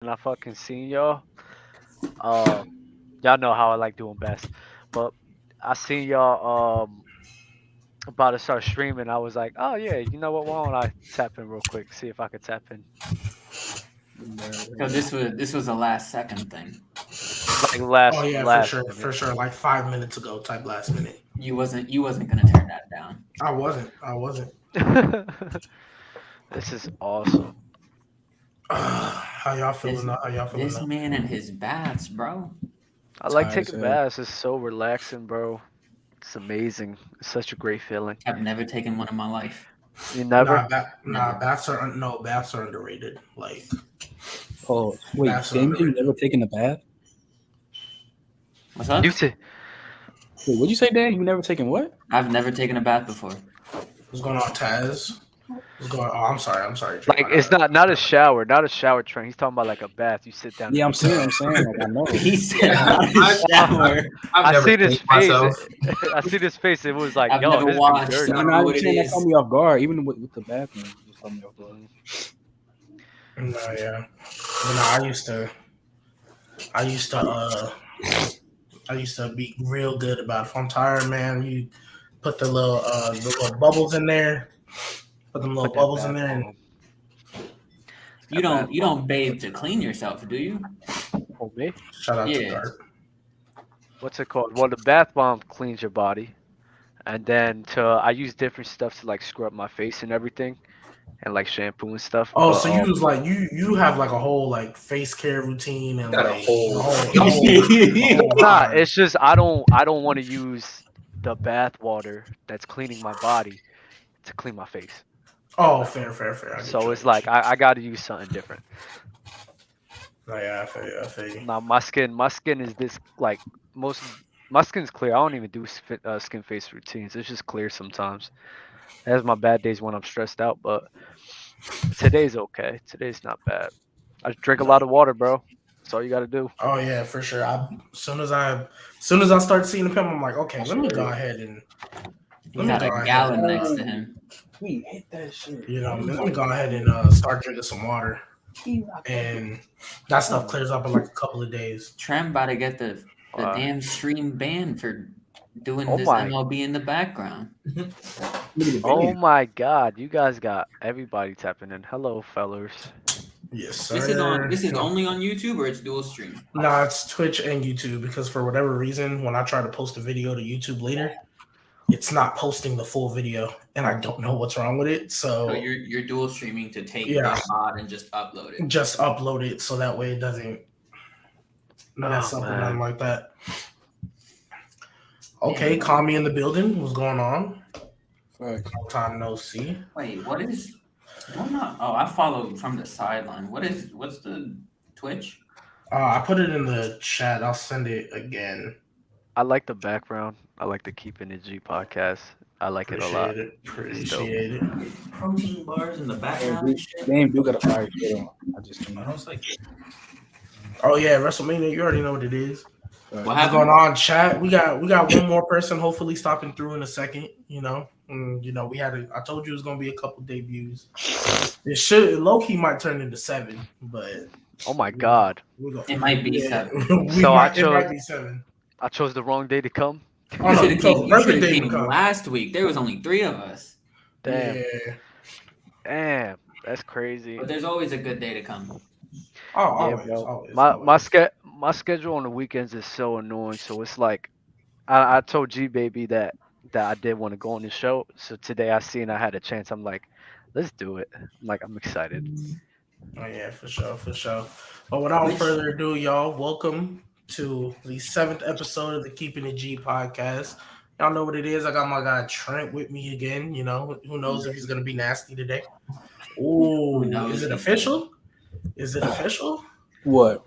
and I fucking seen y'all. Uh, y'all know how I like doing best, but I seen y'all about to start streaming. I was like, oh yeah, you know what? Why don't I tap in real quick, see if I could tap in So this was a last second thing. like Oh last yeah, last for minute. sure. Like 5 minutes ago, type last minute. You wasn't gonna turn that down. I wasn't. This is awesome. How y'all feeling? This Now? How y'all feeling this now? man and his baths, bro. I like Tired as taking hell. baths. It's so relaxing, bro. It's amazing. It's such a great feeling. I've never taken one in my life. You never? Never. Baths are underrated. Like Oh, wait, baths are Damien, you underrated. never taken a bath? What's You up? t- Wait, what'd you say, Dan? You never taken what? I've never taken a bath before. What's going on, Taz? What's going? Oh, I'm sorry, Drake. like it's not a shower, not a shower train. He's talking about like a bath. You sit down Yeah, in I'm the saying, tub. I'm saying, like I know. He said Yeah, not a shower. I never seen his cleaned face. myself. I seen his face. It was like, I've yo, never this dude watched. dirty. I No, don't no, know I'm what it saying that is. caught me off guard, even with the bathroom. It just caught me off guard. No, yeah. But no, I used to, I used to be real good about it. If I'm tired, man, you put the little bubbles in there. Put them little Put that bubbles in bath there, and bomb. You That bath don't you bomb. don't bathe to clean yourself, do you? Oh me? shout out to Yeah. Dart. What's it called? Well, the bath bomb cleans your body, and then I use different stuff to like scrub my face and everything, and like shampoo and stuff. Oh, But so you was like you have like a whole like face care routine and Got a like whole. it's whole not. line. It's just I don't want to use the bath water that's cleaning my body to clean my face. Oh, fair. I get So you. I it's get like you. I got to use something different. Oh, yeah, I feel you. I feel you. Now my skin is this like most my skin's clear. I don't even do skin face routines. It's just clear sometimes. That's my bad days when I'm stressed out, but today's okay. Today's not bad. I drink a No. lot of water, bro. That's all you got to do. Oh yeah, for sure. Soon as I start seeing the film, I'm like, okay, let me go Sorry. ahead and He let me got go a ahead gallon and next to him. We hit that shit. let me go ahead and start drinking some water, and that stuff clears up in like a couple of days. Trem about to get the Uh, damn stream banned for doing oh this my, MLB in the background. Look at the oh band. my God! You guys got everybody tapping in. Hello, fellers. Yes, This is on. sir. This is only on YouTube or it's dual stream. No, it's Twitch and YouTube because for whatever reason, when I try to post a video to YouTube later, it's not posting the full video, and I don't know what's wrong with it. So So you're dual streaming to take yeah, the pod and just upload it. just upload it so that way it doesn't mess Oh up or nothing man. like that. Okay, Kami in the building. What's going on? Fuck. Long time no see. Wait, what is going on? Oh, I follow from the sideline. What's the Twitch? I put it in the chat. I'll send it again. I like the background. I like the Keepin It G Podcast. I like it a lot. Appreciate it. It's dope. Appreciate it. Protein bars in the Damn, background dude, and shit. Damn, dude got a fire shit on. I just came I out. was like, Oh yeah, WrestleMania. You already know what it is. what What's happened? going on, chat? We got one more person hopefully stopping through in a second. We had. I told you it was gonna be a couple debuts. It should low key might turn into 7, but Oh my God! we're gonna. It might be Yeah, 7. So it might be 7. I chose the wrong day to come. Oh no, You you chose the should perfect have day to came come. last week. There was only 3 of us, Damn, Yeah. damn, that's crazy. but there's always a good day to come. Oh, Yeah, always, bro. always, My always. my schedule on the weekends is so annoying. So it's like I told G baby that I did want to go on the show. So today I seen I had a chance. I'm like, let's do it. I'm excited. Oh yeah, for sure, for sure. But without Which further ado, y'all, welcome to the 7th episode of the Keeping It G podcast. Y'all know what it is. I got my guy Trent with me again. Who knows if he's gonna be nasty today? who Oh, knows? is it official? Is it official? What?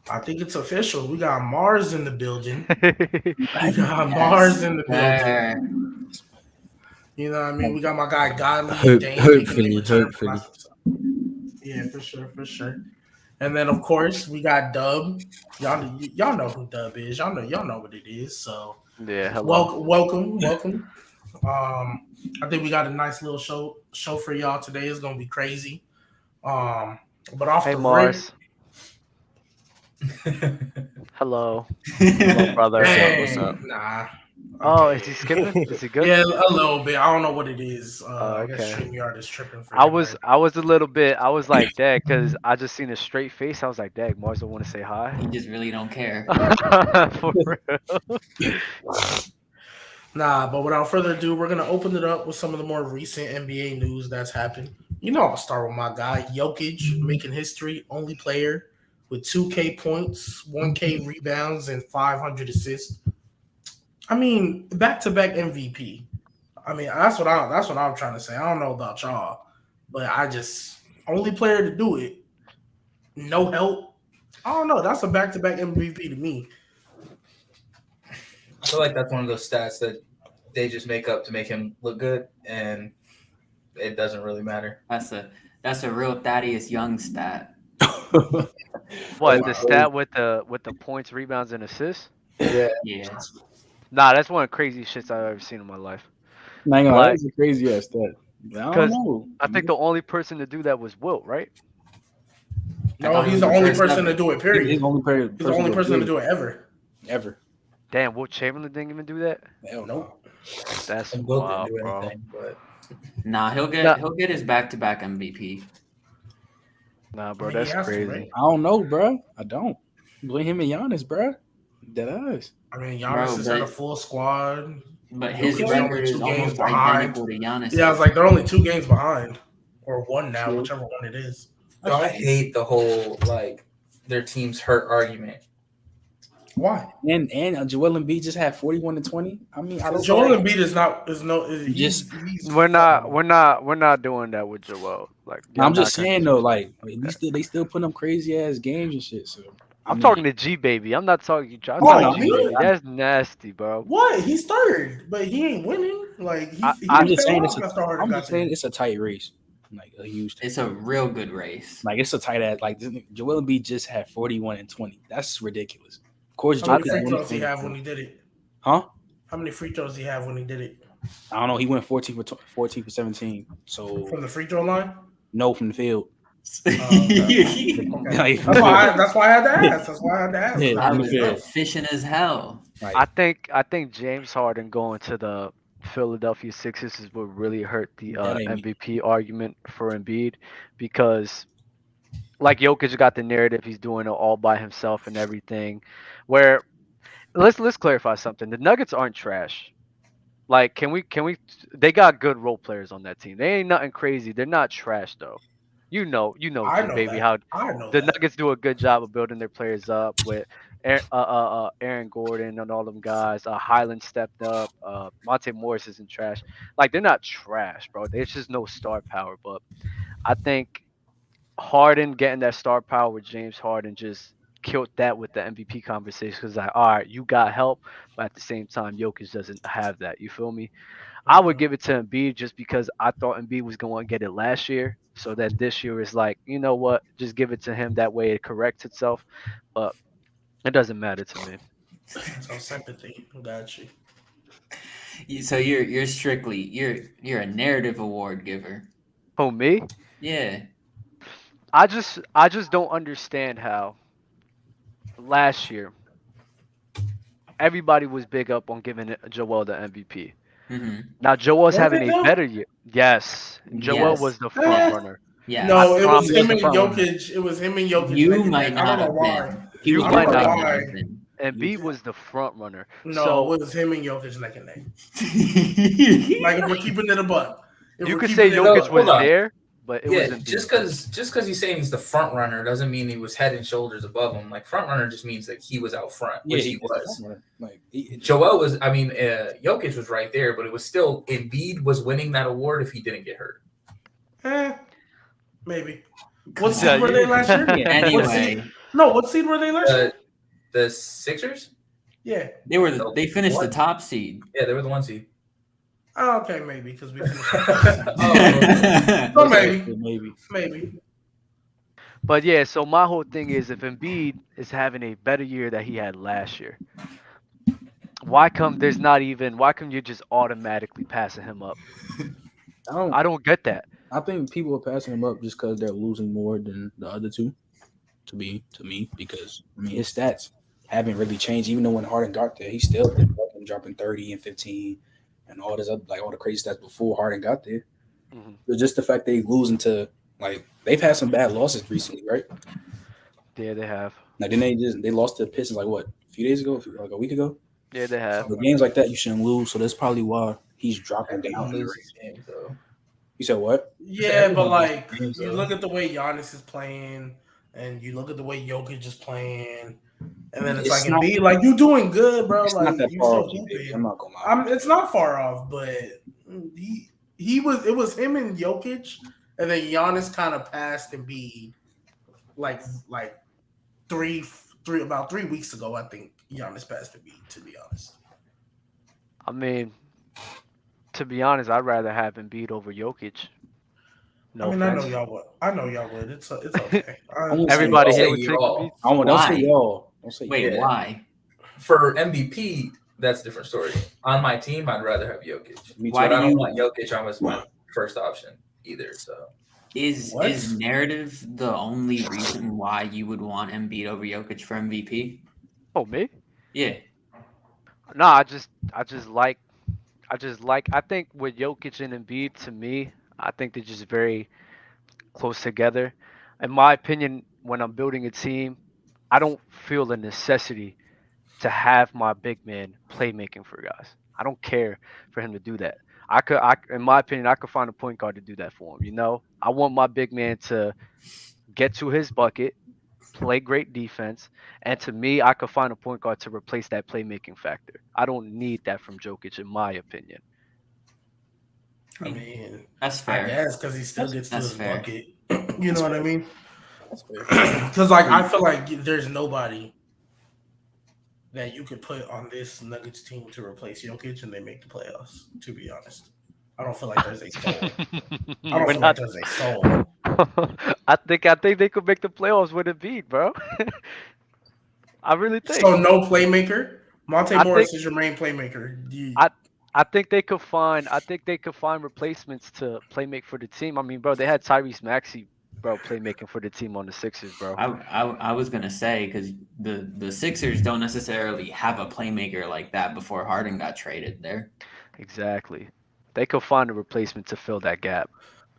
I think it's official. We got Mars in the building. We got Yes, Mars in the building. sir. You know what I mean? We got my guy Godly and Hope- Dane hopefully, making a return hopefully. Yeah, for sure, for sure. And then of course we got Dub. Y'all know who Dub is. Y'all know what it is. So Yeah, hello. welcome. I think we got a nice little show for y'all today. It's gonna be crazy. But off Hey the rip, Mars. Hello, brother. What's up? Nah. Oh, Okay. is he skipping? Is he good? Yeah, a little bit. I don't know what it is. I guess Okay. StreamYard is tripping for I him was right I was a little bit. I was like, Dag, because I just seen a straight face. I was like, Dag, Mars don't want to say hi. He just really don't care. For real. Nah, but without further ado, we're gonna open it up with some of the more recent NBA news that's happened. I'll start with my guy, Jokic, making history, only player with 2K points, 1K rebounds, and 500 assists. I mean, back-to-back MVP. I mean, that's what I'm trying to say. I don't know about y'all, but I just only player to do it. No help. I don't know. That's a back-to-back MVP to me. I feel like that's one of those stats that they just make up to make him look good, and it doesn't really matter. That's a real Thaddeus Young stat. What the stat with the points, rebounds, and assists? Yeah. Yeah. Nah, that's one of the craziest shits I've ever seen in my life. Nah, that Like, was a crazy ass stat. I don't 'cause know. I think the only person to do that was Wilt, right? No, he's the only person to do it. Period. He's the only player. He's the only person to do it ever. Ever. Damn, Wilt Chamberlain didn't even do that. Hell Nope. That's And Wilt wild, didn't do bro. anything, but Nah, he'll get his back-to-back MVP. Nah, bro, I mean, he that's has to, crazy. right? I don't know, bro. I don't. Blame him and Giannis, bro. Dead eyes. I mean, Giannis Bro, has had but- a full squad. But his Jokic is only record is 2 games almost behind. identical to Giannis. Yeah, I was like, they're only 2 games behind, or one now, True. whichever one it is. Yo, I hate the whole their team's hurt argument. Why? And Joel Embiid just had 41 and 20. I mean, I don't Joel know. Embiid he's We're not doing that with Joel. Like, I'm just saying though, like they still putting up crazy ass games and shit. So I'm talking to G baby. I'm not talking. I'm Oh, talking me? G baby. That's nasty, bro. What? He's third, but he ain't winning. Like I'm just saying Harden I'm got just saying there. it's a tight race, like a huge. It's a real good race. Like it's a tight ass. Like Joel Embiid just had 41 and 20. That's ridiculous. Of course, How many Jokic free won throws he the have when he did it? Huh? How many free throws he have when he did it? I don't know. He went 14 for 17. So From the free throw line? no from the field. Okay. Like, That's why I had to ask. Yeah, That from the was field. efficient as hell. Like, I think James Harden going to the Philadelphia Sixers is what really hurt the That ain't me. MVP argument for Embiid, because like Jokic got the narrative he's doing it all by himself and everything. Where let's clarify something. The Nuggets aren't trash. Like, can we? They got good role players on that team. They ain't nothing crazy. They're not trash though. You know, I G know baby, that. how I know the that. Nuggets do a good job of building their players up with Aaron Gordon and all them guys. Highland stepped up. Monte Morris isn't trash. Like, they're not trash, bro. There's just no star power. But I think Harden getting that star power with James Harden just killed that with the MVP conversation, because like, all right, you got help, but at the same time, Jokic doesn't have that. You feel me? I would give it to Embiid just because I thought Embiid was going to get it last year. So then this year is like, you know what? Just give it to him. That way it corrects itself. But it doesn't matter to me. So sympathy. Got you. So you're strictly you're a narrative award giver. Oh, me? Yeah. I just don't understand how last year everybody was big up on giving Joel the MVP. Mm-hmm. Now Joel's Was having it a though? better year. Yes, Joel Yes. was the front runner. Yeah. No, it was promise him you. and Jokic. It was him and Jokic. You neck and might neck. I not don't know have why. been. You I might don't know not. why. have been. Embiid was the front runner. No, So it was him and Jokic neck and neck. Like, if we're keeping it a buck. If you we're could keeping say it a Jokic buck. was hold on. there, but it Yeah, wasn't. just because he's saying he's the front runner doesn't mean he was head and shoulders above him. Like front runner just means that he was out front, which he was. Like Joel was, Jokic was right there, but it was still Embiid was winning that award if he didn't get hurt. Maybe. What Yeah, seed were they last year? Anyway, What seed were they last year? The Sixers? Yeah. they finished the top seed. Yeah, they were the 1 seed. Oh, okay, maybe because we. Oh, So maybe. maybe. But yeah, so my whole thing is, if Embiid is having a better year that he had last year, why come you're just automatically passing him up? I don't get that. I think people are passing him up just because they're losing more than the other two. to me, because I mean his stats haven't really changed. Even though when Harden got there, he still been fucking dropping 30 and 15 and all this other, like all the crazy stats before Harden got there. Mhm. But just the fact they losing to like they've had some bad losses recently, right? Yeah, they have. Like then they lost to the Pistons like what, a few days ago, like a week ago. Yeah, they have. So games like that you shouldn't lose. So that's probably why he's dropping down. Everyone loses games though. You said what? Yeah, but like Games, you though. look at the way Giannis is playing, and you look at the way Jokic is playing, and then it's like not- Embiid, like you doing good, bro. It's Like not that you far still off, baby. hooping. I'm not gonna lie. It's not far off, but it was him and Jokic, and then Giannis kind of passed Embiid like about 3 weeks ago. I think Giannis passed Embiid, to be honest. I mean, to be honest, I'd rather have Embiid over Jokic. No I mean, I offense. know y'all would. It's okay. Everybody Don't here say would take y'all. Embiid. Don't say Why? y'all. Don't say Wait, Yeah. why? For MVP, that's a different story. On my team, I'd rather have Jokic. Me too. Why But I do don't you- want Jokic on as my first option either. So Is What? narrative the only reason why you would want Embiid over Jokic for MVP? Oh, me? Yeah. No, I think with Jokic and Embiid, to me, I think they're just very close together. In my opinion, when I'm building a team, I don't feel the necessity to have my big man playmaking for guys. I don't care for him to do that. In my opinion, I could find a point guard to do that for him. You know, I want my big man to get to his bucket, play great defense, and to me, I could find a point guard to replace that playmaking factor. I don't need that from Jokic, in my opinion. I mean, That's I fair. guess because he still gets to That's his fair. bucket. You know what I mean? That's fair. Because like I feel like there's nobody that you could put on this Nuggets team to replace Jokic and they make the playoffs. To be honest, I don't feel like there's a soul. I don't We're feel like not. there's a soul. I think they could make the playoffs with Embiid, bro. I really think. So no playmaker. Monte I Morris think- is your main playmaker. I think they could find replacements to playmake for the team. I mean, bro, they had Tyrese Maxey, bro, playmaking for the team on the Sixers, bro. I was gonna say because the Sixers don't necessarily have a playmaker like that before Harden got traded there. Exactly. They could find a replacement to fill that gap.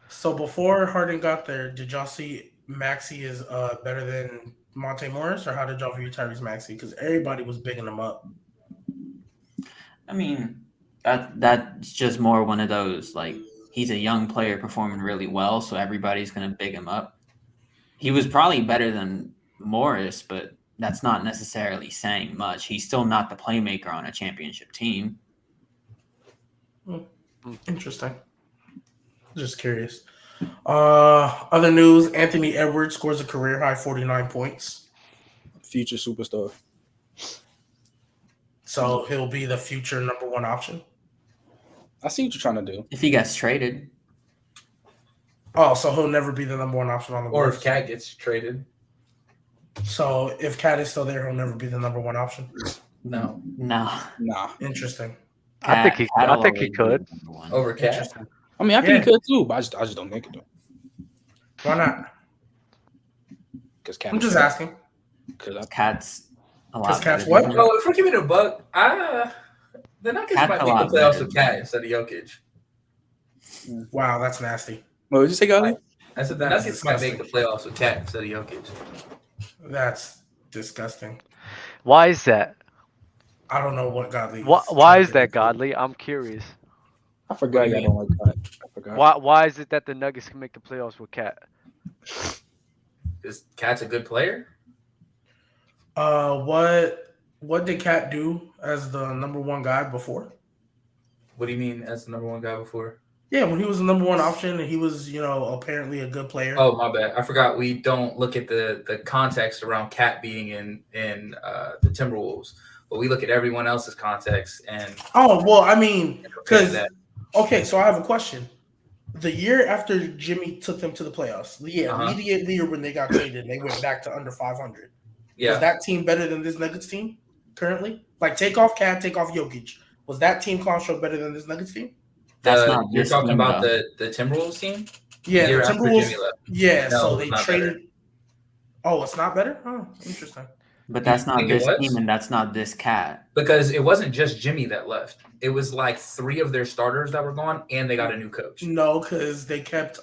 So before Harden got there, did y'all see Maxey is better than Monte Morris, or how did y'all view Tyrese Maxey? Because everybody was bigging him up. I mean, that's just more one of those like he's a young player performing really well, so everybody's gonna big him up. He was probably better than Morris, but that's not necessarily saying much. He's still not the playmaker on a championship team. Interesting. Just curious. Other news: Anthony Edwards scores a career high 49 points. Future superstar. So he'll be the future number one option. I see what you're trying to do. If he gets traded, Oh, so he'll never be the number one option on the or board. if Cat gets traded, So if Cat is still there, he'll never be the number one option. no, no. Nah. Interesting. I think he could. over Cat. Interesting. I mean, I think Yeah. he could too, but I just don't think it though. Why not? Because I'm just asking. Because Cat's a lot. Because Cat's better what? than- Well, if we're giving it a buck, the Nuggets Cat's might a make lot the playoffs better with than Cat instead of Jokic. Wow, that's nasty. what did you say, Golly? I said the That's Nuggets might make the playoffs with Cat instead of Jokic. That's disgusting. Why is that? I don't know what Godly. Why is that, Godly? I'm curious. I forgot y'all don't like that. I forgot. Why is it that the Nuggets can make the playoffs with Cat? Is Cat's a good player? What did Cat do as the number one guy before? What do you mean as the number one guy before? Yeah, when he was the number one option and he was, apparently a good player. Oh, my bad. I forgot we don't look at the context around Cat being in the Timberwolves, but we look at everyone else's context and Oh, well, I mean, compare because that. okay, so I have a question. The year after Jimmy took them to the playoffs, Uh-huh. immediately when they got traded, they went back to under 500. Yeah, Was that team better than this Nuggets team currently? Like, take off Cat, take off Jokic. Was that team construct better than this Nuggets team? That's not you're this talking team, about though. the Timberwolves team. Yeah, Year the after Timberwolves. Jimmy left. Yeah, No, so it's they not traded. Oh, it's not better? Oh, interesting. But that's not think it this was? team, and that's not this cat. Because it wasn't just Jimmy that left. It was like 3 of their starters that were gone, and they got a new coach. No, because they kept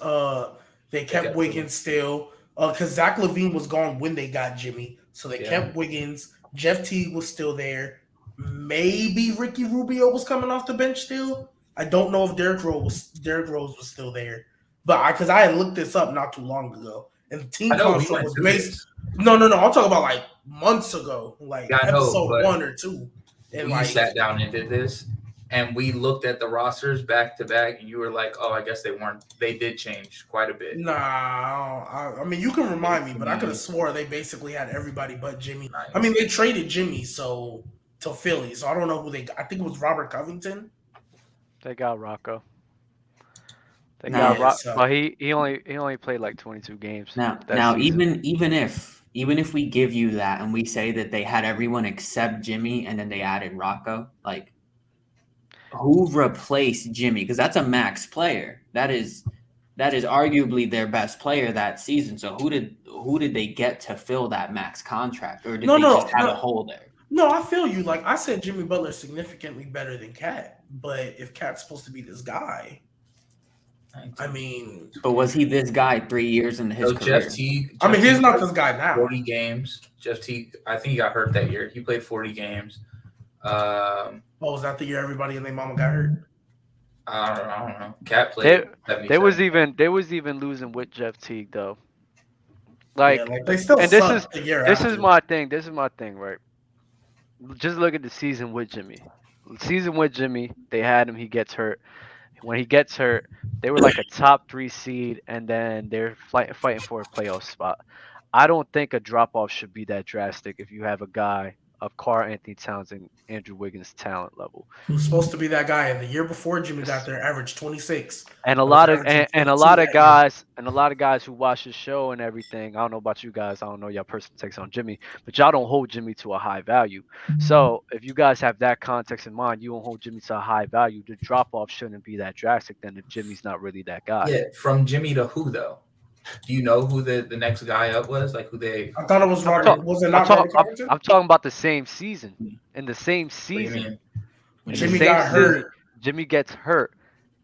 kept Wiggins still. Because Zach LaVine was gone when they got Jimmy, so they kept Wiggins. Jeff Teague was still there. Maybe Ricky Rubio was coming off the bench still. I don't know if Derrick Rose was still there, but because I had looked this up not too long ago, and the team I know we construct went was through based. this. No. I'm talking about like months ago, like Yeah, I know, episode but 1 or 2. And We like, sat down and did this, and we looked at the rosters back to back, and you were like, "Oh, I guess they weren't. They did change quite a bit." nah, I mean you can remind me, but I could have swore they basically had everybody but Jimmy. Nice. I mean they traded Jimmy to Philly, so I don't know who they. I think it was Robert Covington. They got Rocco. They Now- got so- but he only played like 22 games. Now, that season. even if we give you that and we say that they had everyone except Jimmy and then they added Rocco, like who replaced Jimmy? Because that's a max player. That is arguably their best player that season. So who did they get to fill that max contract, or did they just have a hole there? No, I feel you. Like I said, Jimmy Butler's significantly better than Cat, but if Cat's supposed to be this guy, I mean, But was he this guy 3 years into his So career? Jeff Teague. I mean, Jeff he's Teague not played this guy now. 40 games. Jeff Teague, I think he got hurt that year. He played 40 games. Oh, was that the year everybody and their mama got hurt? I don't know. Cat played. They was even losing with Jeff Teague though. Like, Yeah, they still and this sucked the year this after. is my thing. This is my thing, right? Just look at the season with Jimmy. Season with Jimmy, they had him. He gets hurt. When he gets hurt, they were like a top 3 seed, and then they're fighting for a playoff spot. I don't think a drop off should be that drastic if you have a guy of Karl Anthony Towns and Andrew Wiggins' talent level. Who's supposed to be that guy? And the year before Jimmy got there, averaged 26. And a was lot of averaging and a 22 lot that of year. guys who watch the show and everything. I don't know about you guys. I don't know your personal takes on Jimmy, but y'all don't hold Jimmy to a high value. So if you guys have that context in mind, you don't hold Jimmy to a high value. The drop off shouldn't be that drastic then if Jimmy's not really that guy. Yeah, from Jimmy to who though? Do you know who the next guy up was? Like who they? I thought it was Robert. Was it not Robert Covington? I'm talking about the same season. In the same What do you season, mean? in the Jimmy same got hurt. season, Jimmy gets hurt,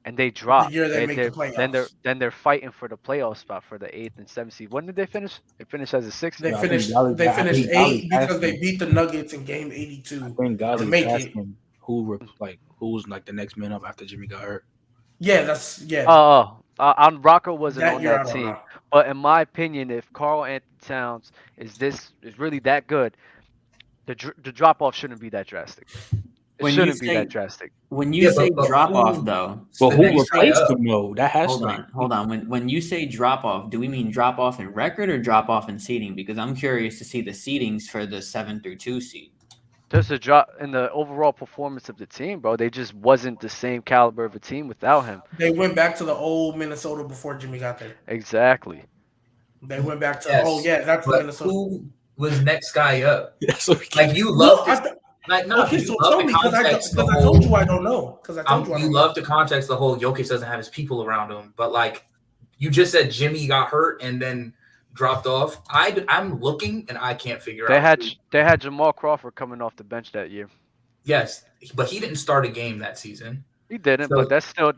and they drop. The year they make the playoffs. Then they're fighting for the playoff spot for the 8th and 7th seed. When did they finish? They finished as a 6th. They I think finished. Gali- They I finished think Gali 8 because asked they him. beat the Nuggets in Game 82. I think To Gali make asked it. him who's like the next man up after Jimmy got hurt. Yeah, Rocco wasn't that on year I that don't team. know. But in my opinion, if Karl Anthony Towns is really that good, the drop off shouldn't be that drastic. It When you shouldn't be say- that drastic. When you Yeah, say but drop off who- though, But the who next guy replaced up. him though? That has hold on. When you say drop off, do we mean drop off in record or drop off in seeding? Because I'm curious to see the seedings for the 7 through 2 seed. Just a drop in the overall performance of the team, bro. They just wasn't the same caliber of a team without him. They went back to the old Minnesota before Jimmy got there. Exactly. They went back to Yes, that's the But Minnesota. who was next guy up? That's what Like you No, love this. Like no, okay, you so love tell the me because I context. The told whole. you I don't know. Because I told you I You don't love know. the context. The whole Jokic doesn't have his people around him, but like you just said, Jimmy got hurt and then dropped off. I'm looking and I can't figure out. They had Jamal Crawford coming off the bench that year. Yes, but he didn't start a game that season. He didn't, So- but that's still.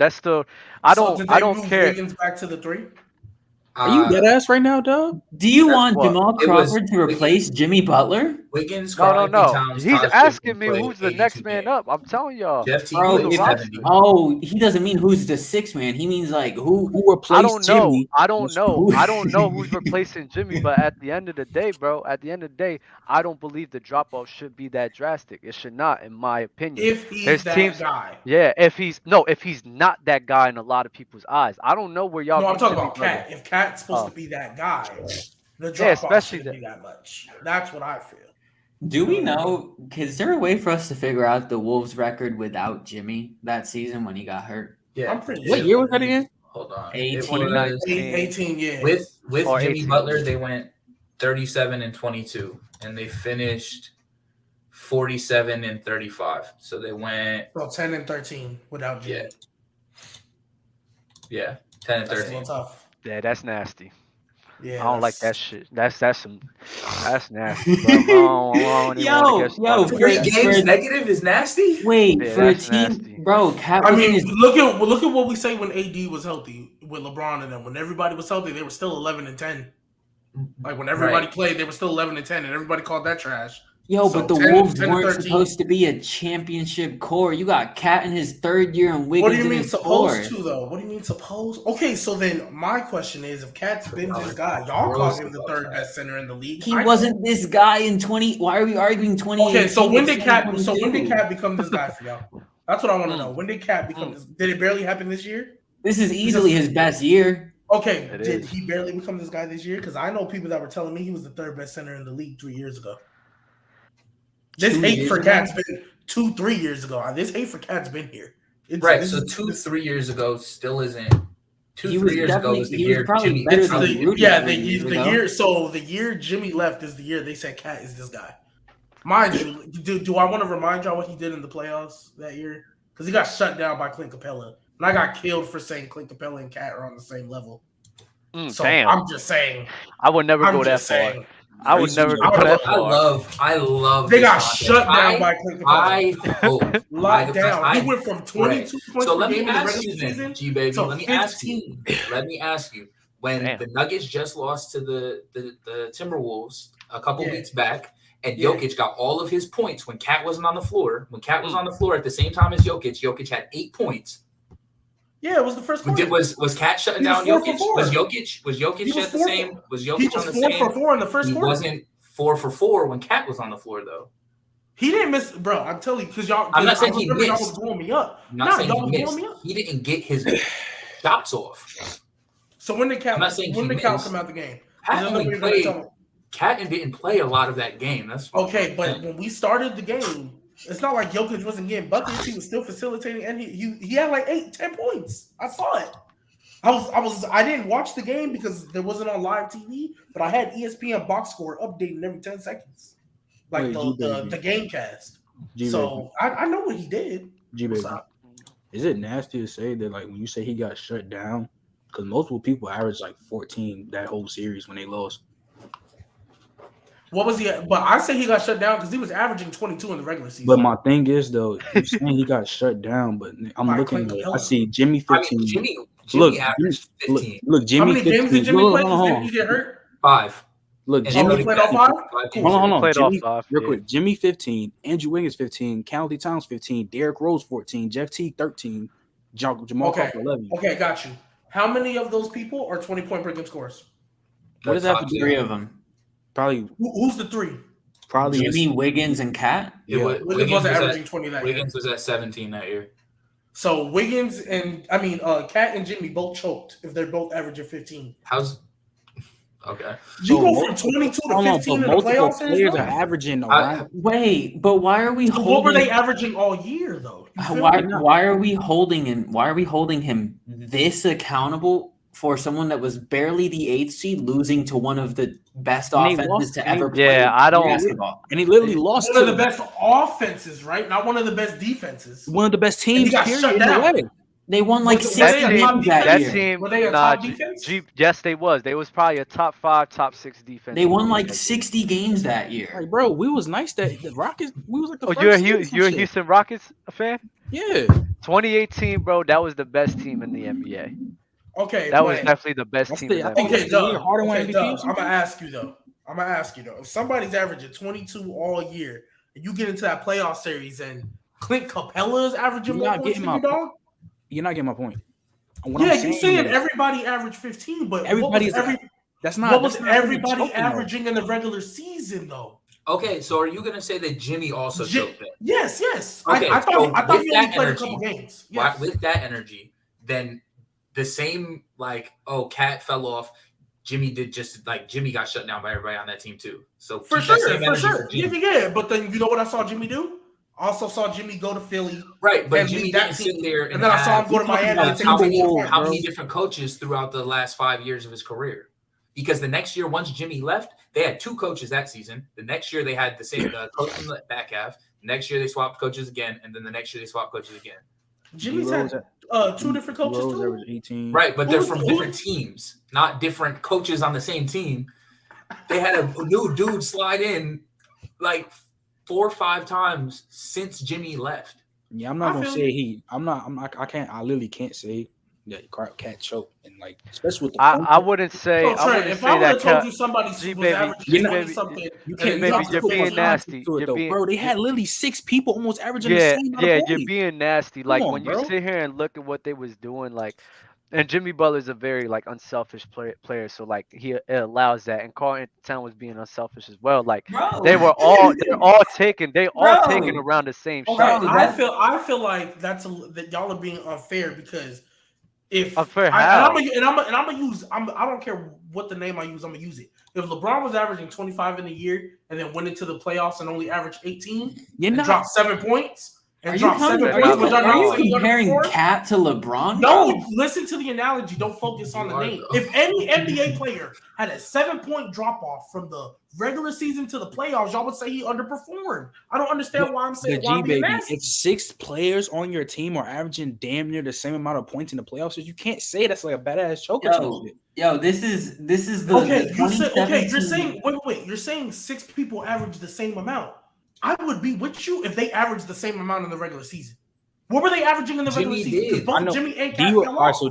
I So did don't they move care. Wiggins back to the 3? Are you dead ass right now, dog? Do you That's want what- Jamal it was Crawford to replace Jimmy Butler? Wiggins, Karl No. Anthony Towns, He's Taj asking Gibson me played who's the 82 next man games. up. I'm telling y'all. Jeff Teague Bro, played if- 70. Oh, he doesn't mean who's the 6th man. He means like who Who replaced I don't know. Jimmy? I don't know. who- I don't know who's replacing Jimmy, but at the end of the day, bro, I don't believe the drop off should be that drastic. It should not, in my opinion. If he's There's that teams- guy. Yeah, if he's not that guy in a lot of people's eyes. I don't know where y'all. No, I'm view talking Jimmy about Butler. Cat. If Cat's supposed Oh. to be that guy, the drop off especially shouldn't be that much. That's what I feel. Do we know? Is there a way for us to figure out the Wolves' record without Jimmy that season when he got hurt? Yeah. I'm pretty What sure. year was that again? Hold on. 18. It was 18, yeah. with Or Jimmy 18. Butler, they went 37 and 22, and they finished 47 and 35. So they went So 10 and 13 without Jimmy. 10 and That's a 13. little tough. Yeah, that's nasty. Yeah, I don't like that that's- shit. That's nasty, bro. I don't even want to get started with 3 that. games negative is nasty. Wait, Yeah, for a that's team, nasty. bro, Cat I was in mean, his. look at what we say when AD was healthy with LeBron and them. When everybody was healthy, they were still 11-10. Like when everybody Right. played, they were still 11-10, and everybody called that trash. Yo, So but the 10 Wolves 10 to weren't 13. supposed to be a championship core. You got Cat in his third year and Wiggins What do you in mean his supposed fourth. to though? What do you mean supposed? Okay, so then my question is, if Cat's been this guy, y'all call him the third best center in the league. He wasn't this guy in 20. Why are we arguing 2018? Okay, so when did Cat? 2022? So when did Cat become this guy for y'all? That's what I want to know. When did Cat become this? Did it barely happen this year? This is easily his best year. Okay, It did is. he barely become this guy this year? Because I know people that were telling me he was the third best center in the league 3 years ago. This 2 hate years for ago? Cat's been 2-3 years ago. This hate for Cat's been here. It's, Right. this So is- 3 years ago still isn't. He was 3 years ago was the definitely- he was year probably Jimmy. better It's than the, Rudy yeah, 3 the years ago. year. So the year Jimmy left is the year they said Cat is this guy. Mind you, do I want to remind y'all what he did in the playoffs that year? Because he got shut down by Clint Capella, and I got killed for saying Clint Capella and Cat are on the same level. So Damn. I'm just saying. I would never I'm go that just far. saying. I would never go I that I far. love. They this got content. shut down by Clint Capella. I hope. Locked down. I He went from 22 points So per let me game in the ask regular you then, season G baby. to Let me ask you. 15. Let me ask you. When Damn. the Nuggets just lost to the Timberwolves a couple Yeah. weeks back, and Yeah. Jokic got all of his points when Cat wasn't on the floor. When Cat was on the floor at the same time as Jokic had 8 points. Yeah, it was the first quarter. Was Cat shutting He was down 4 for Jokic? 4. Was He Jokic was at the 4 same? Was He Jokic was on the 4 same? for 4 in the first He quarter. wasn't 4 for 4 when Cat was on the floor though. He didn't miss, bro. I'm telling you, because y'all. I'm not saying I he remember y'all missed. was blowing me up. I'm not saying y'all he was blowing missed. me up. He didn't get his shots off. So when did Cal? I'm not saying When he did Cal missed. come out the game? Cat There's only nobody gonna played. tell me. Cat didn't play a lot of that game. That's Okay, but when we started the game, it's not like Jokic wasn't getting buckets. He was still facilitating, and he had like 8-10 points. I saw it. I didn't watch the game because there wasn't on live TV, but I had ESPN box score updating every 10 seconds, like Wait, the game cast. G-Baby. So I know what he did. G-Baby. What's up? Is it nasty to say that, like, when you say he got shut down, because multiple people averaged like 14 that whole series when they lost? What was he? But I say he got shut down because he was averaging 22 in the regular season. But my thing is, though, you're saying he got shut down, but I'm By looking Clint at it. I Capella. see Jimmy 15. Jimmy Look, averaged 15. Look, How Jimmy many 15. games did Jimmy Look, play? hold on, Did he get hurt? 5. Look, And Jimmy he played all 5? Cool. Hold on. Played all Jimmy, 5. real Yeah. quick. Jimmy 15, Andrew Wiggins 15, Cassidy Towns 15, Derrick Rose 14, Jeff Teague 13, Jamal Okay. Crawford 11. Okay, got you. How many of those people are 20-point per game scorers? What does that have to do? 3 of them. Probably Who's the 3? Jimmy, Wiggins, and Cat. Yeah. Wiggins wasn't averaging 20 that year. Wiggins was at 17 that year. So Wiggins and Cat and Jimmy both choked if they're both averaging 15. How's okay? You So go from 22 to 15 in the multiple playoff series. players are though? averaging around. Wait, but why are we So what were holding? they averaging all year though? You feel me? Why are we holding him? Why are we holding him this accountable for someone that was barely the 8th seed, losing to one of the best And he offenses lost- to and he- ever play Yeah, I don't- basketball? And he literally lost One of to the best offenses, right? Not one of the best defenses. one of the best And he teams, got period, shut in the down. way. They won like Were they 60 a top games that defense? year. team, Were they a nah, top defense? yes, they was. They was probably a top 5, top 6 defense. They won in like that 60 games that year. Like, bro, we was nice that the Rockets. We was like the Oh, first. you're a seed or some you're a shit. Houston Rockets fan? Yeah. 2018, bro. That was the best team in the NBA. Okay, That was but- definitely the best That's team the- in I the think NBA. Okay, that's the year Doug. Harden won Okay, MVP or Doug. I'm something? gonna ask you though. If somebody's averaging 22 all year, and you get into that playoff series, and Clint Capella is averaging You're more not points getting than you, my dog. You're not getting my point. What Yeah, I'm you saying saying is, everybody averaged 15, but everybody's what was, that's not what was that's not really everybody joking, though. averaging in the regular season though? Okay, so are you gonna say that Jimmy also choked it? Yes. Okay, I so thought with he only that played energy, a couple games. Why, Yes. with that energy, then the same Cat fell off. Jimmy did just like Jimmy got shut down by everybody on that team too. So For keep that same sure. energy for Yeah, Jimmy. yeah. But then you know what I saw Jimmy do? Also saw Jimmy go to Philly. Right, but And Jimmy lead that didn't sit team. there And then I saw him go to Miami and take how a many, team how apart. many different coaches throughout the last 5 years of his career. Because the next year, once Jimmy left, they had 2 coaches that season. The next year, they had the same coach from the back half. Next year, they swapped coaches again, and then the next year, they swapped coaches again. Jimmy's had two different coaches D-Rose too. averaged 18. Right, but they're from different teams, not different coaches on the same team. They had a new dude slide in like 4 or 5 times since Jimmy left. Yeah, I'm not gonna say he. I can't. I literally can't say that Cat choked and like, especially with the. I wouldn't say. So, I Trent, wouldn't if say I would that. have told you somebody was G-Baby, averaging G-Baby, something, You and can't he Baby, dropped you're the being 50 nasty. to it, You're though, being, bro. They had literally 6 people almost averaging the yeah, same amount yeah. of You're points. being nasty. Come Like on, when you bro. sit here and look at what they was doing, like, and Jimmy Butler's a very like unselfish player, so like it allows that. And Carl Town was being unselfish as well. Like Bro. they're all taking Bro. around the same Okay, shot. Bro, I feel like that y'all are being unfair because if Unfair I, how? and I'm gonna use I don't care what the name I use, I'm gonna use it. If LeBron was averaging 25 in a year and then went into the playoffs and only averaged 18 You're and not. dropped 7 points Are and you dropped 7 Are points, you- are you saying he comparing underperformed? Cat to LeBron? No, listen to the analogy. Don't focus on the You are, name. though. If any NBA player had a 7-point drop off from the regular season to the playoffs, y'all would say he underperformed. I don't understand why I'm saying But why I'm being G-Baby, nasty. if 6 players on your team are averaging damn near the same amount of points in the playoffs, you can't say that's like a badass choke or some shit. Yo, this is the Okay, the you're 2017 saying wait, you're saying 6 people average the same amount. I would be with you if they averaged the same amount in the regular season. What were they averaging in the regular Jimmy season? Because did. I know. both Jimmy and Cat All fell right, off. so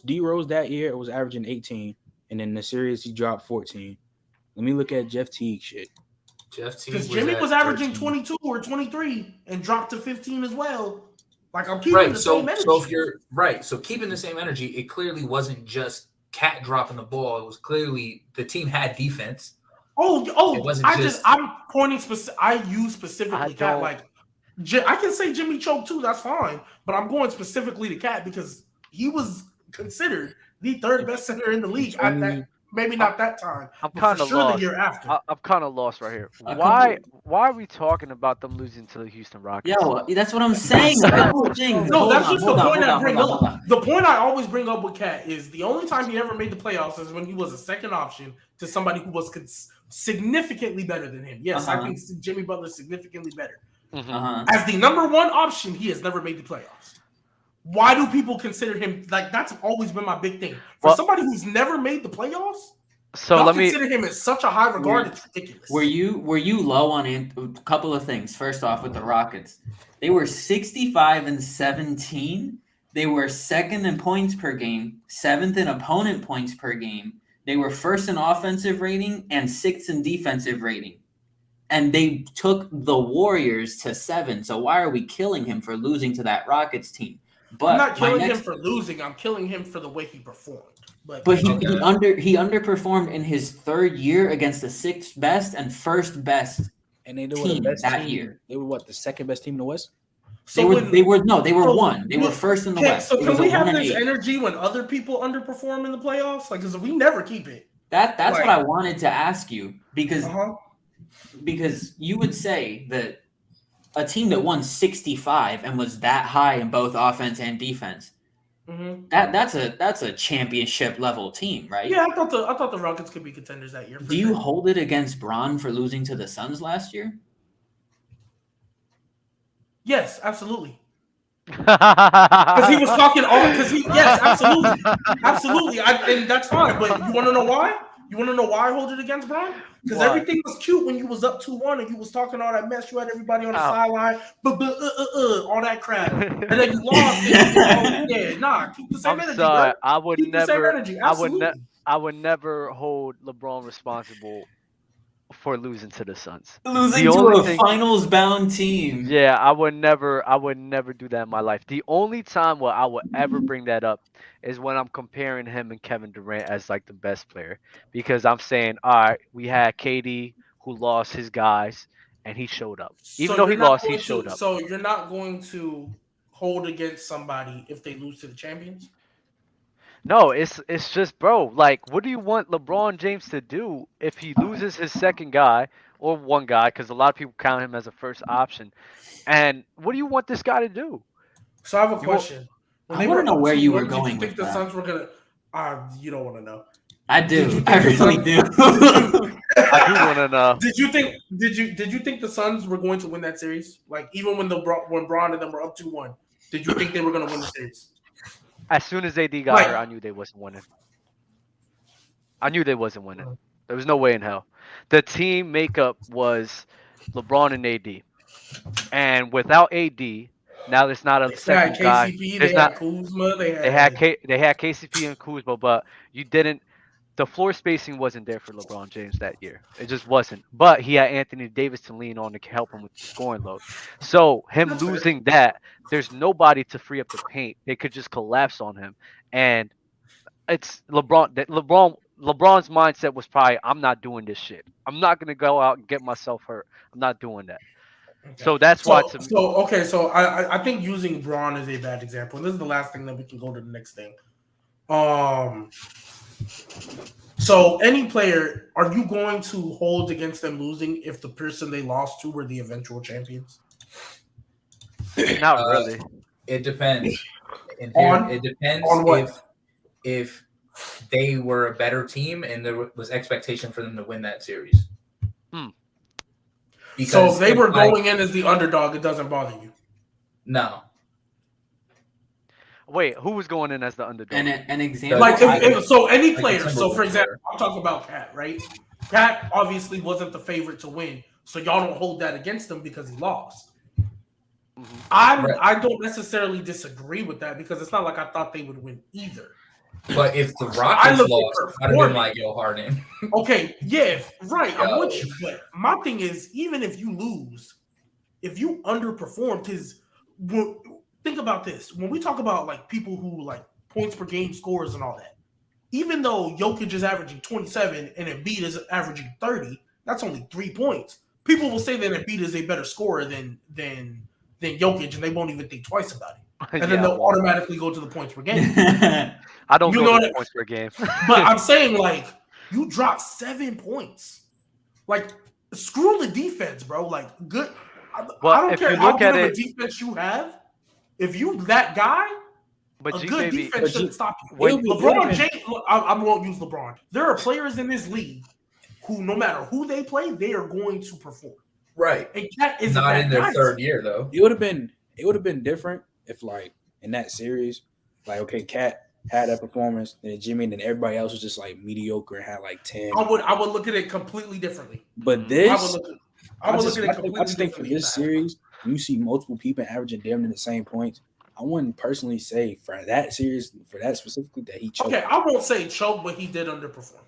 D-Rose that year was averaging 18, and in the series he dropped 14. Let me look at Jeff Teague shit. Jeff Teague Because Jimmy at was averaging 13. 22 or 23 and dropped to 15 as well. Like I'm keeping Right. the So same energy. so if you're right, so keeping the same energy, it clearly wasn't just Cat dropping the ball. It was clearly the team had defense. It wasn't I'm pointing specific. I use specifically Cat. don't- Like I can say Jimmy choked too. That's fine, but I'm going specifically to Cat because he was considered the 3rd best center in the league at that. Maybe not that time. I'm but kind for of sure lost. the year after. I'm kind of lost right here. A Why are we talking about them losing to the Houston Rockets? Yo, that's what I'm saying. That's the thing. No, Hold that's on, just hold the on, point hold I on, bring hold up. on, hold on. The point I always bring up with Cat is the only time he ever made the playoffs is when he was a second option to somebody who was significantly better than him. Yes, I think Jimmy Butler's significantly better. Uh-huh. As the number 1 option, he has never made the playoffs. Why do people consider him like that's always been my big thing? For somebody who's never made the playoffs, So let me consider him in such a high regard. It's ridiculous. Were you low on a couple of things? First off, with the Rockets, they were 65-17. They were 2nd in points per game, 7th in opponent points per game. They were 1st in offensive rating and 6th in defensive rating. And they took the Warriors to 7. So why are we killing him for losing to that Rockets team? But I'm not killing him for losing. I'm killing him for the way he performed. But he underperformed in his 3rd year against the 6th best and 1st best And they were team the best that team. year. They were what, the 2nd best team in the West? They were 1. They were 1st in the West. So It can was we a have 1 and this 8. energy when other people underperform in the playoffs? Like, because we never keep it. That's like- what I wanted to ask you because you would say that a team that won 65 and was that high in both offense and defense, that's a championship level team, right? Yeah, I thought the Rockets could be contenders that year. Do you hold it against Bron for losing to the Suns last year? Yes, absolutely. Because he was talking all. Yes, absolutely. And that's fine. But you want to know why? You want to know why I hold it against Bron? Because everything was cute when you was up 2-1 and you was talking all that mess. You had everybody on the sideline, all that crap, and then you lost. Keep the same I'm energy. sorry. Bro. I would Keep the same never. energy. Absolutely. I would never hold LeBron responsible for losing to the Suns. Losing The to only a thing- finals-bound team. Yeah, I would never do that in my life. The only time where I would ever bring that up is when I'm comparing him and Kevin Durant as like the best player, because I'm saying, all right, we had KD who lost his guys and he showed up. Even though he lost, he showed up. So you're not going to hold against somebody if they lose to the champions? No, it's just, bro, like, what do you want LeBron James to do if he loses his second guy or one guy, because a lot of people count him as a first option, and what do you want this guy to do? So I have a question. I want to know where you were going Did you think with the that. Suns were gonna? You don't want to know. I do. I Did you really think do. I do want to know. Did you think the Suns were going to win that series? Like even when Braun and them were up 2-1, Did you think they were going to win the series? As soon as AD got hurt, I knew they wasn't winning. I knew they wasn't winning. There was no way in hell. The team makeup was LeBron and AD, and without AD, now there's not a second guy. KCP, There's they not. had Kuzma, they Had KCP and Kuzma, but you didn't. The floor spacing wasn't there for LeBron James that year. It just wasn't. But he had Anthony Davis to lean on to help him with the scoring load. So him losing that, there's nobody to free up the paint. They could just collapse on him. And it's LeBron. LeBron's mindset was probably, I'm not doing this shit. I'm not gonna go out and get myself hurt. I'm not doing that. Okay. So that's why. So I think using Braun is a bad example. This is the last thing that we can go to the next thing. So any player, are you going to hold against them losing if the person they lost to were the eventual champions? Not really. It depends. It depends on what? If they were a better team and there was expectation for them to win that series. So if they were going in as the underdog, it doesn't bother you? No. Wait, who was going in as the underdog? An example. Like any player. So for example, I'm talking about Cat, right? Cat obviously wasn't the favorite to win, so y'all don't hold that against him because he lost. I don't necessarily disagree with that because it's not like I thought they would win either. But if the Rockets lost, I'd have been like, yo, Harden. Okay, yeah, right. I'm with you. But my thing is, even if you lose, if you underperform, because think about this. When we talk about like people who like points per game scores and all that, even though Jokic is averaging 27 and Embiid is averaging 30, that's only 3 points. People will say that Embiid is a better scorer than Jokic, and they won't even think twice about it. And then they'll automatically go to the points per game. I don't go to the points per game. But I'm saying, like, you dropped 7 points. Like, screw the defense, bro. Like, good. Well, I don't care how good of a defense you have. If you that guy, a good defense shouldn't stop you. LeBron James, I won't use LeBron. There are players in this league who, no matter who they play, they are going to perform. Right. And Cat is not in their third year, though. It would have been different if, like, in that series, like, okay, Cat had that performance, and then Jimmy, and then everybody else was just like mediocre and had like 10. I would look at it completely differently. But this, I would look at it completely differently. I just think for this series, you see multiple people averaging damn near the same points. I wouldn't personally say for that series, for that specifically, that he choked. Okay, I won't say choke, but he did underperform.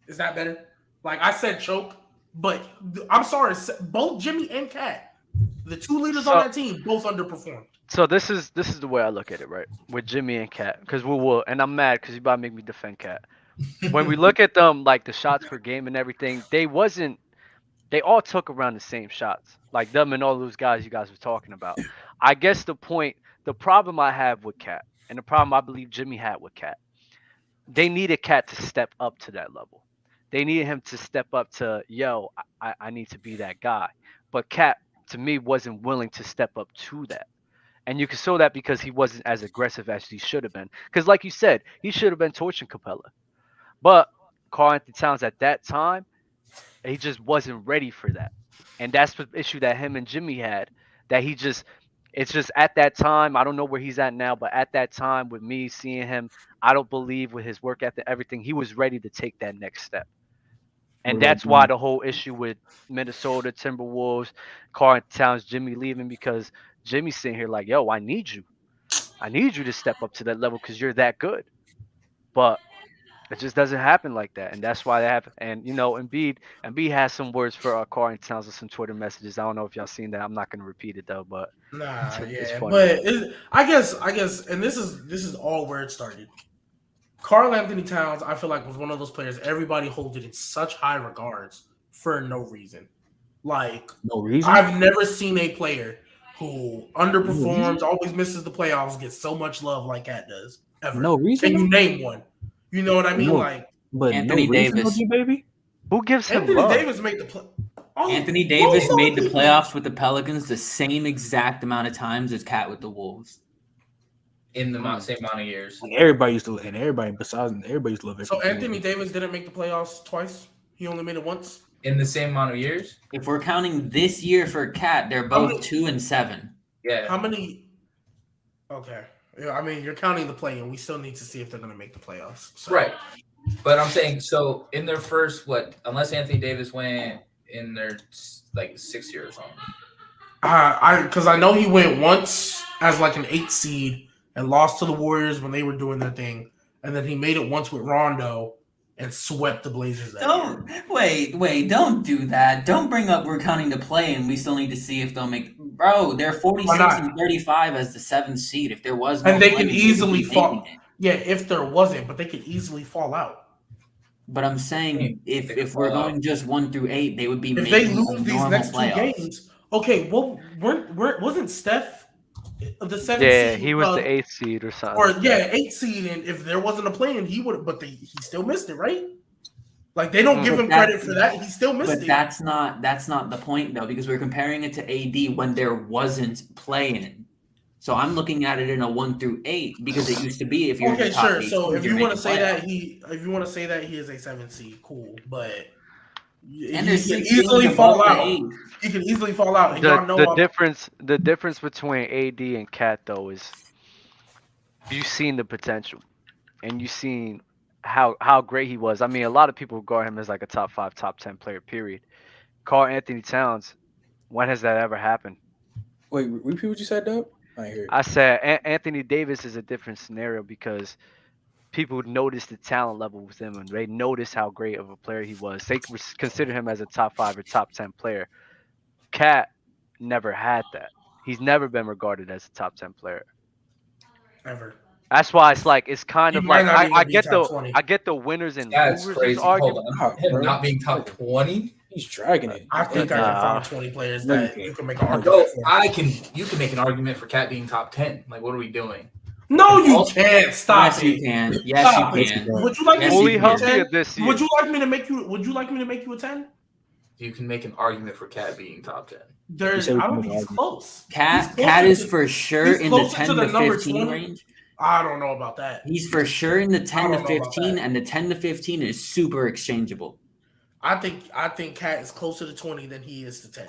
Is that better? Like I said, choke, but I'm sorry, both Jimmy and Cat, the two leaders on that team, both underperformed. So this is the way I look at it, right? With Jimmy and Cat, because we will, and I'm mad because you about to make me defend Cat. When we look at them, like the shots per game and everything, they all took around the same shots, like them and all those guys you guys were talking about. I guess the problem I have with Cat, and the problem I believe Jimmy had with Cat, they needed Cat to step up to that level. They needed him to step up to, yo, I need to be that guy. But Cat, to me, wasn't willing to step up to that. And you can show that because he wasn't as aggressive as he should have been. Because like you said, he should have been torching Capella. But Karl-Anthony Towns at that time, he just wasn't ready for that. And that's the issue that him and Jimmy had. That it's just at that time, I don't know where he's at now, but at that time with me seeing him, I don't believe with his work ethic, everything, he was ready to take that next step. And that's why the whole issue with Minnesota, Timberwolves, Karl-Anthony Towns, Jimmy leaving, because Jimmy's sitting here like, yo, I need you to step up to that level because you're that good. But it just doesn't happen like that. And that's why they have, and Embiid has some words for Karl-Anthony Towns with some Twitter messages. I don't know if y'all seen that. I'm not gonna repeat it though, but it's funny. But I guess, and this is all where it started. Karl-Anthony Towns, I feel like, was one of those players everybody holds it in such high regards for no reason. Like, no reason. I've never seen a player who underperforms, always misses the playoffs, gets so much love like Cat does. Ever. No reason. Can you name one? You know what I mean? But Anthony Davis. Baby? Who gives him Anthony love? Davis made the play. Anthony Davis made the playoffs with the Pelicans the same exact amount of times as Cat with the Wolves. In the same amount of years. And everybody used to love it. So Anthony Davis didn't make the playoffs twice? He only made it once? In the same amount of years? If we're counting this year for Cat, they're both 2 and 7. Yeah. How many? Okay. Yeah, I mean, you're counting the play, and we still need to see if they're going to make the playoffs. So. Right. But I'm saying, so in their first, unless Anthony Davis went in their, 6th year or something. Because I know he went once as like an 8 seed and lost to the Warriors when they were doing their thing. And then he made it once with Rondo and swept the Blazers that year. Wait, don't do that. Don't bring up we're counting the play and we still need to see if they'll make. Bro, they're 46 and 35 as the 7th seed. If there was no and they play, can easily they fall. Yeah, if there wasn't, but they could easily fall out. But I'm saying if we're going just 1 through 8, they would be if making they lose these next playoffs. 2 games. Okay, well, wasn't Steph the 7th seed? Yeah, he was the 8th seed or something. Or 8th seed, and if there wasn't a play-in, he would. But he still missed it, right? Like they don't give him credit for that. He still missed it. But that's not the point though, because we're comparing it to AD when there wasn't play-in. So I'm looking at it in a 1 through 8 because it used to be if you're okay, sure. So if you want to say that he is a 7th seed, cool. But he can easily fall out. He can easily fall out. And the difference between AD and Cat though is you've seen the potential, and you've seen how great he was. I mean, a lot of people regard him as like a top 5, top 10 player. Period. Karl Anthony Towns. When has that ever happened? Wait, repeat what you said, Doug. I said Anthony Davis is a different scenario because people noticed the talent level with him and they noticed how great of a player he was. They consider him as a top 5 or top 10 player. Cat never had that. He's never been regarded as a top 10 player. Ever. That's why it's kind of like I get the winners and losers. That's crazy. Hold on. Him not being top 20. He's dragging it. I think I can find 20 players that you can make an argument for. You can make an argument for Cat being top 10. Like, what are we doing? No, you can't. Stop yes, it. You can. Yes, you can. Would you like me fully to healthy this year? Would you like me to make you a 10? You can make an argument for Cat being top 10. I don't think he's close. Cat is for sure in the 10 to 15 range. I don't know about that. He's for sure in the 10 to 15, and the 10 to 15 is super exchangeable. I think Cat is closer to 20 than he is to 10.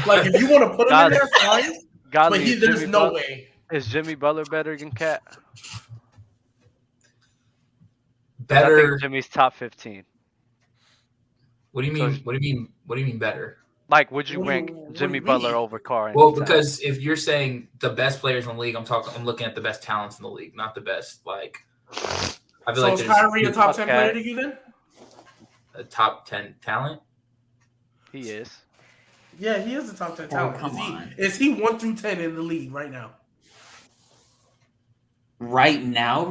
Like if you want to put him in there, fine. But there's no way. Is Jimmy Butler better than Cat? Better. I think Jimmy's top 15. What do you mean? What do you mean better? Like, would you rank Jimmy Butler over Karl? Well, because if you're saying the best players in the league, I'm looking at the best talents in the league, not the best I feel is Kyrie a top 10 player to you then? A top 10 talent? He is. Yeah, he is a top 10 talent. Is he 1 through 10 in the league right now? Right now,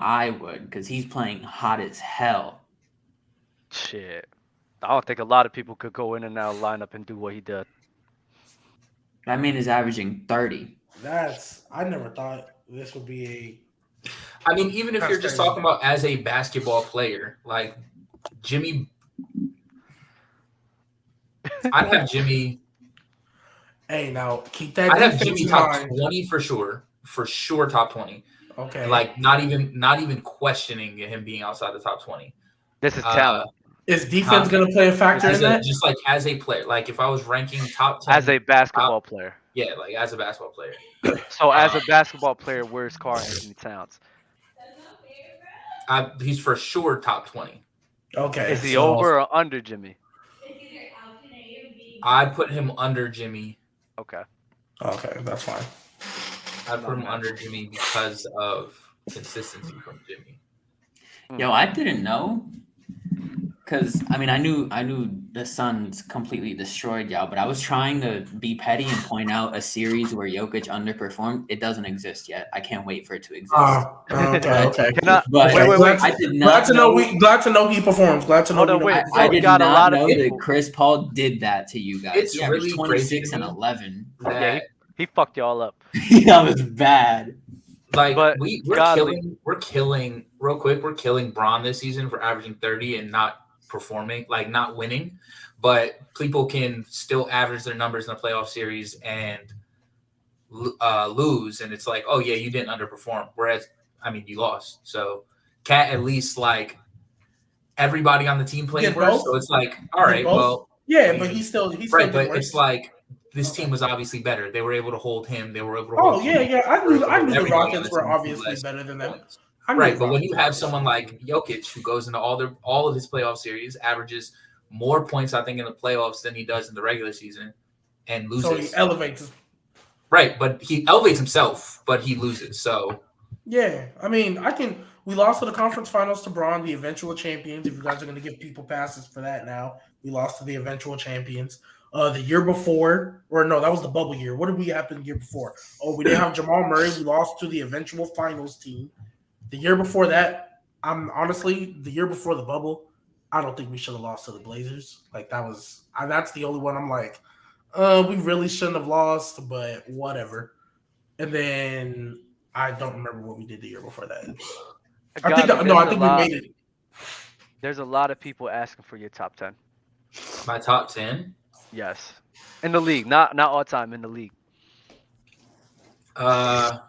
I would, because he's playing hot as hell. Shit. I don't think a lot of people could go in and out of lineup and do what he did. That man is averaging 30. I never thought this would be a... I mean, even if you're just talking about as a basketball player, like Jimmy, I'd have Jimmy. Hey, now keep that. I'd have Jimmy top 20 for sure, top 20. Okay, like not even questioning him being outside the top 20. This is talent. Is defense going to play a factor in that? Just like as a player, like if I was ranking top 10 as a basketball player. Yeah, like as a basketball player. So as a basketball player, where's Karl Anthony Towns? He's for sure top 20. Okay. Is he over or under Jimmy? I'd put him under Jimmy. Okay. Okay, that's fine. I'd put him under Jimmy because of consistency from Jimmy. Yo, I didn't know. Because, I mean, I knew the Suns completely destroyed y'all, but I was trying to be petty and point out a series where Jokic underperformed. It doesn't exist yet. I can't wait for it to exist. Okay. Wait. I did not glad to know he performs. Glad to know. I did not know that Chris Paul did that to you guys. It's really 26 and 11. Yeah, he fucked y'all up. That was bad. Like we're killing real quick. We're killing Bron this season for averaging 30 and not performing, like not winning, but people can still average their numbers in a playoff series and lose, and it's like, oh yeah, you didn't underperform. Whereas, I mean, you lost. So, Cat at least like everybody on the team played worse. So it's like, all right, well, yeah, but he's still right. But it's like this team was obviously better. They were able to hold him. They were able to Oh hold yeah. I knew the everybody on Rockets this were team obviously less better than them. points. I knew Right, the but when Rockets you were have someone like Jokic who goes into all of his playoff series, averages more points, I think, in the playoffs than he does in the regular season, and loses. So he elevates. Right, but he elevates himself, but he loses. So Yeah, I mean, we lost to the conference finals to Braun, the eventual champions. If you guys are going to give people passes for that now, we lost to the eventual champions. The year before, or no, that was the bubble year. What did we happen the year before? Oh, we didn't have Jamal Murray. We lost to the eventual finals team. The year before that, the year before the bubble, I don't think we should have lost to the Blazers. Like that's the only one I'm like, we really shouldn't have lost, but whatever. And then I don't remember what we did the year before that. I think we made it. There's a lot of people asking for your top 10. my top 10. Yes, in the league, not all time in the league. Because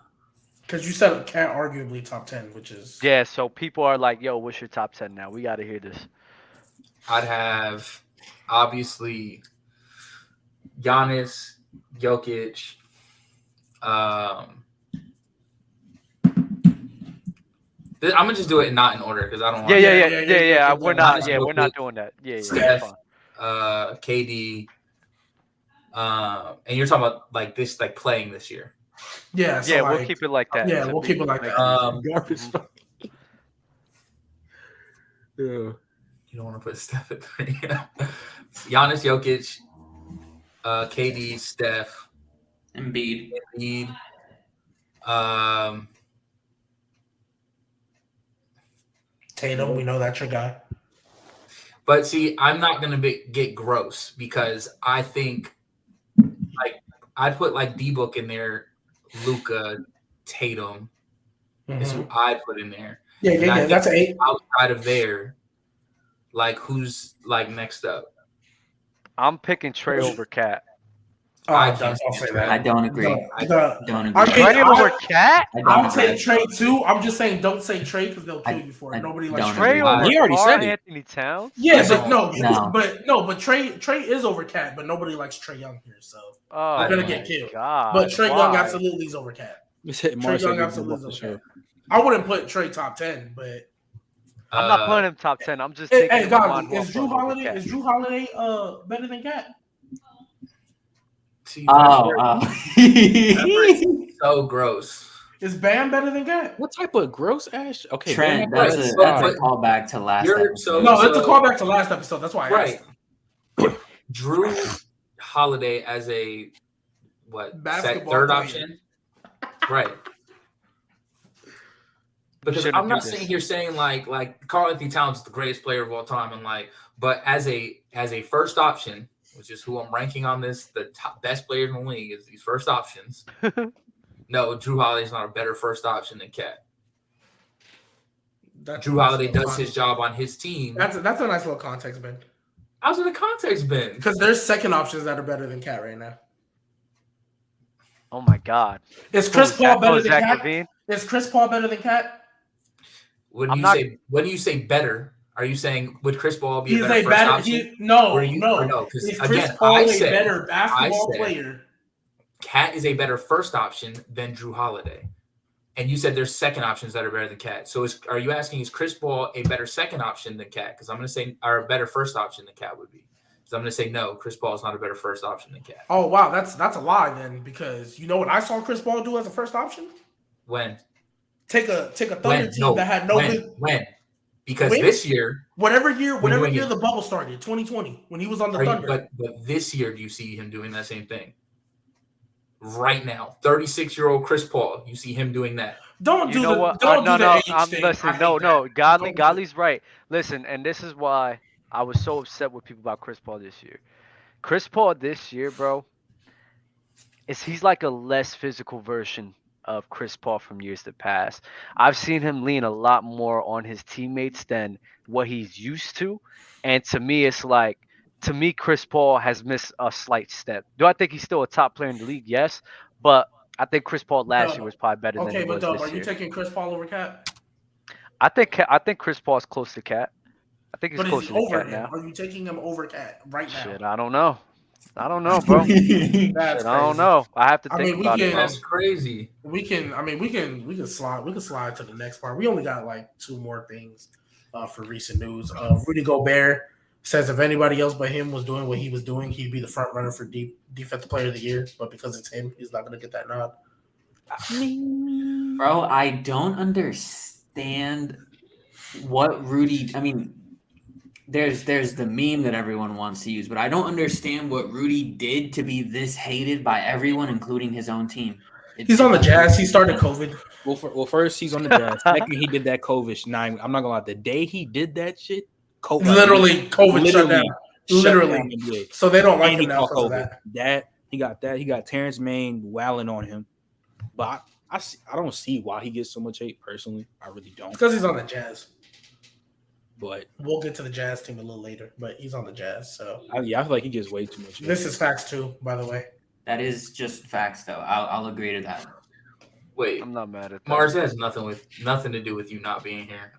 you said Cat arguably top 10, which is Yeah. So people are like, "Yo, what's your top 10 now? We got to hear this." I'd have obviously Giannis, Jokic. I'm gonna just do it not in order because I don't want. Yeah. We're not doing that. Yeah. Steph, KD, and you're talking about like this, like playing this year. yeah. So We'll keep it like that. Yeah, we'll keep it like that. You don't want to put Steph at 3. Giannis, Jokic, KD, Steph, Embiid. Tatum, we know that's your guy. But see, I'm not gonna get gross because I think like I'd put like D-Book in there, Luka, Tatum is who I put in there. Yeah. That's 8. Outside of there, like who's like next up? I'm picking Trey over Cat. I don't say that. I don't agree. Don't agree. Trey over Cat? I'll say Trey too. I'm just saying, don't say Trey because they'll kill you for it. Nobody likes Trey over He already said it. Anthony Towns. Yeah, but Trey is over Cat, but nobody likes Trey Young here, so we're gonna get killed. God, but Trey Young absolutely is over Cat. Trey Young absolutely is over Cat. I wouldn't put Trey top 10, but I'm not putting him top 10. I'm just hey, God, is Drew Holiday better than Cat? So gross. Is Bam better than Cat? What type of gross ass? Okay, Trent, that's a callback to last episode. It's a callback to last episode. That's why I asked. Drew Holiday as a third option, right? Because I'm not sitting here saying like Karl Anthony Towns is the greatest player of all time, and but as a first option, which is who I'm ranking on this, the top best players in the league is these first options. No, Drew Holiday is not a better first option than Cat. Drew Holiday does his job on his team. That's a nice little context, Ben. How's in the context been? Because there's second options that are better than Cat right now. Oh my God! Is Chris Paul better than Cat? Is Chris Paul better than Cat? When do you say better? Are you saying would Chris Paul be a better first option? No. Because is Chris Paul a better basketball player? Cat is a better first option than Drew Holiday. And you said there's second options that are better than Cat. So are you asking is Chris Paul a better second option than Cat? Because I'm going to say or a better first option than Cat would be. So I'm going to say no, Chris Paul is not a better first option than Cat. Oh wow, that's a lie then, because you know what I saw Chris Paul do as a first option? When? Take a Thunder team that had no when? Because this year, whatever year the bubble started, 2020, when he was on the Thunder. But this year, do you see him doing that same thing? Right now, 36-year-old Chris Paul, you see him doing that. Godly's right. Listen, and this is why I was so upset with people about Chris Paul this year. Chris Paul this year, bro, he's like a less physical version of Chris Paul from years to past. I've seen him lean a lot more on his teammates than what he's used to. And to me, Chris Paul has missed a slight step. Do I think he's still a top player in the league? Yes. But I think Chris Paul last year was probably better than he was this year. Are you taking Chris Paul over Cat? I think Chris Paul's close to Cat. I think he's closer to Cat now. Are you taking him over Cat right now? Shit, I don't know. I don't know, bro. That's I don't crazy. know. I have to I think mean, we about it, can- bro. That's crazy. We can slide to the next part. We only got like 2 more things for recent news. Rudy Gobert says if anybody else but him was doing what he was doing, he'd be the front runner for defensive player of the year. But because it's him, he's not going to get that nod. Bro, I don't understand what Rudy. I mean, there's the meme that everyone wants to use, but I don't understand what Rudy did to be this hated by everyone, including his own team. He's on the Jazz. He started COVID. Well, first he's on the Jazz. Second, he did that COVID shit. Nah, I'm not gonna lie. The day he did that shit, COVID Shut down. Literally. the NBA. So they don't like And him he now caught because of COVID. that. He got Terrence Mann wailing on him. But I don't see why he gets so much hate personally. I really don't. Because he's on the Jazz. But We'll get to the Jazz team a little later, but he's on the Jazz. So I feel like he gets way too much hate. this is facts too, by the way. That is just facts, though. I'll agree to that. Wait, I'm not mad at that. Mars, that has nothing to do with you not being here.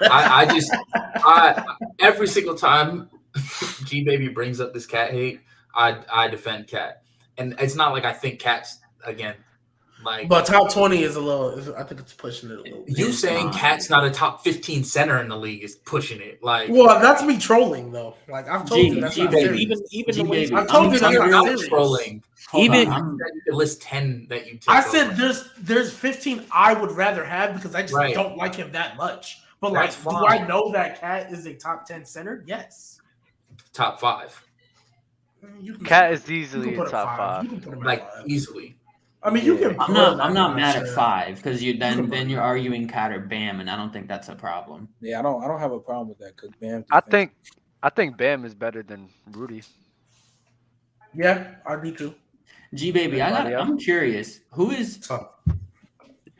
I every single time G Baby brings up this cat hate, I defend Cat, and it's not like I think Cat's again like. But top 20 is a little. I think it's pushing it a little. You saying Cat's not a top 15 center in the league is pushing it. Like, Well, that's me trolling though. Like I've told you that's not G-Baby. serious. Even G the way Baby. I told you that's you're not not serious. trolling. Even You could list 10 that you take. I said over. there's 15 I would rather have because I just Right. don't like him that much. But That's like, fine. do I know that Cat is a top 10 center? Yes. top 5, You can- Cat is you easily can in put him top 5. You can put him like at 5. easily. I mean, you can. I'm put not. him I'm not mad sure. at 5 because then you're arguing Cat or Bam, and I don't think that's a problem. I don't have a problem with that because Bam. I think Bam is better than Rudy. Yeah, I do too. G Baby, Anybody else? I'm curious. Who is So,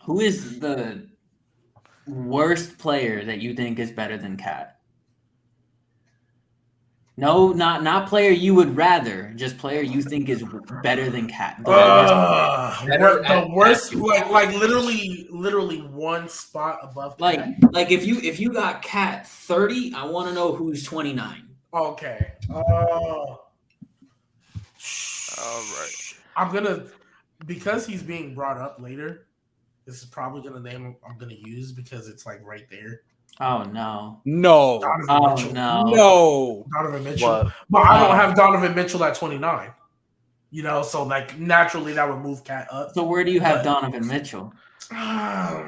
the worst player that you think is better than Cat? No, not player you would rather, just player you think is better than Cat. the worst, like literally one spot above. Like Cat. if you got Cat 30, I want to know who's 29. Okay. All right. I'm gonna, because he's being brought up later. This is probably gonna name I'm gonna use because it's like right there. Oh no. No. Donovan Mitchell. No. Donovan Mitchell. What? But I don't have Donovan Mitchell at 29. You know, so like naturally that would move Cat up. So where do you have Donovan Mitchell?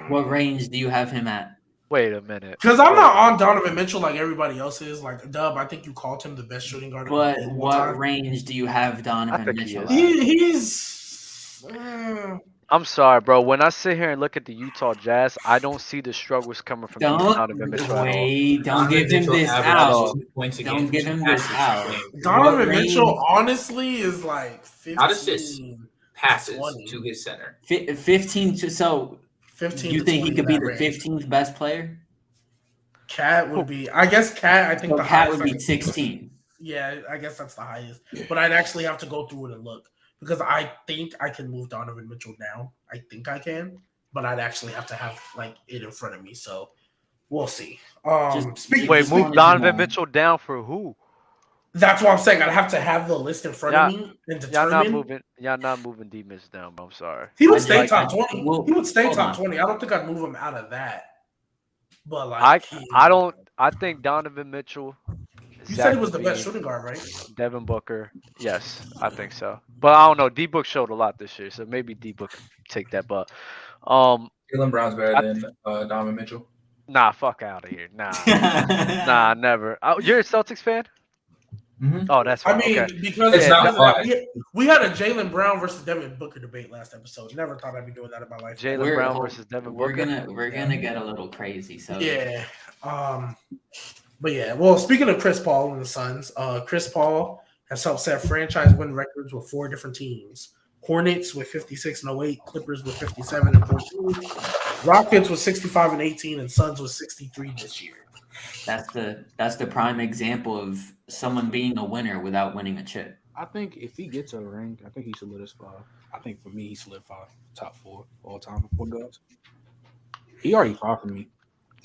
What range do you have him at? Wait a minute. Because I'm not on Donovan Mitchell like everybody else is. Like Dub, I think you called him the best shooting guard. But of all what time. range do you have I Donovan think he Mitchell is. at? He's I'm sorry, bro. When I sit here and look at the Utah Jazz, I don't see the struggles coming from Donovan Don't Mitchell at all. wait. Don't Donovan give him Mitchell this averages out. 2 points a Don't game, give 2 him this passes out. a game. Donovan What Mitchell, range? honestly, is like 15. Not assist. Passes 20. to his center. 15 to so 15. you to think he 20 could be in the that range. 15th best player? Cat would be. I guess Cat. I think So the Cat highest would I be could- 16. Yeah, I guess that's the highest. But I'd actually have to go through it and look because I think I can move Donovan Mitchell down. I think I can, but I'd actually have to have like it in front of me. So we'll see. Speaking Wait, Just move wanted to Donovan know. Mitchell down for who? that's what I'm saying. I'd have to have the list in front of me and determine. Y'all not moving D-Mitch down, bro. I'm sorry. He would I stay like- top I- 20. well, He would stay hold top on. 20. I don't think I'd move him out of that. But like, I think Donovan Mitchell. You said he was the Zach best LaVine, shooting guard, right? Devin Booker. Yes, I think so. But I don't know. D-Book showed a lot this year, so maybe D-Book can take that. But Jaylen Brown's better than Donovan Mitchell. nah, fuck out of here. Nah, never. Oh, you're a Celtics fan? Mhm. Oh, that's I right. mean, Okay. because It's not of that, fun. we had a Jaylen Brown versus Devin Booker debate last episode. Never thought I'd be doing that in my life. Jaylen Brown versus Devin We're Booker. gonna get a little crazy. So Yeah. But yeah, well, speaking of Chris Paul and the Suns, Chris Paul has helped set franchise win records with 4 different teams. Hornets with 56 and 08, Clippers with 57 and 14, Rockets with 65 and 18, and Suns with 63 this year. that's the prime example of someone being a winner without winning a chip. I think if he gets a ring, I think he solidify. I think for me, he solidify top 4 all time for point guards. He already far from me.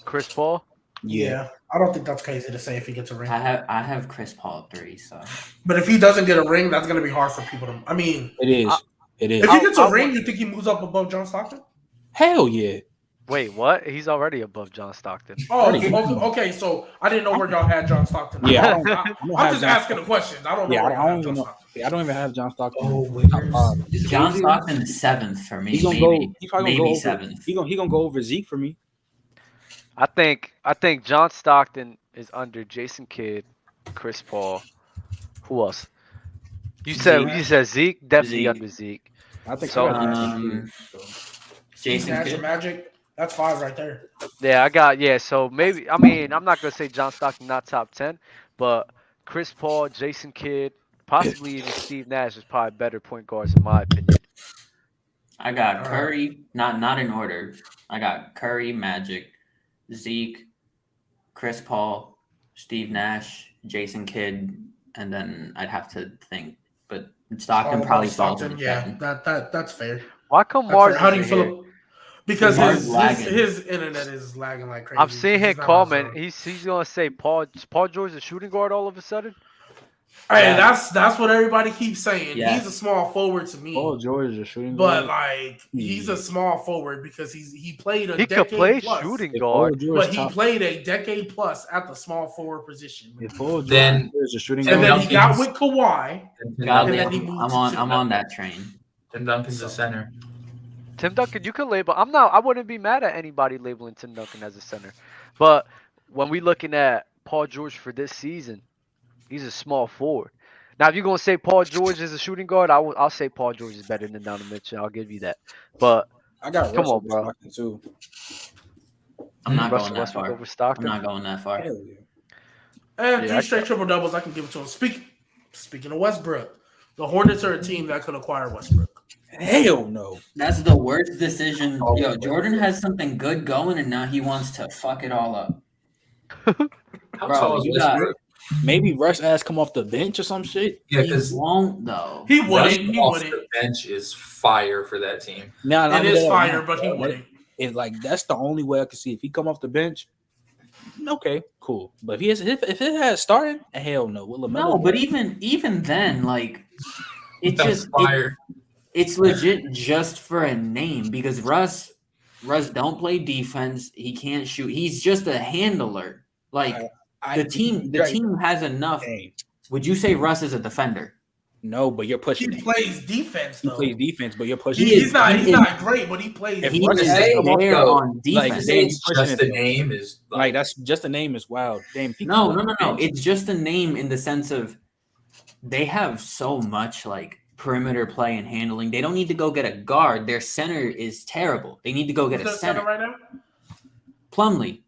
Chris Paul. Yeah, I don't think that's crazy to say if he gets a ring. I have Chris Paul at 3, so. But if he doesn't get a ring, that's going to be hard for people to. I mean, It is. It is. if he gets a ring, you think he moves up above John Stockton? Hell yeah. Wait, what? He's already above John Stockton. Oh, okay. So I didn't know where y'all had John Stockton. Yeah, I'm just asking the questions. I don't know. Yeah, where I don't even John know. Stockton. Yeah, I don't even have John Stockton. Oh, John Stockton is 7th for me. He's gonna maybe, go. He's probably maybe gonna go over. 7th. He gonna go over Zeke for me. I think John Stockton is under Jason Kidd, Chris Paul. Who else? You said Zeke, definitely Zeke. under Zeke. I think So, Jason Nash Kidd. and Magic. That's 5 right there. Yeah, so maybe I'm not gonna say John Stockton not top 10, but Chris Paul, Jason Kidd, possibly even Steve Nash is probably better point guards in my opinion. I got Curry, not in order. I got Curry, Magic, Zeke, Chris Paul, Steve Nash, Jason Kidd, and then I'd have to think. But Stockton probably falls in Yeah, that's fair. Why come That's Mars? fair. How do you isn't here? feel? Because Mars lagging. his internet is lagging like crazy. I'm seeing him He's not on comment. zone. He's gonna say Paul George is a shooting guard all of a sudden. Hey, Yeah. that's what everybody keeps saying. Yes. He's a small forward to me. Paul George is a shooting But guard. like he's a small forward because he played a He decade could play plus, shooting If Paul guard. George but he top- played a decade plus at the small forward position. If Paul George Then- is a shooting And guard, then he got with Kawhi. God, And then he moved to Tim I'm on that train. Tim Duncan's a center. Tim Duncan, you could label. I wouldn't be mad at anybody labeling Tim Duncan as a center, but when we looking at Paul George for this season, he's a small forward. Now, if you're gonna say Paul George is a shooting guard, I'll say Paul George is better than Donovan Mitchell. I'll give you that. But I got come Russell on, bro. Stockton too. I'm not Russell going that Westbrook far. over I'm Stockton. not going that far. Hell yeah. And Yeah, 3 I straight got- triple doubles, I can give it to him. Speaking of Westbrook, the Hornets are a team that could acquire Westbrook. Hell no. That's the worst decision. Yo, Jordan has something good going, and now he wants to fuck it all up. How Bro, tall is you got- Westbrook? Maybe Russ ass come off the bench or some shit. Yeah, He because won't though. He wouldn't. off the bench is fire for that team. Now It is fire, but he wouldn't. It's like that's the only way I can see if he come off the bench. Okay, cool. But if it has started, hell no. With LaMelo, No, but even then, like it That's just fire. it's legit just for a name because Russ don't play defense. He can't shoot. He's just a handler. Like the team has enough. Hey, Would you say Russ is a defender? no, but you're pushing. He it. plays defense He though. plays defense, but you're pushing. He's it. not great, but he plays. If He Russ is is there come off the- on like, defense. damn, It's pushing just it, the though. name is Like that's just the name is wild. Damn. he No. come off the bench. It's just a name in the sense of they have so much like perimeter play and handling. They don't need to go get a guard. Their center is terrible. They need to go get a Who's their center center. right now? Plumlee.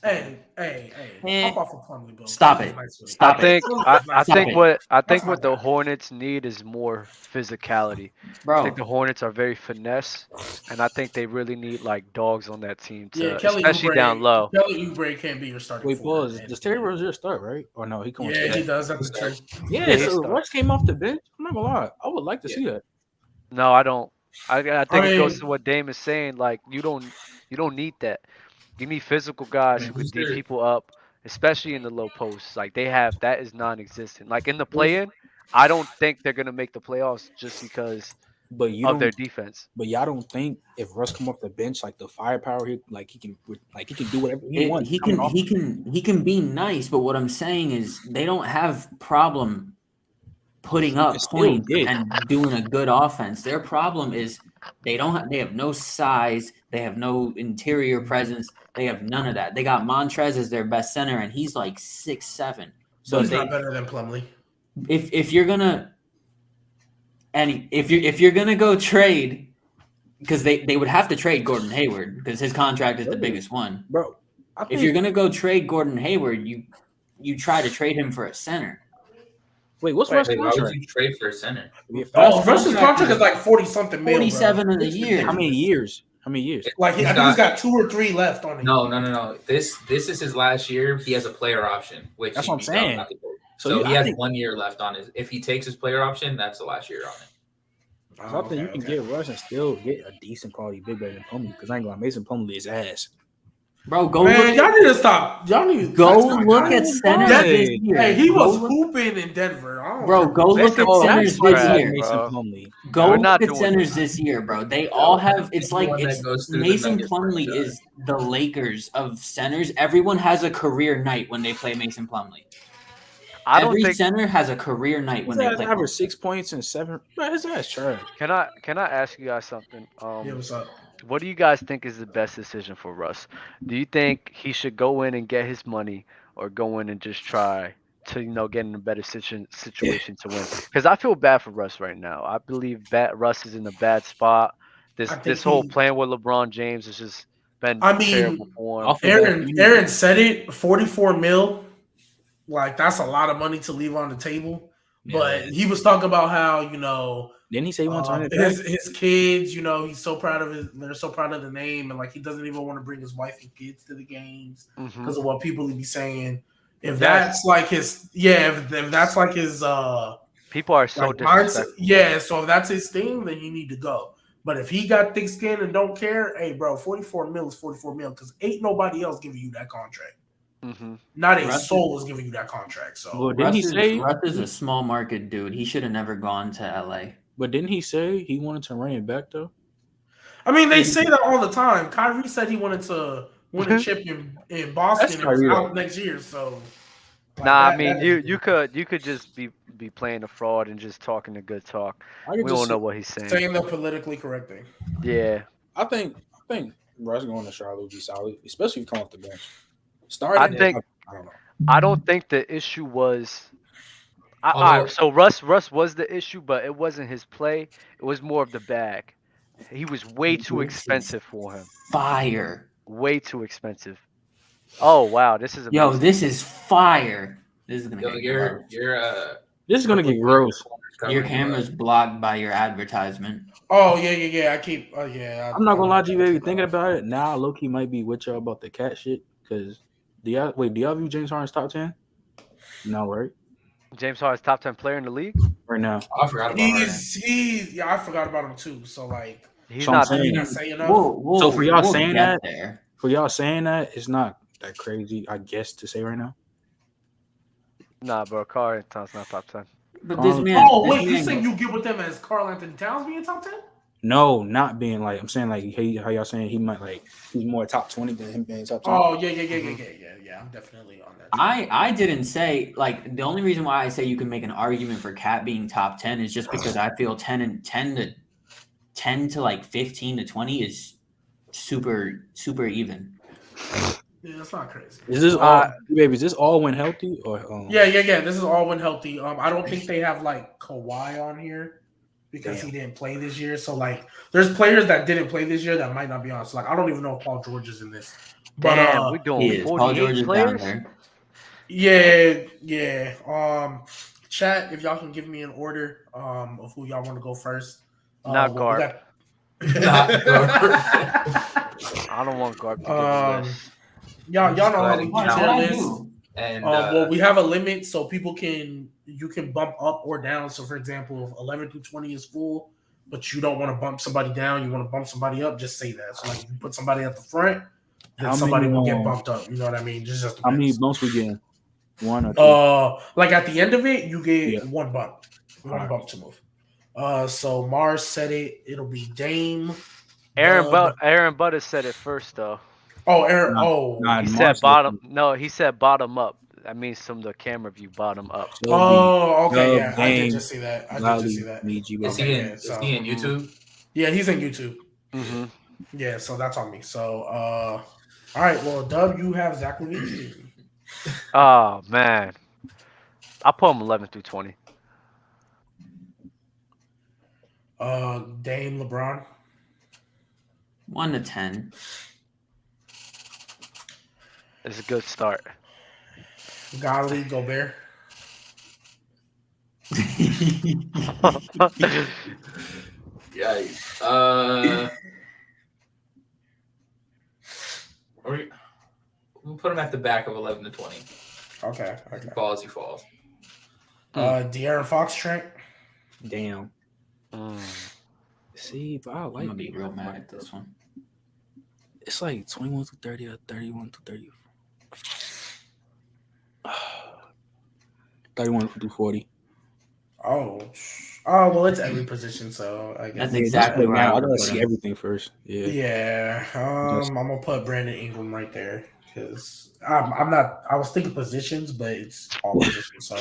Hey, Eh. hop off of Plumlee, bro. Stop Plumlee's it. nice with Stop I think That's what my the guy. Hornets need is more physicality. I Bro, think the Hornets are very finesse, and I think they really need like dogs on that team Yeah, to, especially Oubre- down low. Kelly Oubre can't be your starting. Wait, forward, pause. man. Does Terry Rozier start, right? Or no? He comes. Yeah, he does. That's true. Yeah, Yeah, he so starts. Russ came off the bench. I'm not gonna lie. I would like to see that. No, I don't. I think it goes mean- to what Dame is saying. Like you don't need that. You need physical guys who Who's can D there? people up, especially in the low posts. Like that is non-existent. Like in the play-in, I don't think they're gonna make the playoffs just because But you of their don't. defense. But y'all don't think if Russ come off the bench, like the firepower, he can do whatever he wants. he coming off. can be nice, but what I'm saying is they don't have problem putting up It's still points big. and doing a good offense. Their problem is they have no size, they have no interior presence, they have none of that. They got Montrez as their best center, and he's like 6'7". So He's not better than Plumlee. if you're gonna if you're gonna go trade, because they would have to trade Gordon Hayward because his contract is the biggest one. Bro, I If think, you're gonna go trade Gordon Hayward, you try to trade him for a center. wait, what's Wait, Russ' Wait, why would contract? you trade for a center? Oh, Russ's contract is like 40-something million. 47 in a year. How many years? Like I think he's got 2 or 3 left on it. No. This is his last year. He has a player option, which That's he'd what I'm be dumb saying. not to take. So So you- he I has think- 1 year left on his. If he takes his player option, that's the last year on it. So I think you can get Russ and still get a decent quality big man than Plumlee because I ain't gonna Mason Plumlee is ass. Bro, go Man, look. y'all need to stop. Y'all need to Go stop. look at centers this year. Hey, he was Go look- hooping in Denver. I don't Bro, care. go look at Oh, centers that's this trash, year. Mason bro. Plumlee. Go We're look not at doing centers that. this year, bro. They all have. It's like Anyone that it's goes through the Mason Nuggets Plumlee franchise. is the Lakers of centers. Everyone has a career night when they play Mason Plumlee. I don't Every think. center has a career night when His they ass play. averaged Plumlee. 6 points and 7. Bro, his ass trash. Can I ask you guys something? Yeah, what's up? What do you guys think is the best decision for Russ? Do you think he should go in and get his money, or go in and just try to get in a better situation to win? Because I feel bad for Russ right now. I believe Russ is in a bad spot. I think This whole plan with LeBron James has just been I mean, terrible for him. I'll feel bad for you. Aaron said it. 44 mil. Like that's a lot of money to leave on the table. Yeah. But he was talking about how Didn't he say he wants to run it back? his kids. He's so proud of they're so proud of the name, and like he doesn't even want to bring his wife and kids to the games Mhm. because of what people would be saying. If That's- that's like his, if that's like his People are so like mindset, disrespectful. yeah. So if that's his thing, then you need to go. But if he got thick skin and don't care, hey, bro, 44 mil is 44 mil because ain't nobody else giving you that contract. Mhm. Not a Russ soul is giving you that contract. So Well, didn't he say? Russ is a small market dude. He should have never gone to LA. But didn't he say he wanted to run it back though? I mean, they say that all the time. Kyrie said he wanted to win a chip in Boston That's and was Kyrie, out next year. So, like, Nah, that- I mean that- you could just be playing a fraud and just talking a good talk. I We could don't just know what he's saying. saying the politically correct thing. Yeah, I think Russ going to Charlotte would be solid, especially if he come off the bench. I Starting, think I don't know. I don't think the issue was. All Although- right, so Russ was the issue, but it wasn't his play. It was more of the bag. He was way too This is expensive for him. Fire. Way too expensive. Oh wow, this is amazing. Yo, this is fire. This is gonna Yo, get you're This is gonna get gross. your camera's blocked by your advertisement. Oh yeah. I keep. Oh yeah. I'm not gonna lie to you, baby. Thinking about it now, Loki might be with y'all about the cat shit. Because do y'all view James Harden's top 10? No, right? James Harden's top 10 player in the league. Right now. I forgot about Harden. He's I forgot about him too. So like, He's So I'm not. saying- did I say enough? So for y'all we'll saying get that- there. For y'all saying that, it's not that crazy, I guess, to say right now. Nah, bro. Carl Towns not top 10. But this man. Oh this wait, you man- saying you get with them as Karl Anthony Towns being top 10? No, not being like I'm saying like hey, how y'all saying he might like he's more top 20 than him being top 10. Oh yeah. I'm definitely on that. I didn't say like the only reason why I say you can make an argument for Cat being top 10 is just because I feel 10 to like 15 to 20 is super even. Yeah, that's not crazy. Is this all baby? Is this all when healthy or Yeah. This is all when healthy. I don't think they have like Kawhi on here because he didn't play this year. So like, there's players that didn't play this year that might not be on. So like, I don't even know if Paul George is in this. But Damn, we He doing is. Paul George 48 is down players. there. yeah. Chat, if y'all can give me an order of who y'all want to go first. Not well, we Garp. I don't want Garp to get the list. y'all know how we What do did I this. And Well, we have a limit, so you can bump up or down. So, for example, if 11 through 20 is full, but you don't want to bump somebody down, you want to bump somebody up, just say that. So, like, if you put somebody at the front, then How somebody many, will get bumped up. You know what I mean? Just how many bumps we getting? One or two? like at the end of it, you get Yeah. one bump Alright. to move. So Mars said it. It'll be Dame. Aaron Dub. Butter said it first though. Oh, Aaron. Nah, Oh, nah, He Mars said said bottom. No, he said bottom up. That means from the camera view, bottom up. So it'll oh, okay. Dub, Yeah, I did Dame, just see that. be I did Lowry, just see that. me, G, is baby. he in? Okay, Is so- he in YouTube? Yeah, he's in YouTube. Mm-hmm. Yeah, so that's on me. So, all right. Well, Dub, you have Zach LaVine. Oh man, I put him 11 through 20. Dame, LeBron. 1 to 10. It's a good start. Golly, Gobert. Yeah. We'll put him at the back of 11 to 20. Okay. He falls. De'Aaron Fox, Trent. Damn. Mm. See, but I I'm like gonna be real mad at this one. It's like 21 to 30 or 31 to 30. 31 to 40. Oh, well, it's every position, so I guess. That's exactly where I I would gotta put see him. everything first. Yeah. Yeah, I'm gonna put Brandon Ingram right there because I'm not. I was thinking positions, but it's all positions. So,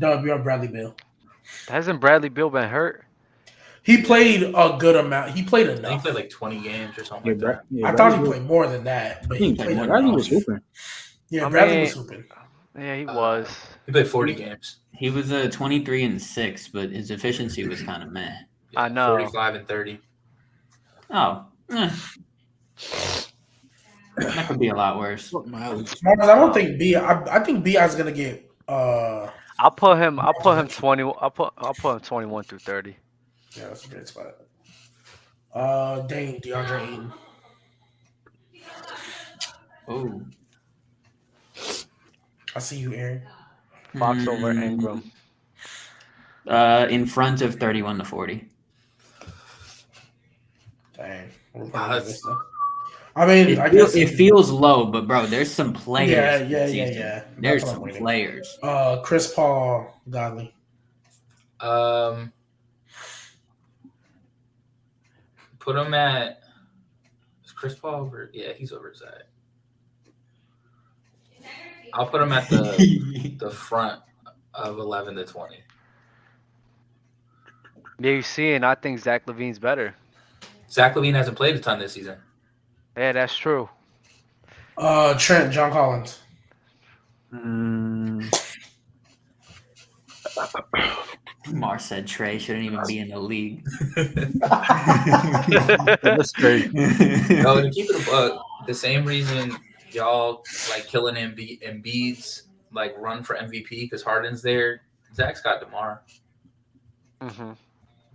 you're Bradley Beal. Hasn't Bradley Beal been hurt? He played a good amount. He played I think he enough. played like 20 games or something Yeah, like that. I thought he played more than that, but He he played played more. Bradley was enough. hooping. Yeah, I Bradley mean- was hooping. Yeah, he was. He played 40 games. He was a 23 and 6, but his efficiency was kind of meh. Yeah, I know. 45 and 30. Oh, that could be a lot worse. Marcus, I don't think B. I think Bi's gonna get. I'll put him 20. I'll put him 21 through 30. Yeah, that's a great spot. DeAndre Ayton. Oh, I see you, Aaron. Fox over Ingram. In front of 31 to 40. Dang. Wow, I mean, I guess It feels low, but bro, there's some players. Yeah. There's That's what I'm some waiting. players. Chris Paul, Godly. Put him at. Is Chris Paul over? Yeah, he's over Zach. I'll put him at the front of 11 to 20. Yeah, you see, and I think Zach LaVine's better. Zach LaVine hasn't played a ton this season. Yeah, that's true. Trent, John Collins. Mar said Trey shouldn't even be in the league. That's great. No, to keep it a buck, the same reason y'all like killing Embiid's like run for MVP because Harden's there. Zach's got DeMar. Mm-hmm.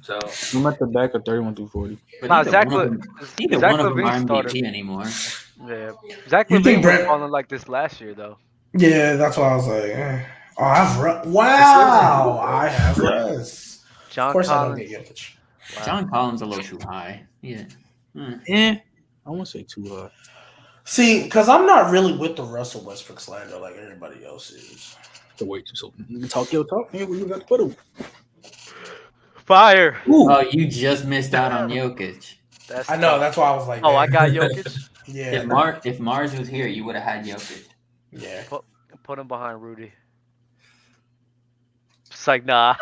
So I'm at the back of 31 through 40. But Nah, neither Zach one of them- neither Zach one of them are LaVine MVP started. anymore. Yeah, Zach You think LaVine was Brett- falling like this last year, though. Yeah, that's why I was like, oh, I have wow, I have Russ. John Of course, Collins. I don't get Jokic. Wow. John Collins a little too high. Yeah. I won't say too high. See, because I'm not really with the Russell Westbrook slander like everybody else is. To wait so talk your talk. Yeah, we got to put him. Fire. Oh, you just missed out on Jokic. That's I know. tough. That's why I was like, Oh, I damn. got Jokic. Yeah, If Mars was here, you would have had Jokic. yeah. Put him behind Rudy. It's like, nah.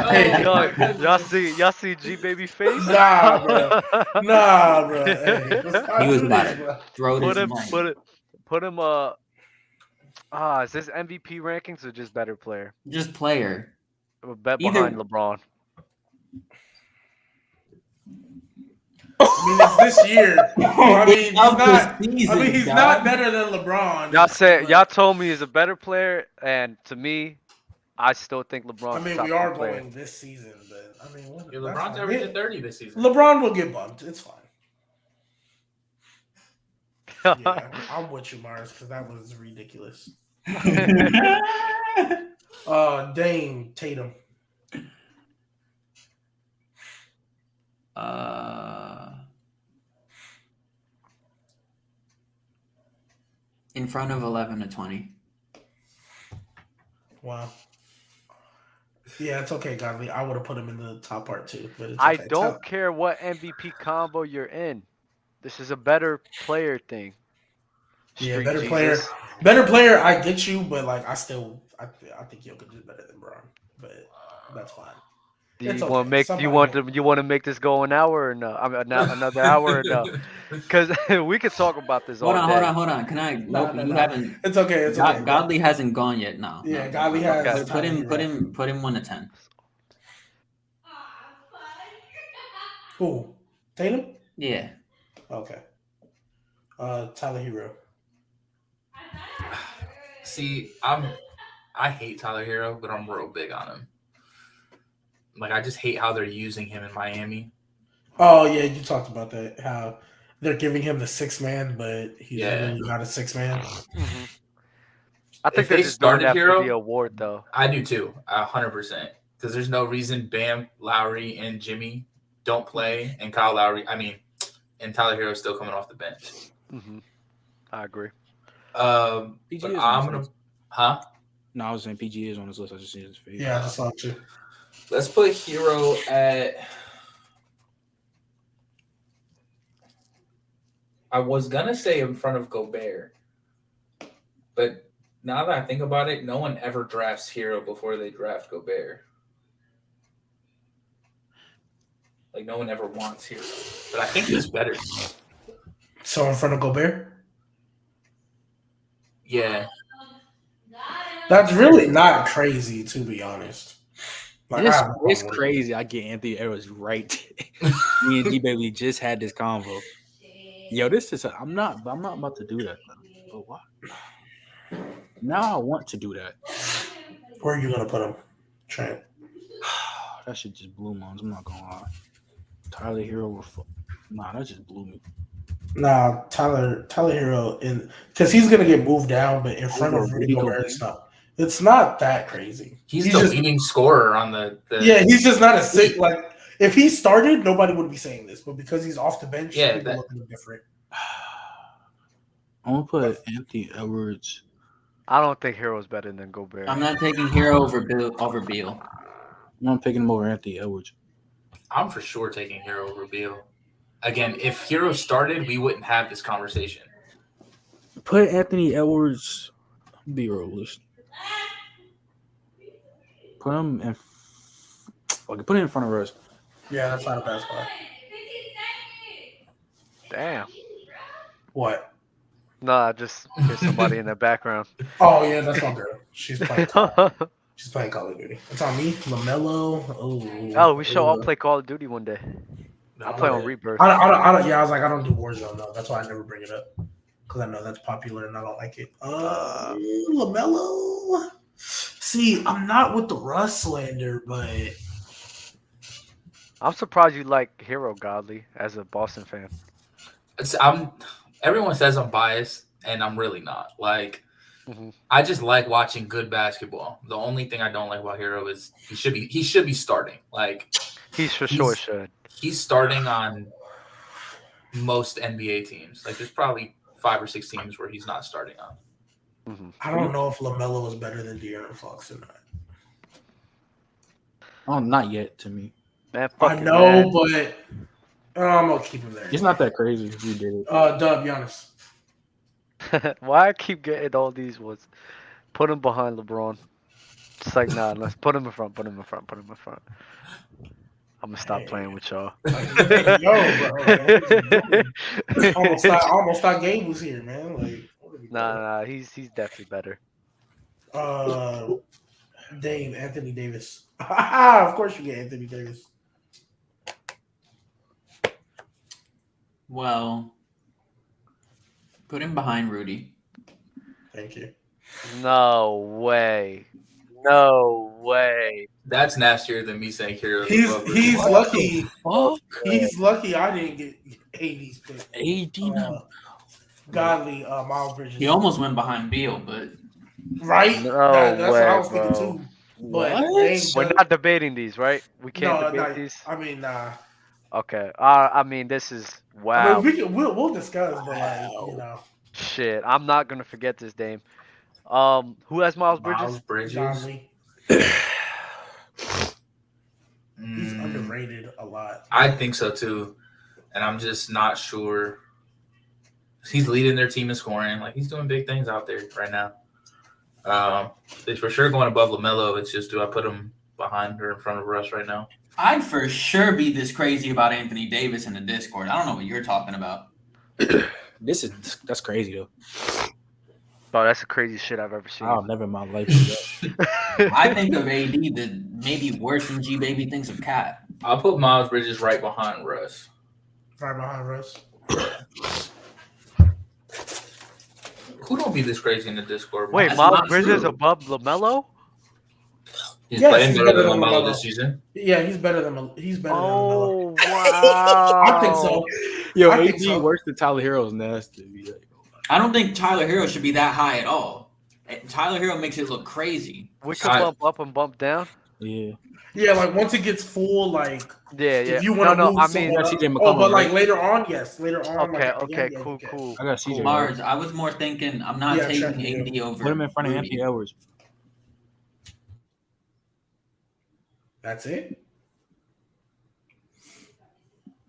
Hey, y'all see G baby face? Nah, bro. Nah, bro. Hey, let's not He was do about this, to bro. throw Put this him, mic. put him. Is this MVP rankings or just better player? Just player. Bet Either- behind LeBron. I mean, it's this year. I mean, Of the he's not. I mean, he's season, not dog. better than LeBron. Y'all told me he's a better player, and to me, I still think LeBron's I mean, top we are 10 player. going this season, but I mean, Yeah, that's LeBron's fine. averaging 30 this season. LeBron will get bumped. It's fine. Yeah, I'm with you, Mars, because that was ridiculous. Dame Tatum. In front of 11 to 20. Wow. Yeah, it's okay, Godly. I would have put him in the top part too, but it's I okay. don't care what MVP combo you're in. This is a better player thing. Yeah, Street better Jesus. player. Better player. I get you, but like, I think Jokic is better than Bron, but that's fine. Do It's you okay. want to make Somebody you want to make this go an hour or no? I mean, another hour or no? Because we could talk about this all day. Hold on. Can I? Nope, No. you haven't. It's okay. It's okay. Godly hasn't gone yet. No. Yeah, no. Godly has. Okay. Put him 1 to 10. Who? Tatum? Yeah. Okay. Tyler Hero. See, I hate Tyler Hero, but I'm real big on him. Like, I just hate how they're using him in Miami. Oh yeah, you talked about that. How they're giving him the 6th man, but he's really not a 6th man. Mhm. I think If they're they just doing started that Hero- for the award, though. I do too, 100%. Because there's no reason Bam, Lowry, and Jimmy don't play, and Kyle Lowry. And Tyler Hero is still coming off the bench. Mm-hmm. I agree. But I'm gonna, huh? No, I was saying PG is on his list. I just seen his face. Yeah, I just saw it too. Let's put Hero at. I was gonna say in front of Gobert, but now that I think about it, no one ever drafts Hero before they draft Gobert. Like no one ever wants Hero, but I think he's better. So in front of Gobert? Yeah. That's really not crazy, to be honest. Like, It's crazy. I get Anthony Edwards right. Me and D-Baby just had this convo. Yo, I'm not about to do that. But why? Now I want to do that. Where are you gonna put him, Trent? That shit just blew my. I'm not gonna lie. Tyler Hero. Nah, that just blew me. Nah, Tyler Hero because he's gonna get moved down, but in front of Rudy Gobert and stuff. It's not that crazy. He's the leading scorer on the. Yeah, he's just not a sick. Like if he started, nobody would be saying this, but because he's off the bench, people looking different. I'm gonna put Anthony Edwards. I don't think Hero's better than Gobert. I'm not taking Hero over Beal. I'm picking him over Anthony Edwards. I'm for sure taking Hero over Beal. Again, if Hero started, we wouldn't have this conversation. Put Anthony Edwards. Be realistic. Put him in. Put it in front of Russ. Yeah, that's not a bad spot. Damn. What? Nah, just there's somebody in the background. Oh yeah, that's my girl. She's playing. She's playing Call of Duty. It's on me, LaMelo. Oh, we should all play Call of Duty one day. I'll play on Rebirth. I don't. Yeah, I was like, I don't do Warzone though. That's why I never bring it up because I know that's popular and I don't like it. LaMelo. See, I'm not with the Russ slander, but I'm surprised you like Hero Godly as a Boston fan. Everyone says I'm biased, and I'm really not. Like, I just like watching good basketball. The only thing I don't like about Hero is he should be starting. Like, He's sure should. He's starting on most NBA teams. Like, there's probably 5 or 6 teams where he's not starting on. I don't know if LaMelo is better than De'Aaron Fox or not. Oh, not yet to me. Man, I know, but I'm gonna keep him there. It's not that crazy if you did it. Dub, Giannis. Why I keep getting all these ones? Put him behind LeBron. It's like, nah, let's put him in front. I'm gonna stop playing with y'all. Hey, yo, bro. Almost thought Gabe was here, man. Like, nah, he's definitely better. Anthony Davis. Of course you get Anthony Davis. Well, put him behind Rudy. Thank you. No way. That's nastier than me saying Hero. He's lucky. He's lucky I didn't get AD's pick. AD now. Godly, Miles Bridges. He almost went behind Beal, but right? No That's way, what I was bro. thinking too. But We're not debating these, right? We can't debate these. I mean, nah. Okay. I mean, this is wow. I mean, we'll discuss, but like, you know. Shit, I'm not gonna forget this game. Who has Miles Bridges? Miles Bridges. Godly. He's underrated a lot. I think so too, and I'm just not sure. He's leading their team in scoring. Like, he's doing big things out there right now. He's for sure going above LaMelo. It's just, do I put him behind or in front of Russ right now? I'd for sure be this crazy about Anthony Davis in the Discord. I don't know what you're talking about. That's crazy though. Oh, that's the craziest shit I've ever seen. I'll never in my life do that. I think of AD that maybe worse than G Baby thinks of Cat. I'll put Miles Bridges right behind Russ. Right behind Russ. Who don't be this crazy in the Discord? Wait, That's Miles not Bridges true. above LaMelo? He's Yes, playing he's better better than than LaMelo LaMelo. this season. Yeah, he's better than Melo. Oh wow! I think so. Yo, I think AD so. worse than Tyler Hero's nasty. I don't think Tyler Hero should be that high at all. Tyler Hero makes it look crazy. We could bump up and bump down. Yeah. Yeah, like once it gets full, like Yeah, if you want to no, move I someone mean, up. CJ Oh, McCollum, but like right? later on, yes. Later on, like okay, at the okay, end, yeah, you can. cool. I got CJ. cool. Lars, I was more thinking I'm not Yeah, check taking you. AD over. Put him in front of Rudy. Anthony Edwards. That's it.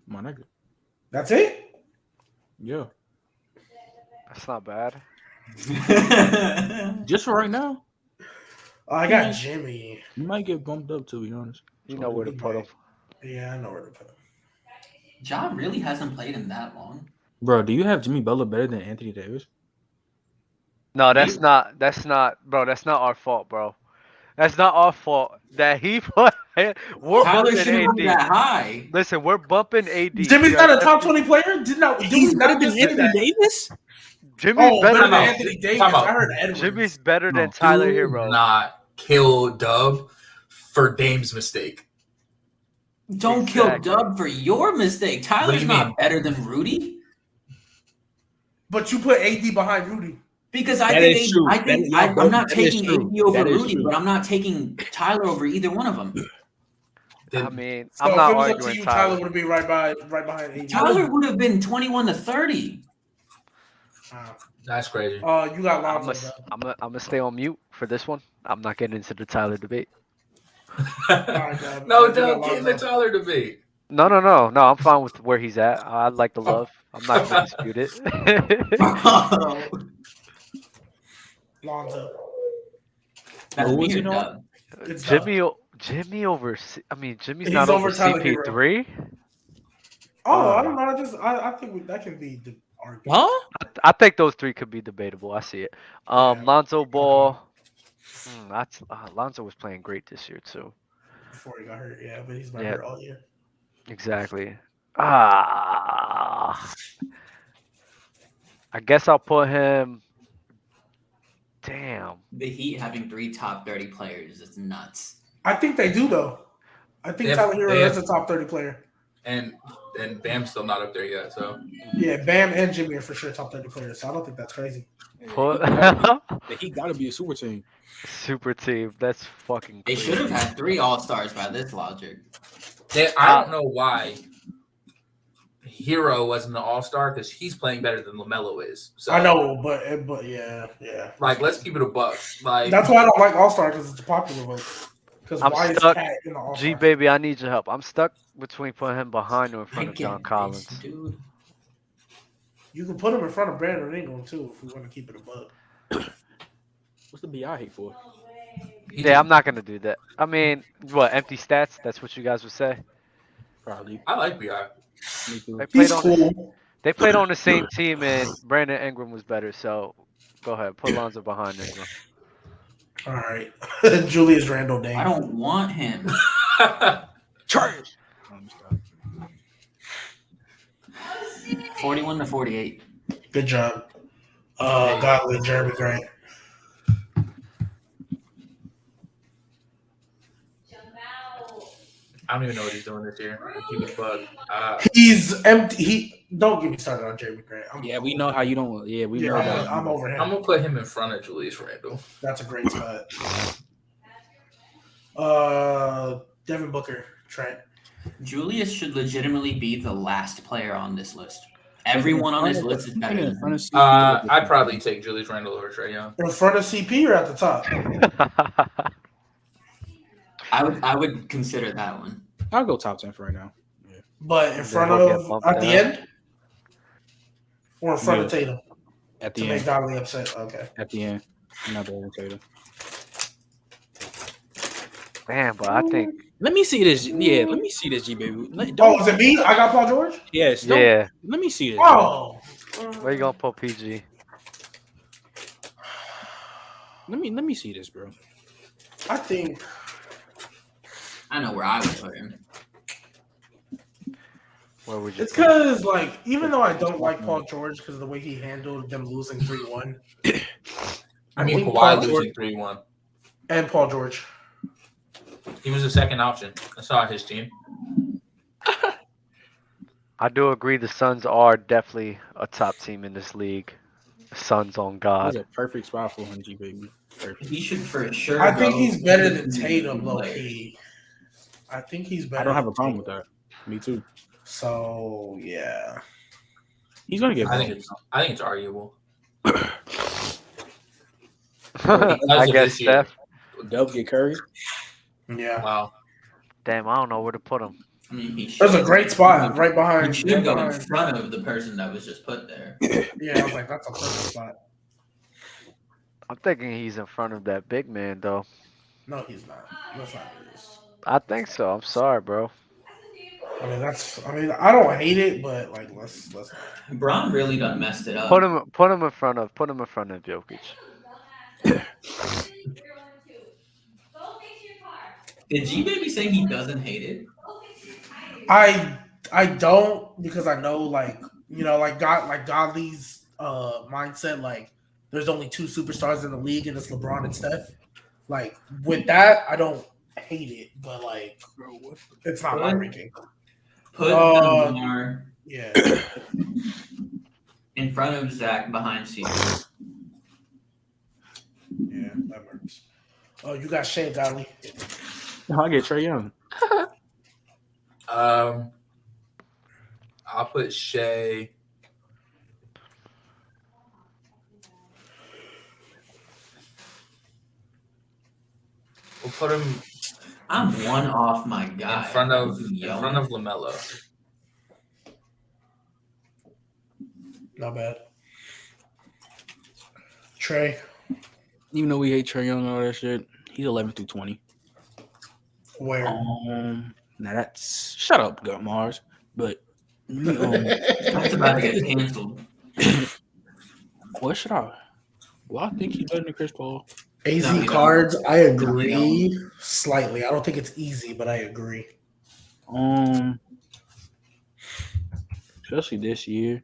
My nigga. That's it. Yeah. That's not bad. Just for right now, Oh, I got Jimmy. you might get bumped up, to be honest. You know where to put him. Yeah, I know where to put him. John really hasn't played him that long. Bro, do you have Jimmy Butler better than Anthony Davis? No, that's not, bro. That's not our fault, bro. That's not our fault that he put. We're Tyler bumping shouldn't be AD. that high. Listen, we're bumping AD. Jimmy's not a top 20 player. Did not? Did we not just say that? Davis? Jimmy's Oh, better better than than Anthony Davis. Time out. I heard Edwards. Jimmy's better than No. Tyler Do Hero. not kill Dub for Dame's mistake. Don't Exactly. kill Dub for your mistake. What do Tyler's you not mean? better than Rudy. But you put AD behind Rudy. Because I That think, is true. I'm not That is taking true. AD over That is Rudy, true. but I'm not taking Tyler over either one of them. I mean, So I'm if not it was up to arguing you, Tyler. Tyler would be right behind AD. Tyler would have been 21 to 30. That's crazy. You got I'm Lonzo. gonna stay on mute for this one. I'm not getting into the Tyler debate. Dub. No, You got Dub, get in the Lonzo. Tyler debate. No. I'm fine with where he's at. I like the love. I'm not gonna dispute it. Lonzo. That's Who was he weird, on? Dub. It's Jimmy over. I mean, Jimmy's He's not over over Tyler Hero. CP3. Oh, I don't know. I think that can be the argument. Huh? I think those three could be debatable. I see it. Lonzo Ball. Lonzo was playing great this year too. Before he got hurt, yeah, but he's been Yeah. hurt all year. Exactly. I guess I'll put him. Damn. The Heat having 3 top 30 players is nuts. I think they do though. I think They have- Tyler Hero they is have- a top 30 player. And Bam's still not up there yet, so Yeah, Bam and Jimmy are for sure top 30 players. So I don't think that's crazy. Put He got to be a super team. super team. That's fucking. They crazy. should have had 3 All-Stars by this logic. I don't know why Hero wasn't an all-star because he's playing better than LaMelo is. So I know, but yeah. like let's keep it a buck. Like That's why I don't like All Star because it's a popular vote. Because I'm why stuck. is Cat in the All G Star? baby, I need your help. I'm stuck between putting him behind or in I front of John get Collins. this, dude. You can put him in front of Brandon Ingram too if we want to keep it a buck. What's the BI hate for? Yeah, I'm not gonna do that. I mean, what empty stats? That's what you guys would say. Probably. I like Bi. Me too. They He's played on. cool. They played on the same team, and Brandon Ingram was better. So, go ahead, put Lonzo behind Ingram. All right, Julius Randle Dame. I don't want him. Charge. 41 to 48. Good job. Godly Jeremy Grant. I don't even know what he's doing this year. Keep it a buck. He's empty. He don't get me started on Jeremy Grant. Yeah, we know how you don't. Yeah, we know Yeah, that. I'm over him. I'm gonna put him in front of Julius Randle. That's a great spot. Devin Booker, Trent. Julius should legitimately be the last player on this list. Everyone on this list is better than him. I'd probably take Julius Randle over Trae Young. In front of CP or at the top? I would consider that one. I'll go top 10 for right now. But in Yeah, front he'll get of bumped at the down. end? Or in front of Tatum At to the make end. Godly upset? Okay. At the end. Not better than Tatum. Man, but I think Let me see this. Yeah, let me see this, G baby. Oh, is it me? I got Paul George? Yes. Don't, yeah. Let me see this. Oh. Where you gonna put PG? Let me see this, bro. I think I know where I would put him. Where would you? it's because, like, even though I don't like Paul George because of the way he handled them losing 3-1, I mean, think Kawhi Paul losing 3-1. and Paul George. He was the second option. I saw his team. I do agree. The Suns are definitely a top team in this league. Suns on That was God. a perfect spot for him, G baby. He should for sure. I think go he's better to than the Tatum, low players. key. I think he's better. I don't have a than problem with Tatum. that. Me too. So yeah, He's gonna get. I think it's arguable. I guess Steph. Dub get Curry. yeah. Wow. Damn, I don't know where to put him. I mean, he There's a should- great spot right He behind. should Right go in behind. front of the person that was just put there. Yeah, I was like, that's a perfect spot. I'm thinking he's in front of that big man though. No, he's not. Let's not do this. I think so. I'm sorry, bro. I mean, that's. I mean, I don't hate it, but like, let's. Braun really done messed it up. Put him in front of Jokic. Did G Baby say he doesn't hate it? I don't, because I know, like, you know, like Godly's mindset, like there's only two superstars in the league and it's LeBron and Steph. Like with that, I don't hate it, but like it's not my ranking. Put Lamar Yeah. in front of Zach behind CJ. Yeah, that works. Oh, you got Shea Godly. I get Trae Young. I'll put Shea. We'll put him I'm one off my guy. in front of Yelling. LaMelo. Not bad. Trey. Even though we hate Trae Young and all that shit, he's 11 through 20. Where? Now that's shut up, Gut Mars. But That's about to get canceled. what should I? Well, I think he's better than Chris Paul. AZ No, you cards, I agree you slightly. I don't think it's easy, but I agree. Especially this year.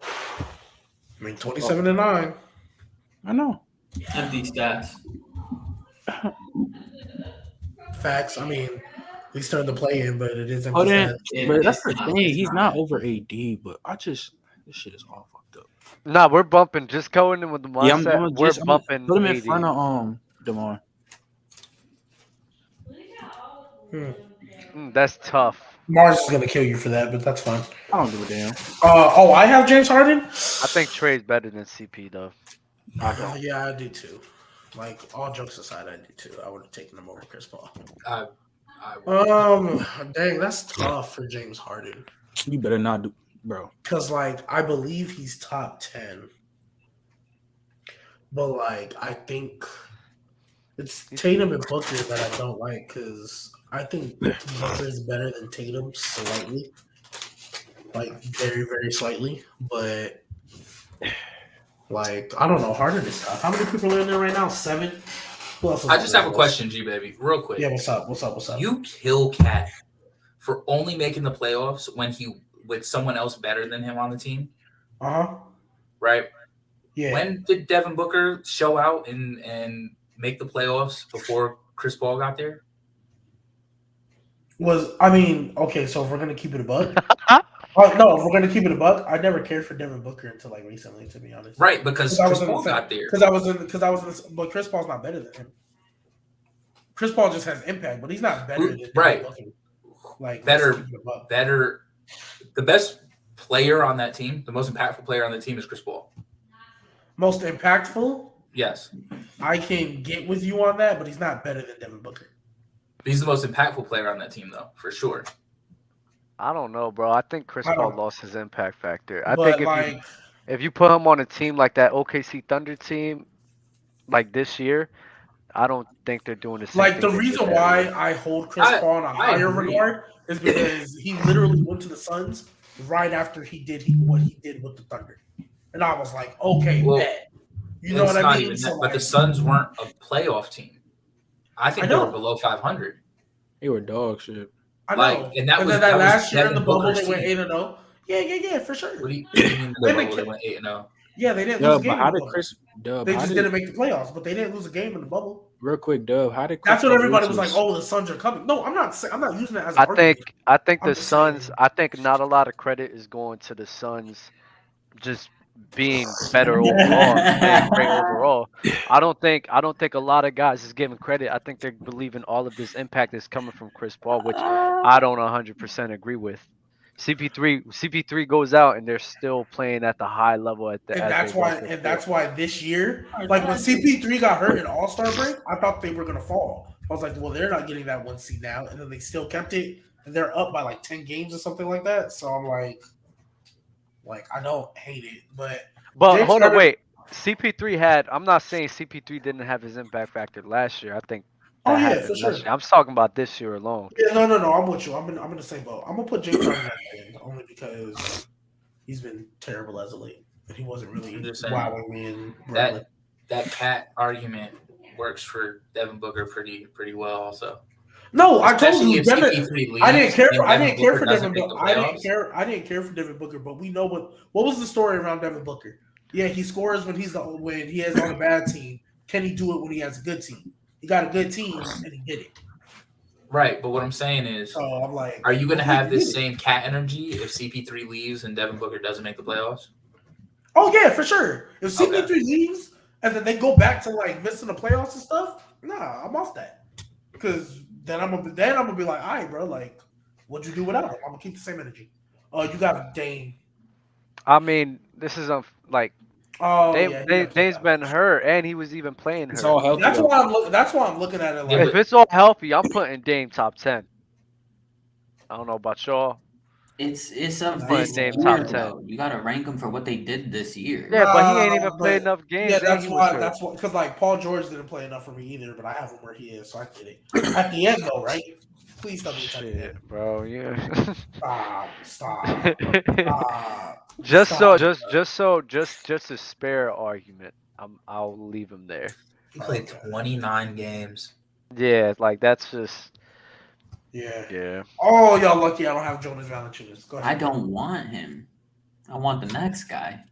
I mean, 27-9. I know. Empty stats. Facts. I mean, we started to play in, but it isn't. Oh, then, It- but that's it's the not- thing. it's He's not. not over AD, but this shit is all fucked up. Nah, we're bumping. Just going in with the Yeah, mindset. I'm bumping. put him in 80. front of DeMar. That's tough. Mars is gonna kill you for that, but that's fine. I don't give a damn. I have James Harden. I think Trey's better than CP though. Yeah, I do too. Like all jokes aside, I do too. I would have taken him over Chris Paul. Dang, that's tough for James Harden. You better not do, bro. Cause like I believe he's top 10, but like I think it's Tatum and Booker that I don't like. Cause I think Booker is better than Tatum slightly, like very very slightly. But like I don't know, Harden is tough. How many people are in there right now? 7. Who else is I on just there? have a question, G Baby, real quick. Yeah, what's up? What's up? You kill Cat for only making the playoffs when he with someone else better than him on the team, right? Yeah. When did Devin Booker show out and make the playoffs before Chris Paul got there? Okay, so if we're gonna keep it a buck. No, if we're gonna keep it a buck, I never cared for Devin Booker until like recently, to be honest. Right, because I Chris was Paul got there. But Chris Paul's not better than him. Chris Paul just has impact, but he's not better than Devin Right. Booker. Like Better- let's keep it a buck. Better, the best player on that team, the most impactful player on the team is Chris Paul. Most impactful. Yes, I can get with you on that, but he's not better than Devin Booker. he's the most impactful player on that team, though, for sure. I don't know, bro. I think Chris I Paul don't- lost his impact factor. I But think like, if you put him on a team like that OKC Thunder team, like this year, I don't think they're doing the same. like thing the they did reason that why year. I hold Chris Paul in a I higher agree. regard is because he literally went to the Suns right after he did what he did with the Thunder, and I was like, okay, Well, bet. You know It's what I not mean? even So, that, but the like, Suns weren't a playoff team. I think I they know. were below 500. They were dog shit. I know. Like, and that was- then that was last year in the Devin bubble Booker's they went team. 8-0. Yeah, for sure. What do you mean? In the They bubble, make- they went 8-0. Yeah, they didn't Dub, lose a game. but how in the did bubble. Chris Dub? They how just did, didn't make the playoffs, but they didn't lose a game in the bubble. real quick, Dub? How did Chris That's what Paul everybody lose was like. his- Oh, the Suns are coming. No, I'm not using that as. I think I'm the just saying. Suns. I think not a lot of credit is going to the Suns, just being better overall and playing great overall. I don't think a lot of guys is giving credit. I think they're believing all of this impact is coming from Chris Paul, which I don't 100% agree with. CP3 goes out and they're still playing at the high level And as that's they was why, before. and that's why this year, like when CP3 got hurt in All-Star break, I thought they were gonna fall. I was like, well, they're not getting that 1 seed now, and then they still kept it, and they're up by like 10 games or something like that. So I'm like I don't hate it, but James hold on, Harden- wait. CP3 had. I'm not saying CP3 didn't have his impact factor last year. I think that Oh yeah, happened for last sure. year. I'm talking about this year alone. Yeah, no, I'm with you. I'm in the same boat. I'm gonna put James Harden at the end only because he's been terrible as of late, and he wasn't really I'm just saying, wowing me in Brooklyn. that cat argument works for Devin Booker pretty well also. No, I told Especially you, if Devin. CP3 leaves I didn't care. and I didn't care for doesn't Devin make the Booker. playoffs. I didn't care for Devin Booker. But we know what was the story around Devin Booker. Yeah, he scores when he has on a bad team. Can he do it when he has a good team? He got a good team and he did it. Right, but what I'm saying is, So I'm like, are you going to well, have he this did it. same cat energy if CP3 leaves and Devin Booker doesn't make the playoffs? Oh yeah, for sure. If CP3 Okay. leaves and then they go back to like missing the playoffs and stuff, nah, I'm off that. Because then I'm gonna be like, all right, bro, like, what'd you do without him? I'm gonna keep the same energy. Oh, you got Dame. I mean, this is like Oh yeah, Dame's been hurt, and he was even playing It's hurt. all healthy. That's though. why I'm looking at it like. Yeah, If it's all healthy, I'm putting Dame top 10. I don't know about y'all. It's I'm of putting this Dame year, top 10. though. You gotta rank them for what they did this year. Yeah, but he ain't even But- played enough games, Yeah, and that's he was why. hurt. That's what because like Paul George didn't play enough for me either, but I have him where he is, so I get it. At the end, though, right? Please tell me it's at the end. Shit, bro. Yeah. Stop. just Stop. to spare an argument, I'll leave him there. he played 29 games. Yeah, like that's just Yeah. Oh, y'all lucky I don't have Jonas Valanciunas. Go ahead. I don't want him. I want the next guy.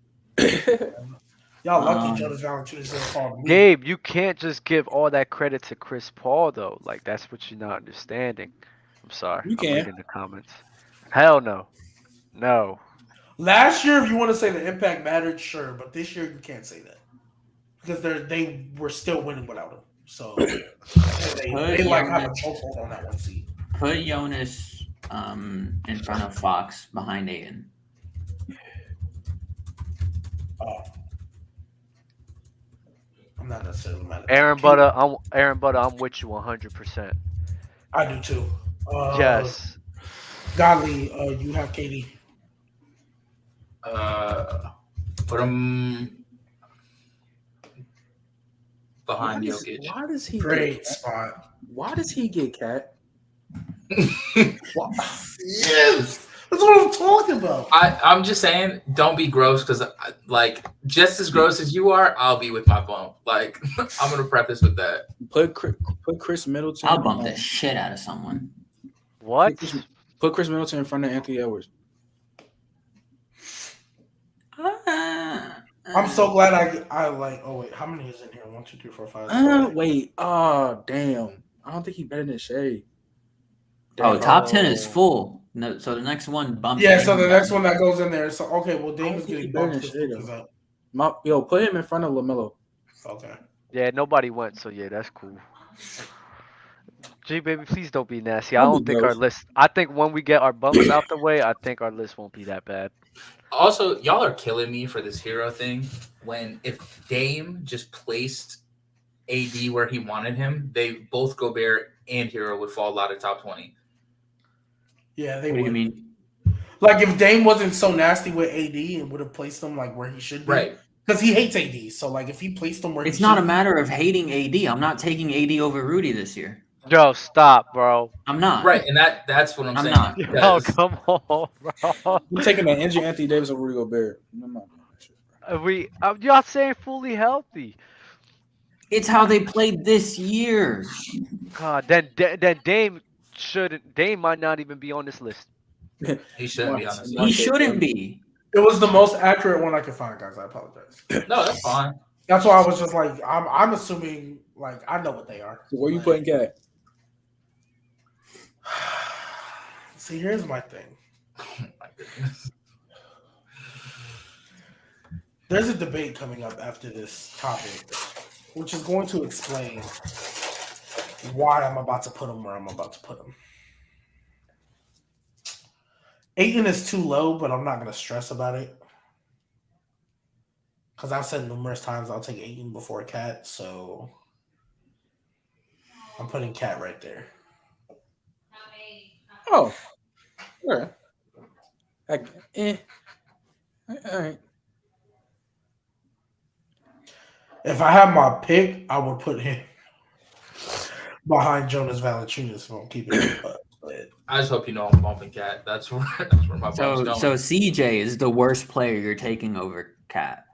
Y'all lucky Jonas Valanciunas didn't call me. Gabe, you can't just give all that credit to Chris Paul though. Like that's what you're not understanding. I'm sorry. You I'm can. reading the comments. Hell no. No. Last year, if you want to say the impact mattered, sure, but this year you can't say that because they were still winning without him. So they like have a chokehold on that 1 seed. Put Jonas in front of Fox behind Aiden. Oh. I'm not necessarily mad at Aaron that. Butter, I'm with you 100%. I do too. Yes. Godly, you have KD. Put him behind Jokic. Why does he Great get spot. Why does he get cat? Yes, that's what I'm talking about. I'm just saying, don't be gross because, like, just as gross as you are, I'll be with my bump. Like, I'm gonna preface with that. Put Chris Middleton. I'll bump the shit out of someone. What? Put Chris Middleton in front of Anthony Edwards. I'm so glad I like. Oh wait, how many is in here? 1, 2, 3, 4, 5. Wait. Oh damn. I don't think he better than Shea. Oh, top 10 is full. No, so the next one bumps. Yeah, so Dame the down. next one that goes in there. So okay, well Dame is think he getting better bumped. than because Shea, Luka's up. Put him in front of LaMelo. Okay. Yeah, nobody went, so yeah, that's cool. G baby, please don't be nasty. I Don't don't be think our gross. list. I think when we get our bumps out the way, I think our list won't be that bad. Also, y'all are killing me for this hero thing. When if Dame just placed AD where he wanted him, they both Gobert and Hero would fall out of top 20. Yeah, they What do would. you mean? Like if Dame wasn't so nasty with AD and would have placed him like where he should be, Right. Because he hates AD. So like if he placed him where It's he not should a matter of hating AD. I'm not taking AD over Rudy this year. Yo, stop, bro. I'm not. Right, and that's what I'm I'm saying. not. Yo, because- come on, bro. I'm taking the injured Anthony Davis over Rudy Gobert. I'm not doing that shit. Y'all saying fully healthy. It's how they played this year. God, then Dame might not even be on this list. He shouldn't be on this He list. shouldn't be. It was the most accurate one I could find, guys. I apologize. No, that's fine. That's why I was just like, I'm assuming like I know what they are. So where you Like, putting Cat? See, here's my thing. Oh my goodness. There's a debate coming up after this topic, which is going to explain why I'm about to put him where I'm about to put him. Ayton is too low, but I'm not going to stress about it. Because I've said numerous times I'll take Ayton before Cat, so I'm putting Cat right there. Oh, sure. All right. If I have my pick, I would put him behind Jonas Valanciunas if I'm keeping it up. But I just hope you know I'm bumping Cat. That's where my So bump's so going. CJ is the worst player you're taking over Cat.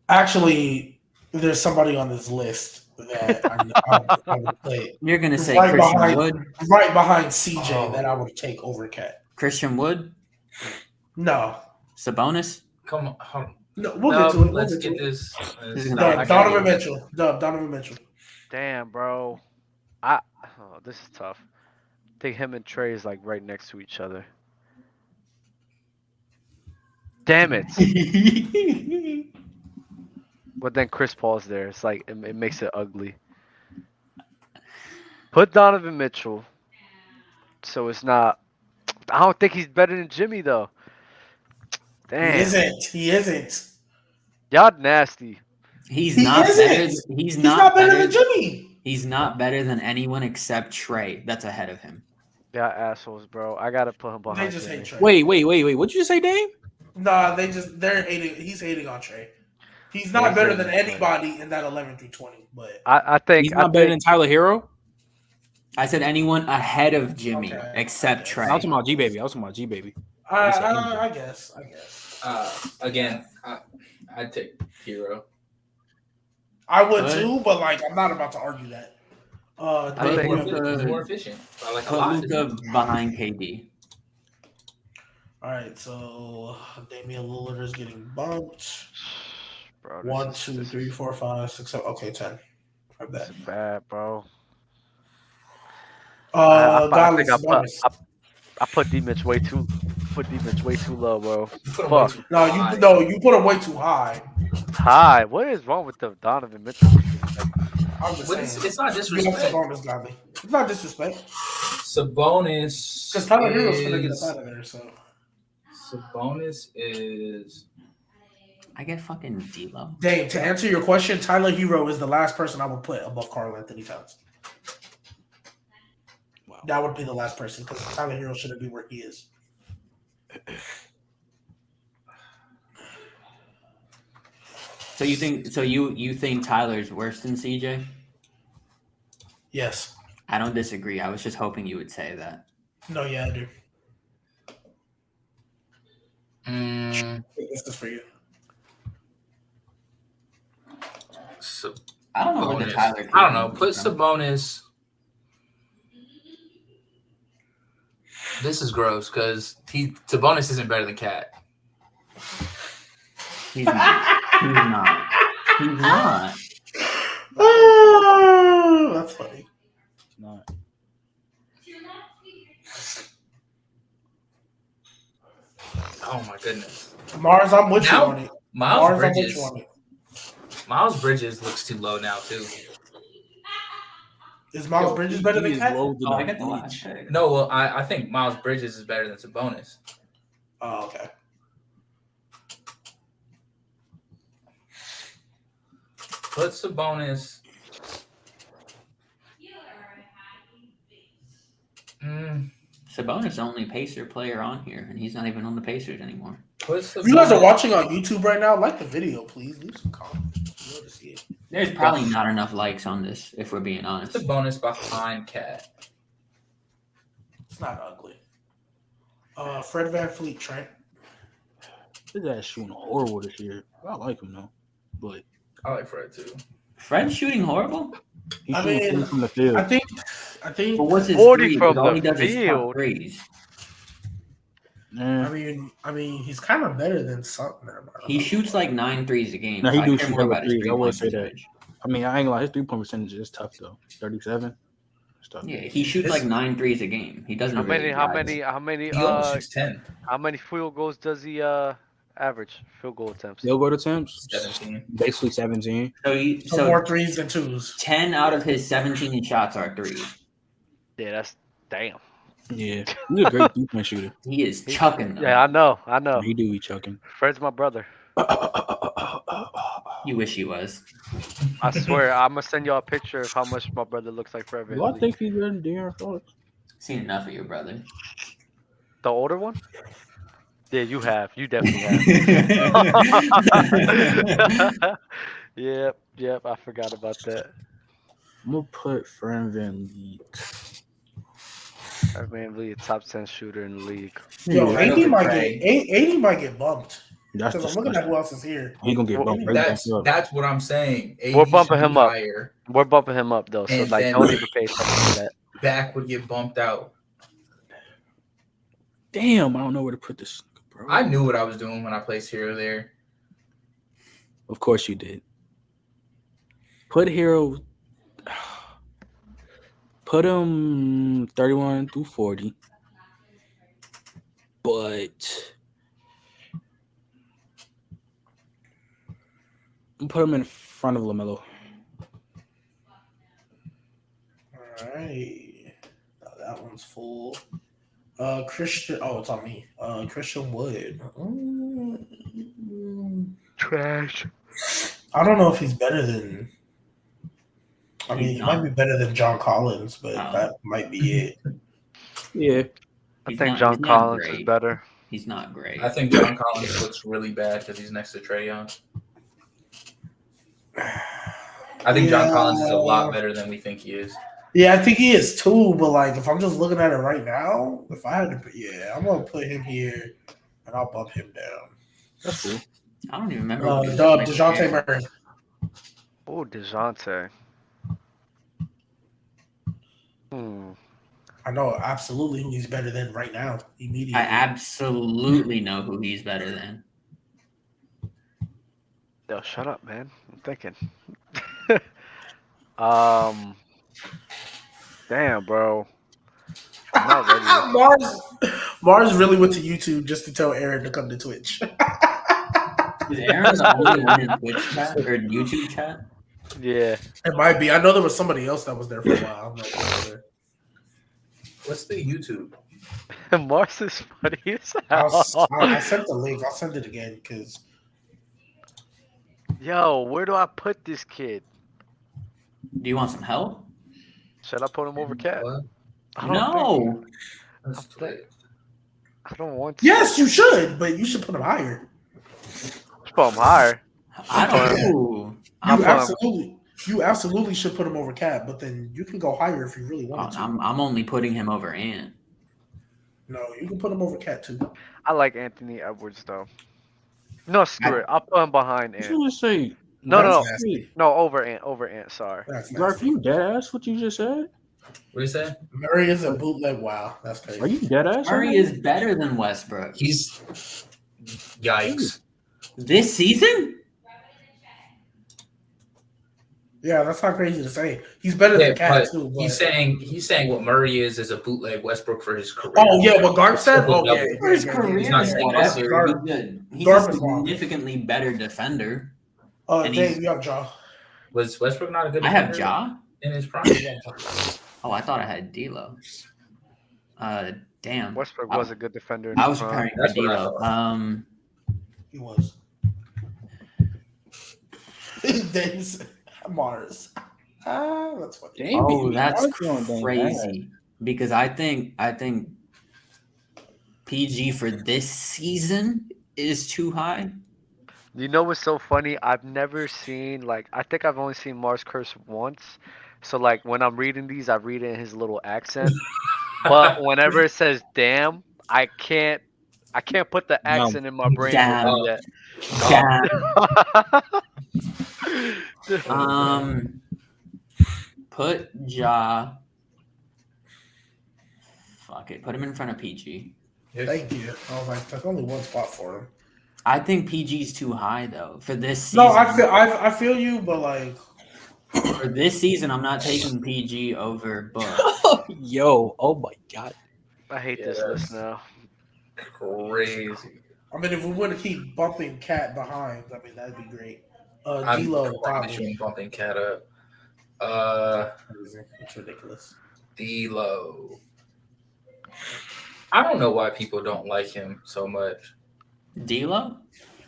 actually, there's somebody on this list that I would play You're gonna say right Christian behind, Wood. right behind CJ that I would take over Cat. Christian Wood. No, Sabonis. Come on. Hold on. no, we'll get to it. Let's We'll get to it. this. This is gonna Dub, like Donovan Mitchell. Donovan Mitchell. Damn, bro. This is tough. I think him and Trey is like right next to each other. Damn it. But then Chris Paul's there. It's like it makes it ugly. Put Donovan Mitchell. So it's not. I don't think he's better than Jimmy though. Damn. He isn't. Y'all nasty. He's He not isn't. better. He's not better than Jimmy. He's not better than anyone except Trey. That's ahead of him. Y'all assholes, bro. I gotta put him They behind. just Jimmy. hate Trey. Wait. What'd you say, Dame? Nah, they're hating. He's hating on Trey. He's not He's better hating than on Trey. anybody in that 11 through 20. But I think He's not better than Tyler Hero. I said anyone ahead of Jimmy Okay, except okay. Trey. I was talking about G Baby. I guess. Again, I'd take Hero. I would What? too, but like I'm not about to argue that. I Put think- He's more efficient. By like a Put lot. Luka behind KD. All right, so Damian Lillard is getting bumped. Bro, this 1, is- 2, this 3, is- 4, 5, 6, 7. Okay, 10. My This bad. is bad, bro. I Godless think bonus. I put D Mitch way too low, bro. Put him way Fuck. too No, high. you put him way too high. Hi, what is wrong with the Donovan Mitchell? I'm just But saying. it's not You have disrespect. Sabonis, Godly. It's not disrespect. Sabonis. Because Tyler Hero's gonna get us out of there. So Sabonis is. I get fucking D'Lo. Dave, to answer your question, Tyler Hero is the last person I would put above Karl Anthony Towns. Wow. That would be the last person because Tyler Hero shouldn't be where he is. So you think Tyler's worse than CJ? Yes. I don't disagree. I was just hoping you would say that. No, yeah, I do. This is for you. I don't know what the Sabonis. Tyler. I don't know. Keepin' Put is from. Sabonis. This is gross because Sabonis isn't better than Cat. He's not. He's not. Oh, that's funny. It's not. Oh my goodness. Mars, I'm with you Now- on it. Miles Mars, I'm with Bridges. you on it. Miles Bridges looks too low now too. Is Miles Bridges better He than is Cat? low to Oh, I the got the last beach. pick. No, well, I think Miles Bridges is better than Sabonis. Oh, okay. Put Sabonis. Sabonis is the only Pacer player on here, and he's not even on the Pacers anymore. Put If you guys are Sabonis. watching on YouTube right now, like the video, please. Leave some comments. We want to see it. There's probably not enough likes on this, if we're being honest. Sabonis behind Cat. It's not ugly. Fred VanVleet, Trent. His ass shooting horrible this year. I like him though, but I like Fred too. Fred's shooting horrible? he's I shooting mean, threes from the field. I think. But what's his 40 three? from Because all the he does is field. top threes. Nah. I mean, he's kind of better than something. He shoots like 9 threes a game. No, he so I do care shoot more hella about his threes. I will three-point say that. percentage. I mean, I ain't gonna lie. His 3-point percentage is tough though. 37. It's tough. Yeah, he shoots like 9 threes a game. He doesn't. How really many He almost shoots 10. how many field goals does he Average field goal attempts. Field goal attempts, 17. basically 17. So more threes than twos. 10 out of his 17 shots are threes. Yeah, that's damn. Yeah, he's a great three-point shooter. He is chucking them. Yeah, I know. He do be chucking. Fred's my brother. You wish he was. I swear, I'm gonna send y'all a picture of how much my brother looks like Fred Do I VanVleet. think he's better than De'Aaron Fox? Seen enough of your brother. The older one? Yeah, you have. You definitely have. Yep. I forgot about that. I'm gonna put Fred VanVleet. Fred VanVleet, top 10 shooter in the league. Yo, Right AD over might Craig. might get bumped. That's Because I'm looking at who else is here. He gonna get Well, bumped right back up. That's what I'm saying. AD We're bumping should be him up. higher. We're bumping him up though, so And like then- don't even pay attention to that. Back would get bumped out. Damn, I don't know where to put this, bro. I knew what I was doing when I placed Hero there. Of course you did. Put Hero. Put him 31 through 40. But put him in front of LaMelo. All right. That one's full. Christian. Oh, it's on me. Christian Wood. Trash. I don't know if he's better than. I mean, He's he might be better than John Collins, but Oh. that might be it. Yeah. I He's think not- John he's not Collins is great. better. He's not great. I think John Collins looks really bad because he's next to Trae Young. I think John Collins is a lot better than we think he is. Yeah, I think he is too. But like, if I'm just looking at it right now, if I had to, I'm gonna put him here, and I'll bump him down. That's cool. I don't even remember. who he was Dub, next to DeJounte Aaron. Murray. Oh, DeJounte. I know absolutely who he's better than right now. Immediately. I absolutely know who he's better than. Yo, shut up, man. I'm thinking. Damn, bro. I'm not ready. Mars really went to YouTube just to tell Aaron to come to Twitch. Is Aaron the only one in Twitch chat or YouTube chat? Yeah. It might be. I know there was somebody else that was there for a while. I'm not sure. What's the YouTube? Mars is funny as I hell. sent the link. I'll send it again because Yo, where do I put this kid? Do you want some help? Should I put him over Cat? What? I don't No. think- That's Twitch. I don't want to. yes, you should, but you should put him higher. Put him higher. I don't know. You absolutely should put him over Cat, but then you can go higher if you really wanted to. I'm only putting him over Ant. No, you can put him over Cat too. I like Anthony Edwards though. No, screw it. I'll put him behind What Ant. you just say? No, That's no, nasty. no, over Ant. Sorry. That's Garth, nasty. you dead ass? What you just said? What do you say? Murray is a bootleg. Wow, that's crazy. Are you dead ass? Murray is better than Westbrook. He's yikes. This season? Yeah, that's not crazy to say. He's better Yeah, than Cat but too. But... he's saying what Murray is a bootleg Westbrook for his career. Oh yeah, what Garth said. Oh yeah, For his yeah, career, He's not is saying whatever. Garth- He's Garth a is wrong. significantly better defender. And Dave, he's- you have Jaw. Was Westbrook not a good I have defender Ja. in his prime? Oh, I thought I had D'Lo. Damn. Westbrook was a good defender. In I his was prime. preparing for That's what I D'Lo. thought. He was. Dave's Mars. That's funny. Damn, Oh, that's Mars going dang crazy. Because I think PG for this season is too high. You know what's so funny? I've never seen I think I've only seen Mars curse once. So like when I'm reading these, I read it in his little accent. But whenever it says "damn," I can't put the accent in my brain. to Damn. do that. Put Ja. Fuck it. Put him in front of PG. Thank you. I was like, there's only one spot for him. I think PG's too high though for this season. No, I feel you, but like, For this season, I'm not taking PG over Book. Yo, oh my god. I hate this Yes. list now. Crazy. I mean, if we want to keep bumping Cat behind, I mean, that'd be great. I'm D'Lo, that probably. shouldn't bumping Cat up. It's ridiculous. D'Lo. I don't know why people don't like him so much. D'Lo?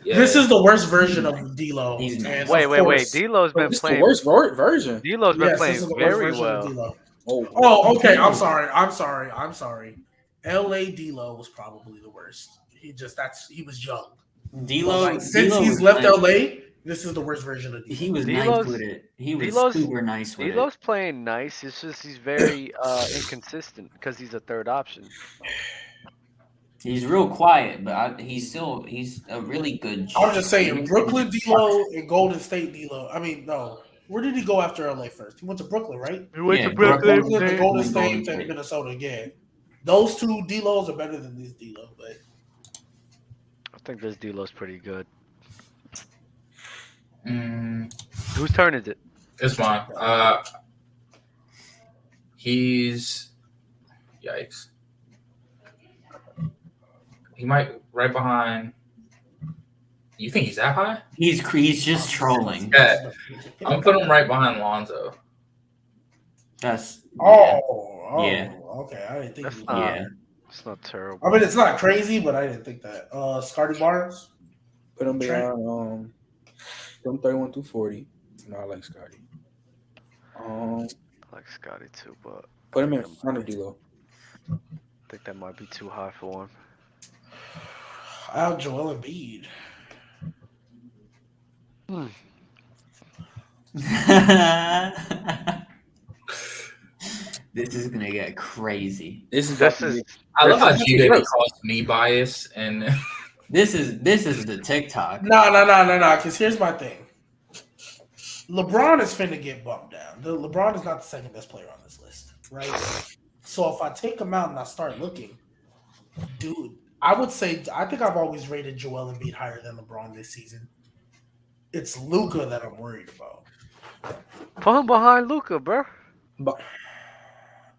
Yeah. This is the worst version of D'Lo. He's nice. And Wait. of course- D'Lo's been This is the playing. worst version. D'Lo's been Yes, playing this is the worst very version of well. D'Lo. Oh, Oh, okay. I'm sorry. LA D'Lo was probably the worst. He was young. D'Lo. Like, since D'Lo he's was left nice. LA, this is the worst version of D'Lo. He was nice D'Lo's- with it. He was D'Lo's- super nice with D'Lo's playing nice. It's just he's very inconsistent because he's a third option. it. He's real quiet, but he's a really good. I'm just saying, Brooklyn D'Lo and Golden State D'Lo. I mean, no. Where did he go after LA first? He went to Brooklyn, right? He went Yeah, to Brooklyn. Brooklyn to Golden State Golden to State. Minnesota again. Those two D'Los are better than this D'Lo, but I think this D'Lo's pretty good. It's Whose turn is it? mine. He's yikes. He might right behind. You think he's that high? He's just trolling. Yeah. I'm gonna put him right behind Lonzo. That's yeah. Okay, I didn't think. That's he was- not- yeah. It's not terrible. I mean, it's not crazy, but I didn't think that. Scotty Barnes. Put him Trent. behind from 31 to 40. No, I like Scotty. I like Scotty too, but Put him in front of D'Lo. I think that might be too high for him. I have Joel Embiid. This is gonna get crazy. This is I love how This is- G Baby calls me bias and This is the TikTok. No. Because here's my thing. LeBron is finna get bumped down. LeBron is not the second best player on this list, right? So if I take him out and I start looking, dude, I would say I think I've always rated Joel Embiid higher than LeBron this season. It's Luka that I'm worried about. Put him behind Luca, bro. But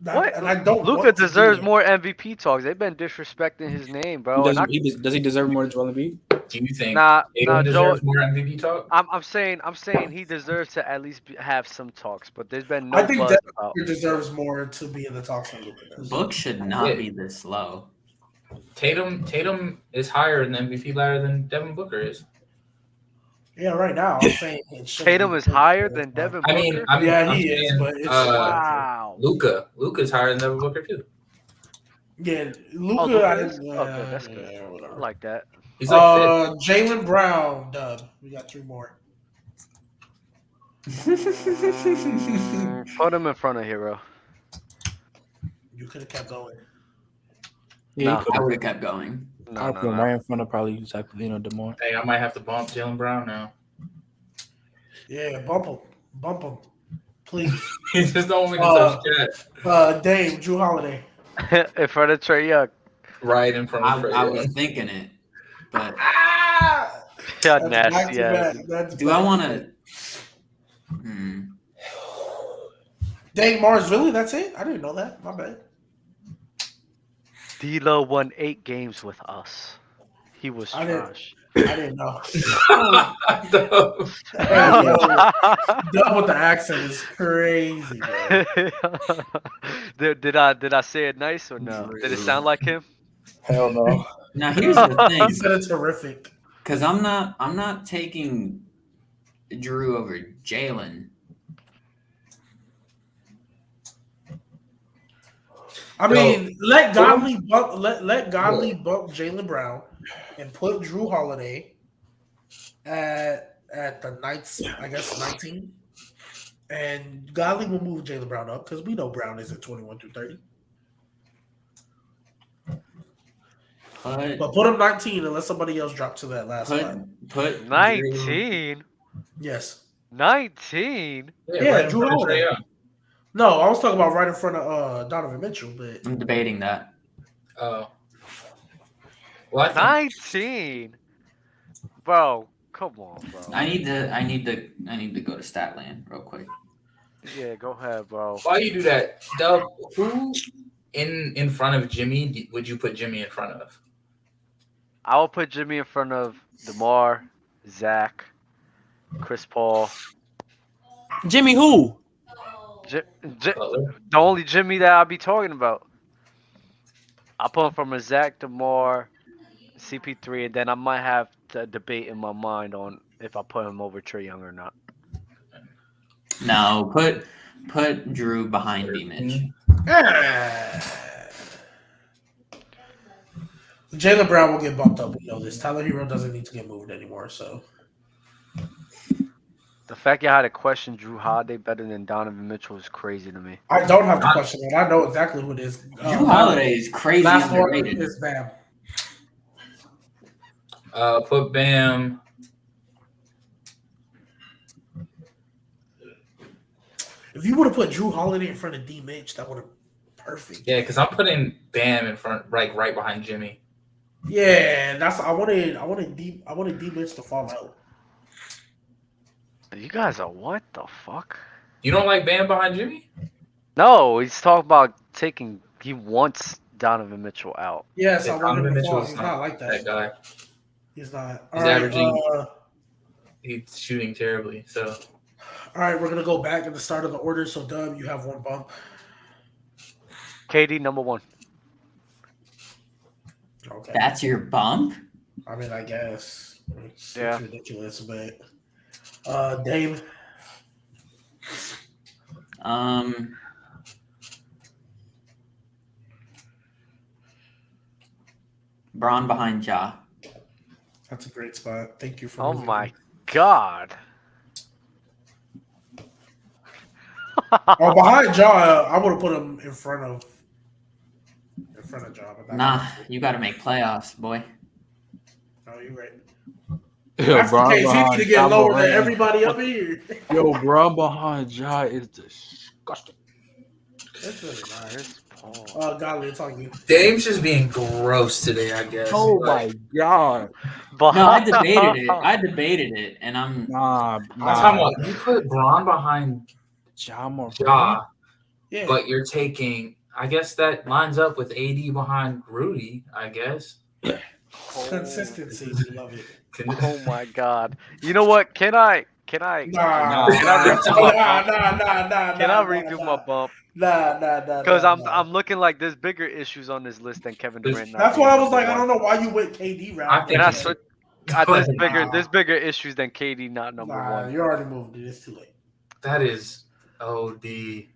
What? And I don't. Luca want to deserves do it. more MVP talks. They've been disrespecting his name, bro. does, And does he deserve more than Joel Embiid? do you think Nah, Tatum Joel. deserves more MVP talk? I'm saying he deserves to at least have some talks, but there's been no I think buzz Devin about. Booker deserves more to be in the talks than Luka does. Book should not be this low. Tatum is higher in the MVP ladder than Devin Booker is. Yeah, right now I'm saying it should Tatum be is Booker. higher than Devin I Booker. mean, Yeah, I'm he is, saying, but it's Wow. Luka's higher than Devin Booker too. Yeah, Luka. Oh, Luka is? Okay, that's good. Yeah, I whatever. like that. He's like fifth. Jaylen Brown, dub. We got 3 more. Put him in front of Hero. You could have kept going. No. I would have kept going. I'll put him right in front of probably Zach LaVine or DeMar. Hey, I might have to bump Jaylen Brown now. Yeah, bump him, please. He just don't want me to touch Cat Dave, Drew Holiday. In front of Trey Young. right in front of Trey. I was thinking it, but Ah, Yeah, that's nasty ass. back-to-back. That's do I want to? back-to-back. Dang, Mars, really? That's it? I didn't know that. My bad. D'Lo won 8 games with us. He was I didn't- trash. I didn't know. No. Hey, yo, Dub with the accent is crazy, bro. did I say it nice or no? Did it sound like him? Hell no. Now here's the He thing, said it's horrific. because I'm not taking Drew over Jalen. I mean, let Godly bump Jaylen Brown and put Drew Holiday at the Knights, I guess 19. And Godly will move Jaylen Brown up because we know Brown is at 21 through 30. But put him 19 and let somebody else drop to that last spot. Put 19? Yes. 19? Yeah, right in Drew front of Trey Holiday. Young. No, I was talking about right in front of Donovan Mitchell, but I'm debating that. Oh. Well, I think 19? Bro, come on, bro. I need to go to Statland real quick. Yeah, go ahead, bro. why you do that, Dub? Who in front of Jimmy would you put Jimmy in front of? I will put Jimmy in front of DeMar, Zach, Chris Paul. Jimmy who? J- J- Butler. the only Jimmy that I'll be talking about. I'll put him from a Zach, DeMar, CP3, and then I might have to debate in my mind on if I put him over Trae Young or not. No, put Drew behind D Mitch. Jaylen Brown will get bumped up. We know this. Tyler Hero doesn't need to get moved anymore. So The fact you had to question Drew Holiday better than Donovan Mitchell is crazy to me. I don't have to question it. I know exactly who it is. Drew Holiday is crazy Last one underrated. is Bam. Put Bam. If you would have put Drew Holiday in front of D Mitch, that would have perfect. Yeah, because I'm putting Bam in front, right behind Jimmy. Yeah, that's I wanted D Mitch to fall out. You guys are what the fuck? You don't like Bam behind Jimmy? No, he's talking about taking. He wants Donovan Mitchell out. Yes, Yeah, I want him Donovan to Mitchell fall. is He's not like That that. guy. He's not. He's All right, averaging- He's shooting terribly. So all right, we're gonna go back at the start of the order. So, Dub, you have one bump. KD number 1. Okay. That's your bump? I mean, I guess it's Yeah. ridiculous, but Dave. Braun behind Ja. That's a great spot. Thank you for. Oh moving my me. god. Oh, behind Ja, I would have put him in front of Ja. But that's Nah, you got to make playoffs, boy. No, you're right. Yo, That's the Braun case. He need behind to get Ja lower than Morant. everybody up here. Yo, Braun behind Ja is disgusting. That's really nice. Where's Paul? Godly, it's on you. Dame's just being gross today, I guess. Oh Like, my god. No, I debated it, and I'm Nah. I'm talking about you put Braun behind Ja Morant. Ja, Yeah. but you're taking. I guess that lines up with AD behind Rudy. I guess. Consistency, we love it. Oh my god. You know what? Can I Nah, Can I nah, redo my bump? nah. Can I redo my bump? Nah. Because nah. I'm looking like there's bigger issues on this list than Kevin Durant. not That's being why I was number like, I one. don't know why you went KD route. I think And I it's- switch. Nah. There's bigger issues than KD not number Nah, one. you already moved it. It's too late. That is OD.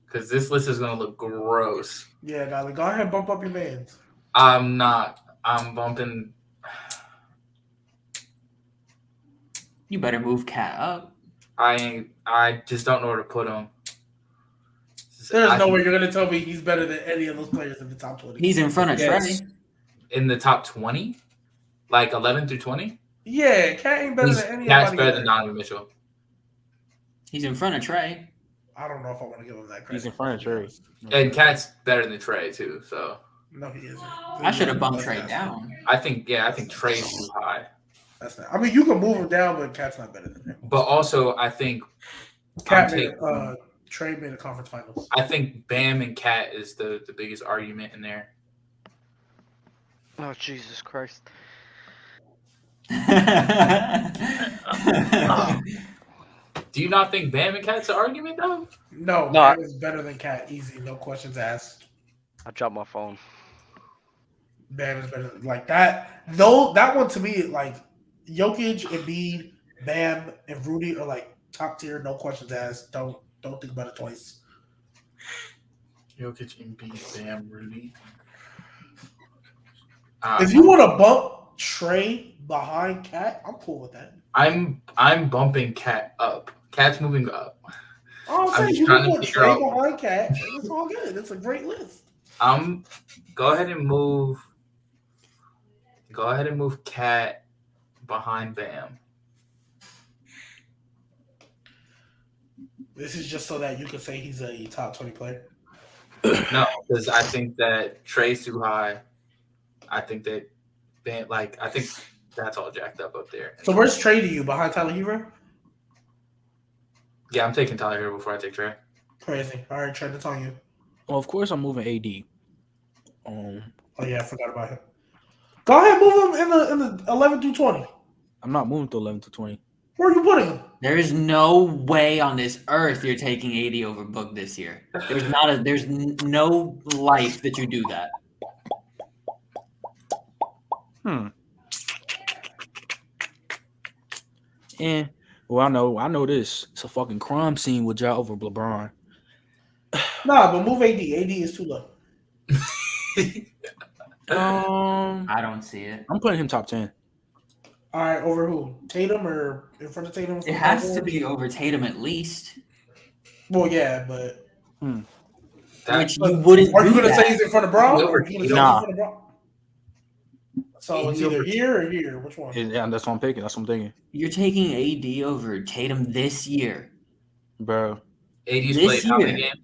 Because this list is gonna look gross. Yeah, Godly, go ahead and bump up your mans. I'm not. I'm bumping. you better move Cat up. I just don't know where to put him. There's I no think way you're gonna tell me he's better than any of those players in the top 20. He's in front of Yes. Trey. in the top 20, like 11 through 20. Yeah, Cat ain't better He's than any Cat's of better than Donovan Mitchell. He's in front of Trey. I don't know if I want to give him that credit. He's in front of Trey. And Cat's better than Trey too. So No, he isn't. I should have bumped Trey down. I think Trey's too high. That's not. I mean, you can move him down, but Cat's not better than him. But also I think Cat I'm made taking- Trey made a conference finals. I think Bam and Cat is the biggest argument in there. Oh Jesus Christ! Do you not think Bam and Cat's an argument though? No, No, Bam is better than Cat. Easy, no questions asked. I dropped my phone. Bam is better than, like that. No, that one to me, like Jokic, Embiid, Bam, and Rudy are like top tier, no questions asked. Don't think about it twice. Jokic, Embiid, Bam, Rudy. If you want to bump Trey behind Cat, I'm cool with that. I'm bumping Cat up. Cat's moving up. I'm I'm saying just you trying can to put figure Trey out- behind Cat. It's all good. It's a great list. Go ahead and move Cat behind Bam. This is just so that you can say he's a top 20 player. No, because I think that Trey's too high. I think that Bam, I think that's all jacked up there. So where's Trey to you? Behind Tyler Hero? Yeah, I'm taking Tyler here before I take Trey. Crazy. All right, Trey, that's on you. Well, of course I'm moving AD. Oh yeah, I forgot about him. Go ahead, move him in the 11 through 20. I'm not moving to 11 to 20. Where are you putting him? There is no way on this earth you're taking AD over Book this year. There's no life that you do that. Yeah. Well, I know this. It's a fucking crime scene with y'all over LeBron. Nah, but move AD. AD is too low. I don't see it. I'm putting him top 10. All right, over who? Tatum or in front of Tatum? It has to be over Tatum at least. Well, yeah, but Which you wouldn't. are you do gonna that. say he's in front of Braun? Over Or you gonna say Nah. he's in front of Braun? So it's either here or here. Which one? Yeah, that's what I'm picking. That's what I'm thinking. You're taking AD over Tatum this year. Bro. AD's This played how many year. games?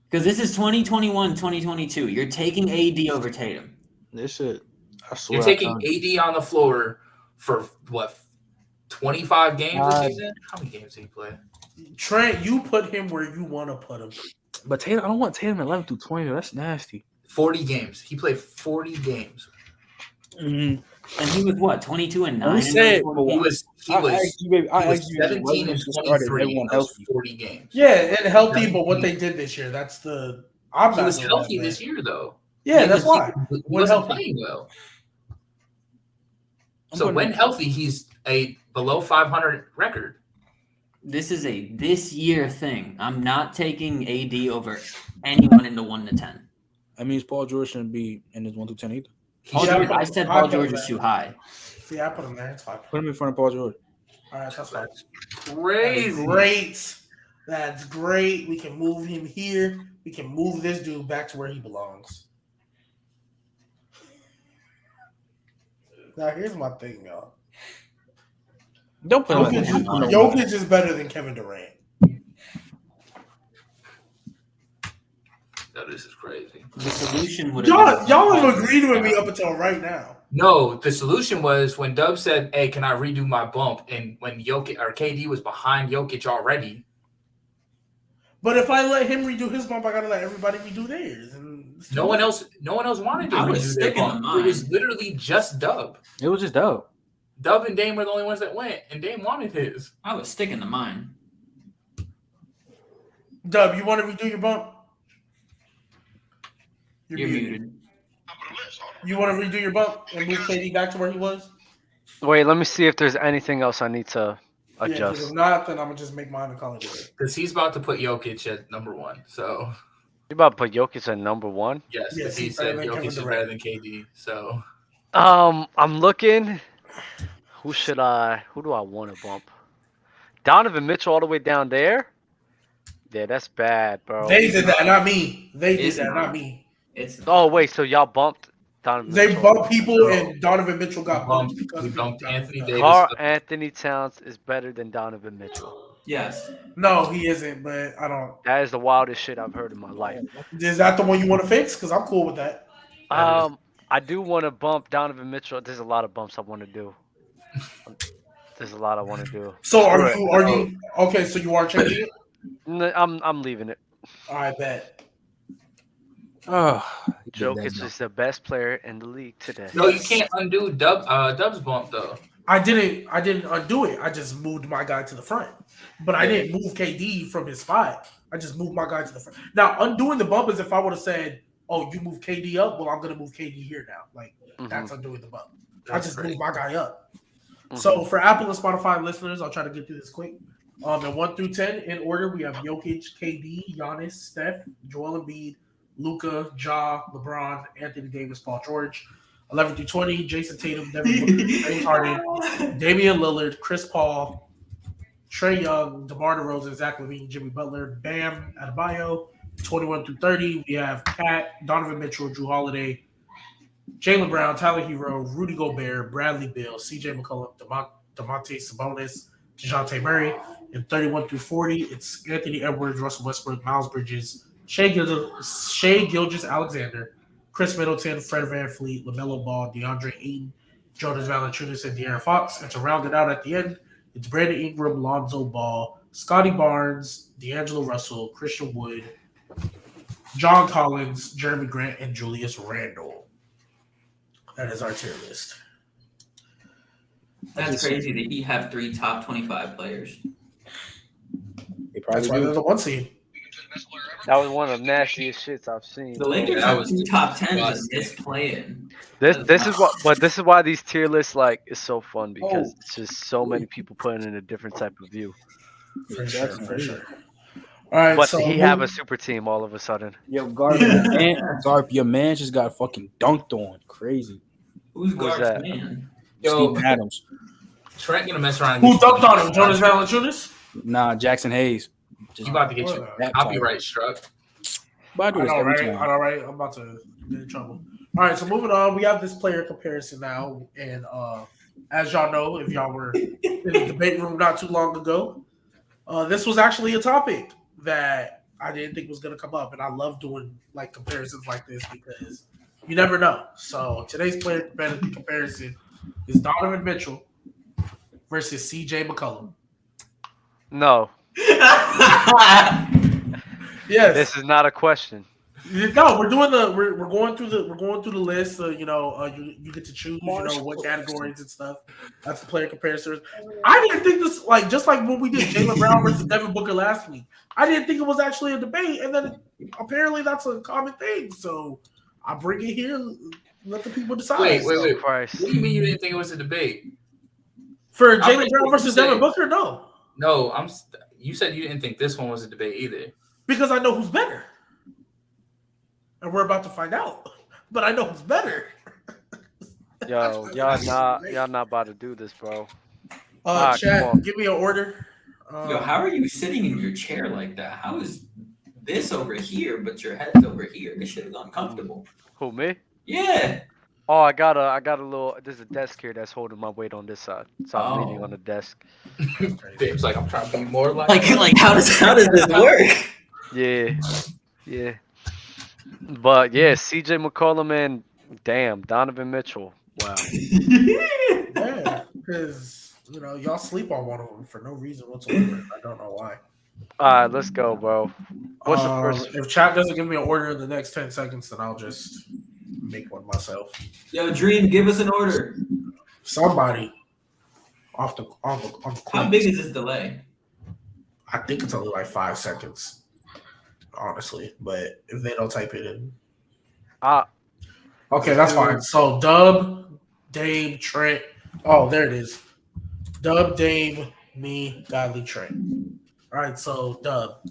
Because this is 2021, 2022. You're taking AD over Tatum. This shit. I swear. You're taking AD on the floor for what? 25 games this season? How many games did he play? Trent, you put him where you want to put him. But Tatum, I don't want Tatum 11 through 20. That's nasty. 40 games. He played 40 games. And he was what, 22 and 9? Who said- He was I asked you, baby. I asked you. 17 and 23 Everyone in those healthy. 40 games. Yeah, and healthy, but what they did this year, that's the. I'm He not was doing healthy that, man. this year, though. Yeah, that's why. He When wasn't healthy. playing well. I'm So putting when him- healthy, he's a below 500 record. This is a this year thing. I'm not taking AD over anyone in the 1 to 10. That means Paul George shouldn't be in his 1 through 10 either. Paul Yeah, George, but I said I Paul put George him is there. too high. Yeah, I put him there. It's fine. Put him in front of Paul George. All right, that's fine. Crazy. Great. That's great. We can move him here. We can move this dude back to where he belongs. Now, here's my thing, y'all. Don't put him Jokic is better than Kevin Durant. No, this is crazy. The solution would Y'all have agreed with me up until right now. No, the solution was when Dub said, "Hey, can I redo my bump?" And when Jokic or KD was behind Jokic already. But if I let him redo his bump, I gotta let everybody redo theirs. And No one else wanted to I would redo their stick in the bump. It mind. was literally just Dub. It was just dope. Dub and Dame were the only ones that went, and Dame wanted his. I was sticking to mine. Dub, you want to redo your bump? You're muted. You want to redo your bump and move KD back to where he was? Wait, let me see if there's anything else I need to Yeah, 'cause adjust. if not, then I'm gonna just make mine and call it a day. Because he's about to put Jokic at number 1. So, You about to put Jokic at number 1? yes, Yes, because he he's said better than Jokic Kevin is Durant. better than KD. So, I'm looking. Who do I want to bump? Donovan Mitchell all the way down there? Yeah, that's bad, bro. They did that, not me. They did It's that, not. not me. It's Oh, wait, so y'all bumped Donovan They Mitchell. bumped people, and Donovan Mitchell got bumped because we of bumped Donovan Anthony Mitchell. Davis. Carl Anthony Towns is better than Donovan Mitchell. yes. No, he isn't, but I don't. That is the wildest shit I've heard in my life. Is that the one you want to fix? Because I'm cool with that. I do want to bump Donovan Mitchell. There's a lot of bumps I want to do. There's a lot I want to do. So are you okay? So you are changing it? I'm leaving it. I bet. Oh, Jokic is the best player in the league today. no, you can't undo Dub's bump, though. I didn't undo it. I just moved my guy to the front, but I didn't move KD from his spot. I just moved my guy to the front. Now undoing the bump is if I would have said, "Oh, you move KD up." Well, I'm gonna move KD here now. Like that's undoing the bump. I just moved my guy up. So for Apple and Spotify listeners, I'll try to get through this quick. In 1 through 10 in order, we have Jokic, KD, Giannis, Steph, Joel Embiid, Luka, Ja, LeBron, Anthony Davis, Paul George. 11 through 20, Jason Tatum, Devin Booker, James Harden, Damian Lillard, Chris Paul, Trae Young, DeMar DeRozan, Zach LaVine, Jimmy Butler, Bam Adebayo. 21 through 30, we have Kat, Donovan Mitchell, Drew Holiday, Jaylen Brown, Tyler Hero, Rudy Gobert, Bradley Beal, CJ McCollum, DeMonte Sabonis, DeJounte Murray. And 31 through 40, it's Anthony Edwards, Russell Westbrook, Miles Bridges, Shea Gilgeous-Alexander, Chris Middleton, Fred VanVleet, LaMelo Ball, DeAndre Ayton, Jonas Valanciunas, and De'Aaron Fox. And to round it out at the end, it's Brandon Ingram, Lonzo Ball, Scotty Barnes, D'Angelo Russell, Christian Wood, John Collins, Jeremy Grant, and Julius Randle. That is our tier list. That's crazy that you have 3 top 25 players. That's why they're the 1 seed. That was one of the nastiest shits I've seen. The Lakers that have was 2 top 10s and disgusting. this play-in. This is why these tier lists like is so fun because it's just so many people putting in a different type of view. For sure. All right, But so he have a super team all of a sudden. Yo, Garp, your man just got fucking dunked on. Crazy. Who's that? guard's man? Yo, Steven Adams. Trent gonna mess around. who dunked on him? Jonas Valanciunas? Nah, Jackson Hayes. You about to get you that copyright struck. But I do I this know, every right? time. I know, right? I'm about to get in trouble. All right, so moving on, we have this player comparison now, and as y'all know, if y'all were in the debate room not too long ago, this was actually a topic that I didn't think was going to come up, and I love doing like comparisons like this because you never know. So today's player comparison is Donovan Mitchell versus CJ McCollum. No, Yes. this is not a question. No, we're doing we're going through the list. You get to choose what categories and stuff. That's the player comparison. I didn't think this just like when we did Jaylen Brown versus Devin Booker last week. I didn't think it was actually a debate, and then apparently that's a common thing. So I bring it here. Let the people decide. Wait. Christ. What do you mean you didn't think it was a debate? For I'm Jaylen pretty Brown sure versus you said- Devin Booker, no, No, you said you didn't think this one was a debate either. because I know who's better, and we're about to find out. But I know who's better. Yo, y'all not about to do this, bro. Chat, come on. give me an order. Yo, how are you sitting in your chair like that? How is this over here, but your head's over here? This shit is uncomfortable. Who, me? Yeah. Oh, I got a little. There's a desk here that's holding my weight on this side, so I'm leaning Oh. on the desk. Dave's like, I'm trying to be more like. Like how does this work? Yeah. But yeah, CJ McCollum and damn Donovan Mitchell. Wow. Yeah, because y'all sleep on one of them for no reason whatsoever. I don't know why. All right, let's go, bro. What's the first? If chat doesn't give me an order in the next 10 seconds, then I'll just make one myself. Yo, Dream, give us an order. Somebody on the How big is this delay? I think it's only like 5 seconds, honestly. But if they don't type it in, okay, that's fine. So Dub, Dame, Trent. Oh, there it is. Dub, Dame, me, Godly, Trent. All right, so Dub.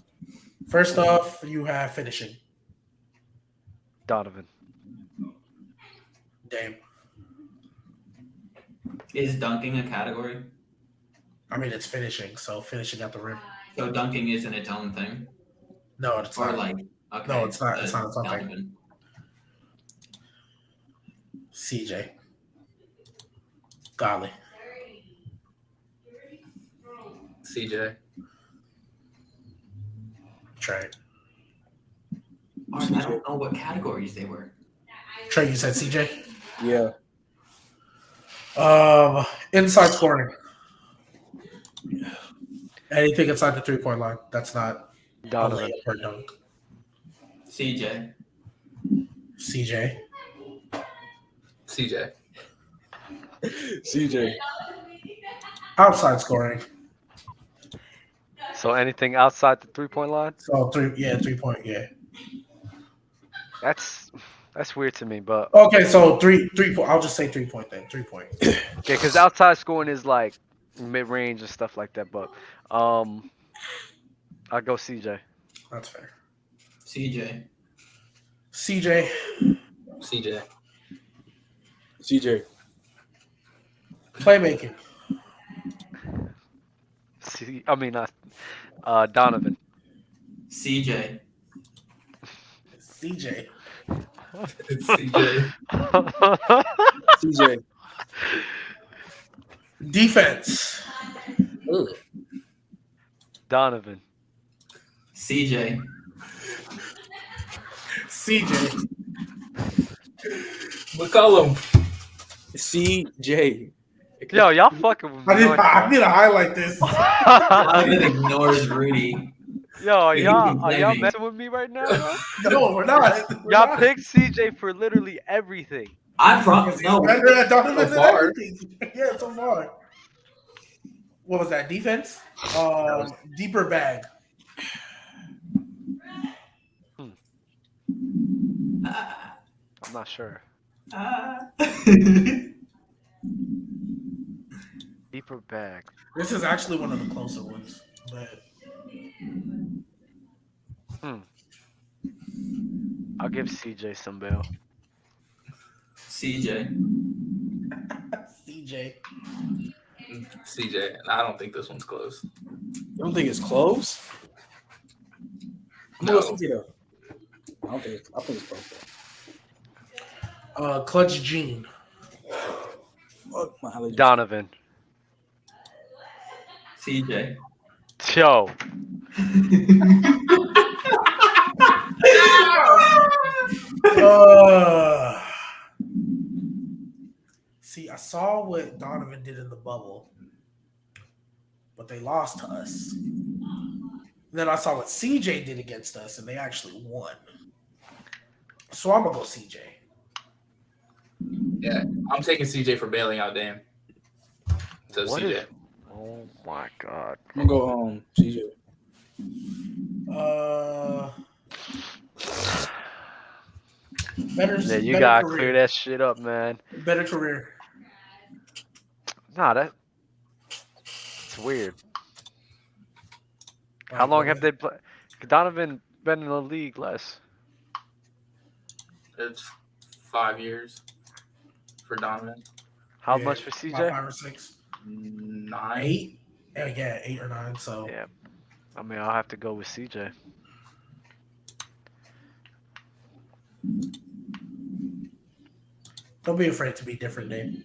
First off, you have finishing. Donovan. Dame. Is dunking a category? I mean, it's finishing, so finishing at the rim. So dunking isn't its own thing? No, it's Or not. like, okay. No, it's not. It's not its own thing. Donovan. CJ. Godly. CJ. Trent. I don't know what categories they were. Trey, you said CJ? Yeah. Inside scoring. Anything inside the 3-point line. That's not a Donovan. layup or dunk. CJ. CJ. CJ. CJ. Outside scoring. So anything outside the 3-point line? So 3-point, yeah. That's weird to me, but Okay, so 3-point. I'll just say 3-point then. 3-point. okay, because outside scoring is like mid-range and stuff like that. But I'll go CJ. That's fair. CJ. CJ. CJ. CJ. Playmaking. Donovan. CJ. CJ. CJ. CJ. Defense. Donovan. CJ. CJ. McCollum. CJ. Yo, y'all fucking with me. I need to highlight this. Donovan ignores Rudy. Yo, are He y'all can play me. messing with me right now, bro? No, we're not. We're Y'all not. picked CJ for literally everything. No. Better at Donovan So than far. everything. Yeah, so far. What was that? Defense? Deeper bag. I'm not sure. Deeper bag. This is actually one of the closer ones. But I'll give CJ some bail. CJ. CJ. I don't think this one's close. You don't think it's close? I'm No. gonna go CJ though. I think it's close. Clutch Gene. Fuck my allergies. Donovan. CJ. Yo. See, I saw what Donovan did in the bubble, but they lost to us. Then I saw what CJ did against us, and they actually won. So I'm gonna go CJ. Yeah, I'm taking CJ for bailing out Dame. So What CJ. is- Oh my god. I'm gonna go CJ. Better. Yeah, you better gotta career. clear that shit up, man. Better career. Nah, it's weird. How long have they played? Donovan been in the league less? It's 5 years for Donovan. How Yeah, much for about CJ? 5 or 6, 9. 8. Yeah, 8 or 9. So Yeah. I mean, I'll have to go with CJ. don't be afraid to be different, Dave.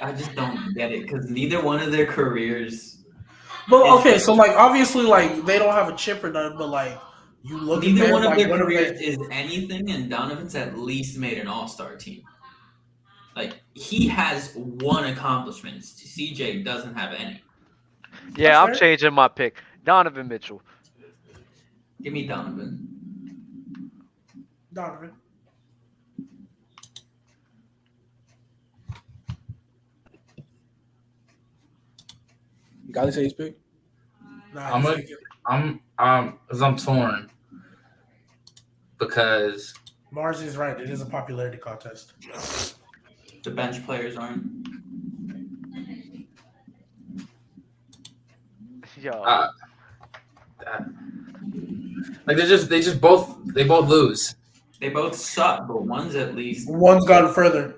I just don't get it because neither one of their careers. But okay, so like obviously like they don't have a chip or nothing, but like you look at Neither them, one of like, their what are careers they- is anything, and Donovan's at least made an All-Star team. Like he has one accomplishment. CJ doesn't have any. Yeah, That's I'm fair. changing my pick. Donovan Mitchell. Give me Donovan. Donovan. You gotta say his pick. Nah, I'm he's a- thinking- I'm torn because Mars is right. It is a popularity contest. The bench players aren't. Yo. like they both lose. They both suck, but one's at least. One's gone further.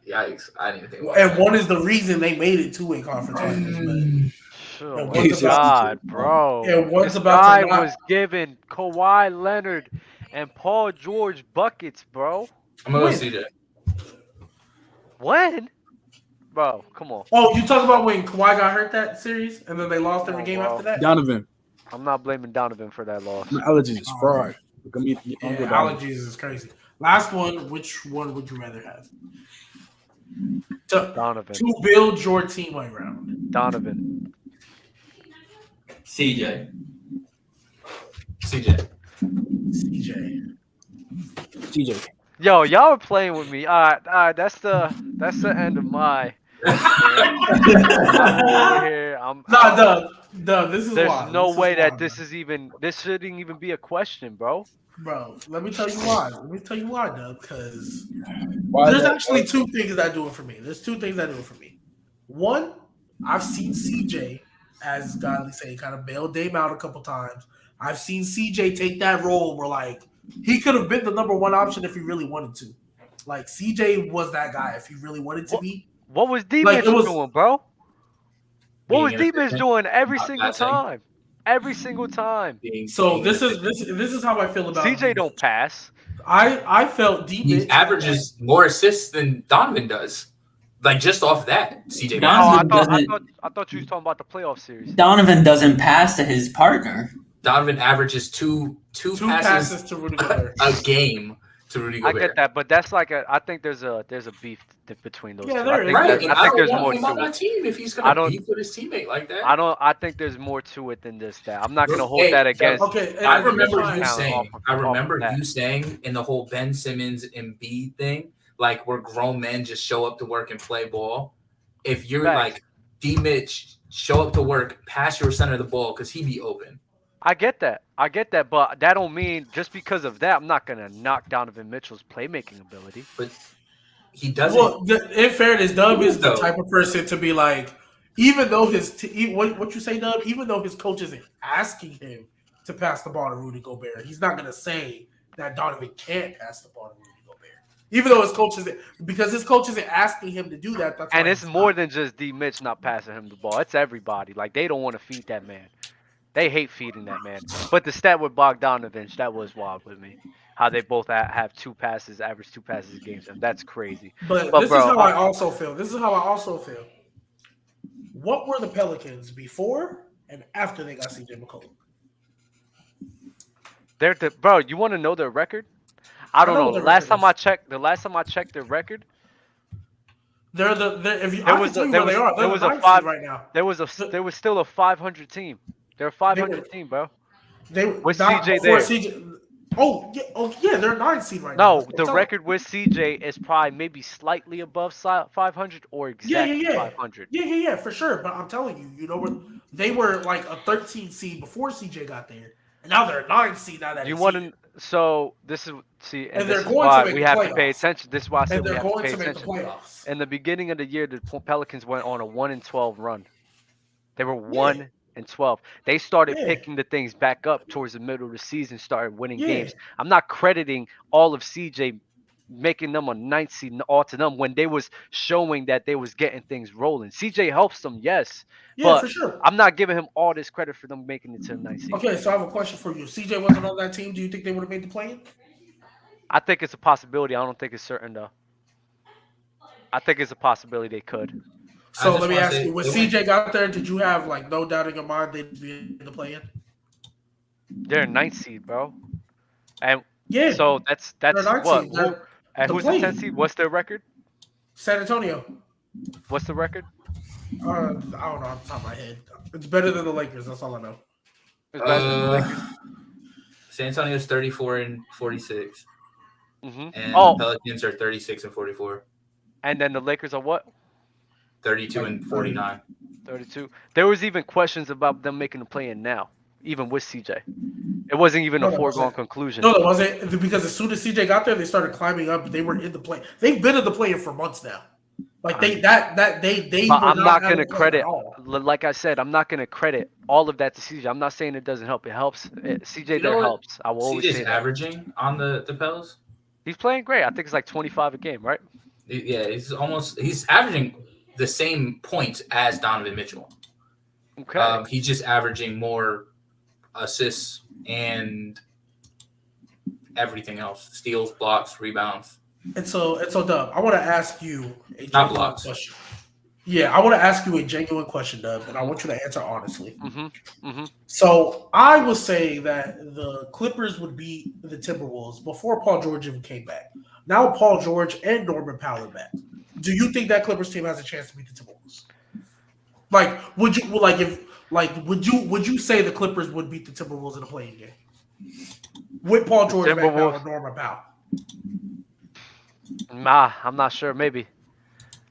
Yikes! I didn't even think. About And that. one is the reason they made it to a conference finals. Oh Yeah, my one's god, about- bro. Yeah, one's This about guy to not- was giving Kawhi Leonard and Paul George buckets, bro. I'm gonna go Win. CJ. When? Bro, come on. Oh, you talk about when Kawhi got hurt that series, and then they lost every Oh, game wow. after that. Donovan. I'm not blaming Donovan for that loss. My allergies is fried. I'm Yeah, gonna go Donovan. allergies is crazy. Last one. Which one would you rather have? To Donovan. build your team around. Donovan. CJ. CJ. CJ. CJ. Yo, y'all are playing with me. All right. That's the end of my. I'm over here. Nah, Doug. This is There's why. no This is way why, that this shouldn't even be a question, bro. Bro, let me tell you why. Doug. Because Why there's that? actually two things that do it for me. One, I've seen CJ, as Godly say, kind of bail Dame out a couple times. I've seen CJ take that role where like he could have been the number one option if he really wanted to. Like CJ was that guy if he really wanted to be. What was D Like, Mitch it was- doing, bro? What was Being D Mitch inefficient, doing every not single passing. time? Every single time. So this is how I feel about CJ don't pass. I felt D He Mitch averages more assists than Donovan does. Like just off that, CJ. Oh, Donovan I thought you was talking about the playoff series. Donovan doesn't pass to his partner. Donovan averages two two passes passes to Rudy Gobert. a game to Rudy I Gobert. get that, but that's like I think there's a beef between those Yeah, two. there is. Right, and I I think don't there's want more him on to my it. team if he's I gonna don't. beef with his teammate like that. I think there's more to it than just that. I'm not gonna hold Hey, that against. Okay, and I here's remember my- you talent saying. off of- I off of remember that. you saying in the whole Ben Simmons and Embiid thing, like where grown men just show up to work and play ball. If you're Facts. like D. Mitch, show up to work, pass your center the ball because he be open. I get that, but that don't mean just because of that I'm not gonna knock Donovan Mitchell's playmaking ability. But he doesn't. Well, in fairness, Dub is the Though. type of person to be like, even though what you say, Dub, even though his coach isn't asking him to pass the ball to Rudy Gobert, he's not gonna say that Donovan can't pass the ball to Rudy Gobert. Even though his coach isn't asking him to do that. That's And why it's he's more not. than just D. Mitch not passing him the ball. It's everybody. Like they don't want to feed that man. They hate feeding that man. But the stat with Bogdanovich, that was wild with me. How they both have average 2 passes a game. That's crazy. But But this bro, is how I also feel. What were the Pelicans before and after they got CJ McCollum? Bro, you want to know their record? I don't know know. what The their last record time I checked their record, They're if you, There I can was tell a- you there where they was- are. there They're was the a ninth five- seed right now. there was still a 500 team. They're a 500 team, bro. They With not CJ before there. CJ. Oh yeah, they're 9 seed right now. No, That's what the I'm telling record with CJ is probably maybe slightly above 500 or exactly yeah. 500. Yeah, for sure. But I'm telling you, you know what? They were like a 13 seed before CJ got there, and now they're a 9 seed now that You he's want here. to? So this is And this they're is going to why make we the have to pay playoffs. attention. This is why I said And we they're have to going pay to make the attention. playoffs. In the beginning of the year, the Pelicans went on a 1-12 run. They were 1-12. They started Yeah. picking the things back up towards the middle of the season, started winning Yeah. games. I'm not crediting all of CJ making them a 9th seed all to them when they was showing that they was getting things rolling. CJ helps them, yes, Yeah, but for sure. I'm not giving him all this credit for them making it to the 9th seed. Okay, so I have a question for you. CJ wasn't on that team. Do you think they would have made the play-in? I think it's a possibility. I don't think it's certain though. I think it's a possibility they could. So just let me wanna ask say- you: when CJ got there, did you have like no doubt in your mind they'd be in the play-in? They're a 9th seed, bro. And Yeah. so that's they're a 9 what. seed. They're And the who's the 10th play-in. seed? What's their record? San Antonio. What's the record? I don't know off the top of my head. It's better than the Lakers. That's all I know. It's better than the Lakers. San Antonio's 34-46, Mm-hmm. and Oh. the Pelicans are 36-44, And then the Lakers are what? 32-49. 32. There was even questions about them making the play-in now, even with CJ. It wasn't even No, a that foregone wasn't. conclusion. No, that wasn't because as soon as CJ got there, they started climbing up. They were in the play. They've been in the play-in for months now. Like they But were I'm not out gonna of the play-in credit, at all. like I said, I'm not gonna credit all of that to CJ. I'm not saying it doesn't help. It helps. CJ You know there what? helps. I will always CJ's say that. averaging on the Pels. He's playing great. I think it's like 25 a game, right? Yeah, he's averaging the same points as Donovan Mitchell. Okay. He's just averaging more assists and everything else: steals, blocks, rebounds. And so, Dub, I want to ask you a Not genuine blocks. question. Yeah, I want to ask you a genuine question, Dub, and I want you to answer honestly. Mm-hmm. So I would say that the Clippers would beat the Timberwolves before Paul George even came back. Now Paul George and Norman Powell are back. Do you think that Clippers team has a chance to beat the Timberwolves? Like, would you say the Clippers would beat the Timberwolves in a playing game with Paul George back now Timberwolves- and Norman Powell? Nah, I'm not sure. Maybe.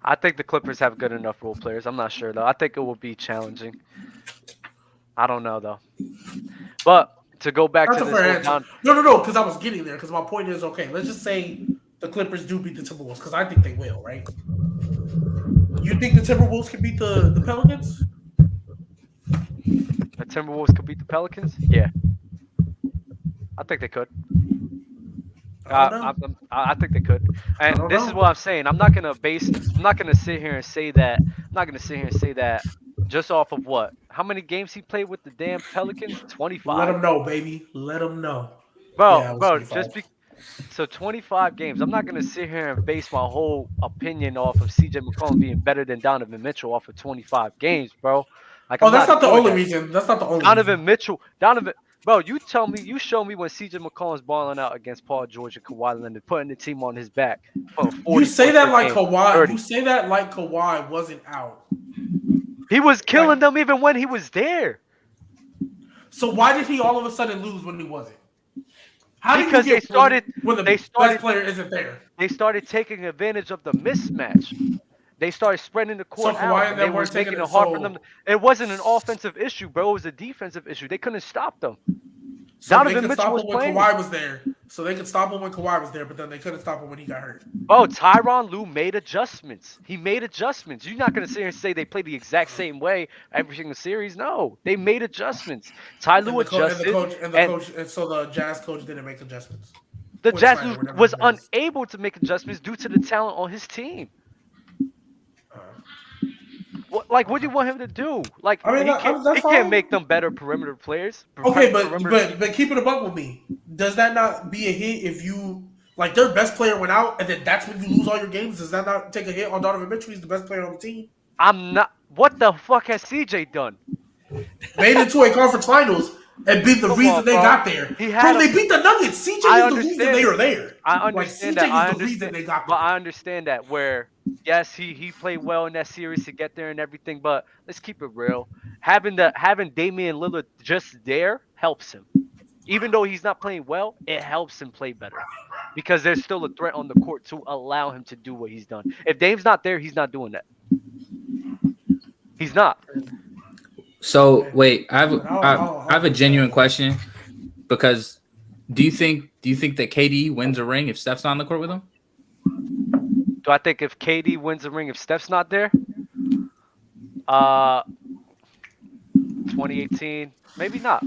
I think the Clippers have good enough role players. I'm not sure though. I think it will be challenging. I don't know though. But to go back That's to a this fair whole answer. No, because I was getting there. Because my point is, okay, let's just say the Clippers do beat the Timberwolves, because I think they will, right? You think the Timberwolves can beat the Pelicans? the Timberwolves could beat the Pelicans? Yeah. I think they could. I don't know. I think they could, and don't this know. is what I'm saying. I'm not gonna sit here and say that. I'm not gonna sit here and say that just off of what? How many games he played with the damn Pelicans? 25. Let them know, baby. Let them know. Bro, Yeah, it was bro, 25. so 25 games. I'm not gonna sit here and base my whole opinion off of CJ McCollum being better than Donovan Mitchell off of 25 games, bro. Like, Oh, I'm that's not the doing only that. reason. That's not the only Donovan reason. Mitchell, Bro, you show me when CJ McCollum's balling out against Paul George and Kawhi Leonard, putting the team on his back. You say that like Kawhi. 30. You say that like Kawhi wasn't out. He was killing them even when he was there. So why did he all of a sudden lose when he wasn't? Because they started when the best player isn't there. They started taking advantage of the mismatch. They started spreading the court out. And they were making it hard for them. It wasn't an offensive issue, bro. It was a defensive issue. They couldn't stop them. So Donovan Mitchell was playing when Kawhi was there. So they could stop him when Kawhi was there, but then they couldn't stop him when he got hurt. Oh, Tyronn Lue made adjustments. He made adjustments. You're not going to sit here and say they played the exact same way every single series. No, they made adjustments. Ty Lue adjusted. And so the Jazz coach didn't make adjustments. The Jazz was unable to make adjustments due to the talent on his team. What do you want him to do? Like, I mean, he can't make them better perimeter players. Okay, but keep it a buck with me. Does that not be a hit if you like their best player went out and then that's when you lose all your games? Does that not take a hit on Donovan Mitchell? He's the best player on the team. I'm not. What the fuck has CJ done? Made it to a conference finals and beat the reason they got there. They beat the Nuggets. CJ is the reason they are there. I understand that. I understand they got there. But I understand that where. Yes, he played well in that series to get there and everything, but let's keep it real. Having Damian Lillard just there helps him. Even though he's not playing well, it helps him play better. Because there's still a threat on the court to allow him to do what he's done. If Dame's not there, he's not doing that. He's not. So wait, I have a genuine question because do you think that KD wins a ring if Steph's on the court with him? Do I think if KD wins the ring, if Steph's not there? 2018, maybe not.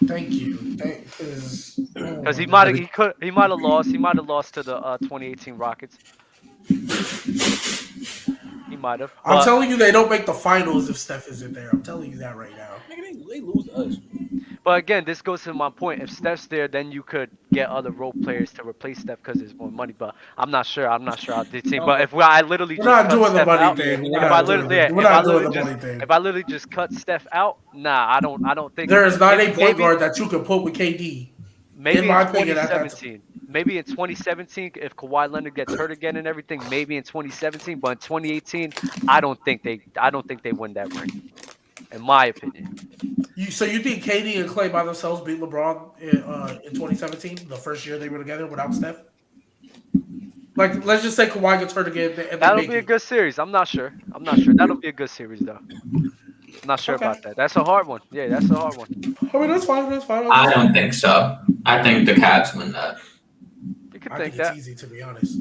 Thank you. Because he might have lost. He might have lost to the 2018 Rockets. He might have. I'm telling you, they don't make the finals if Steph isn't there. I'm telling you that right now. They lose to us. But again, this goes to my point. If Steph's there, then you could get other role players to replace Steph because there's more money. But I'm not sure. I'm not sure how they think. But if I literally we're not doing the money thing. We're not doing the money thing. If I literally just cut Steph out, nah, I don't think there is not a point guard that you can put with KD. Maybe in 2017. Maybe in 2017, if Kawhi Leonard gets hurt again and everything, maybe in 2017. But in 2018, I don't think they win that ring. In my opinion. So you think KD and Klay by themselves beat LeBron in 2017, the first year they were together without Steph? Like, let's just say Kawhi gets hurt again. That'll be a good series. I'm not sure. That'll be a good series, though. I'm not sure about that. That's a hard one. Yeah, that's a hard one. I mean, that's fine. I don't think so. I think the Cavs win that. You could I think think that. it's easy, to be honest.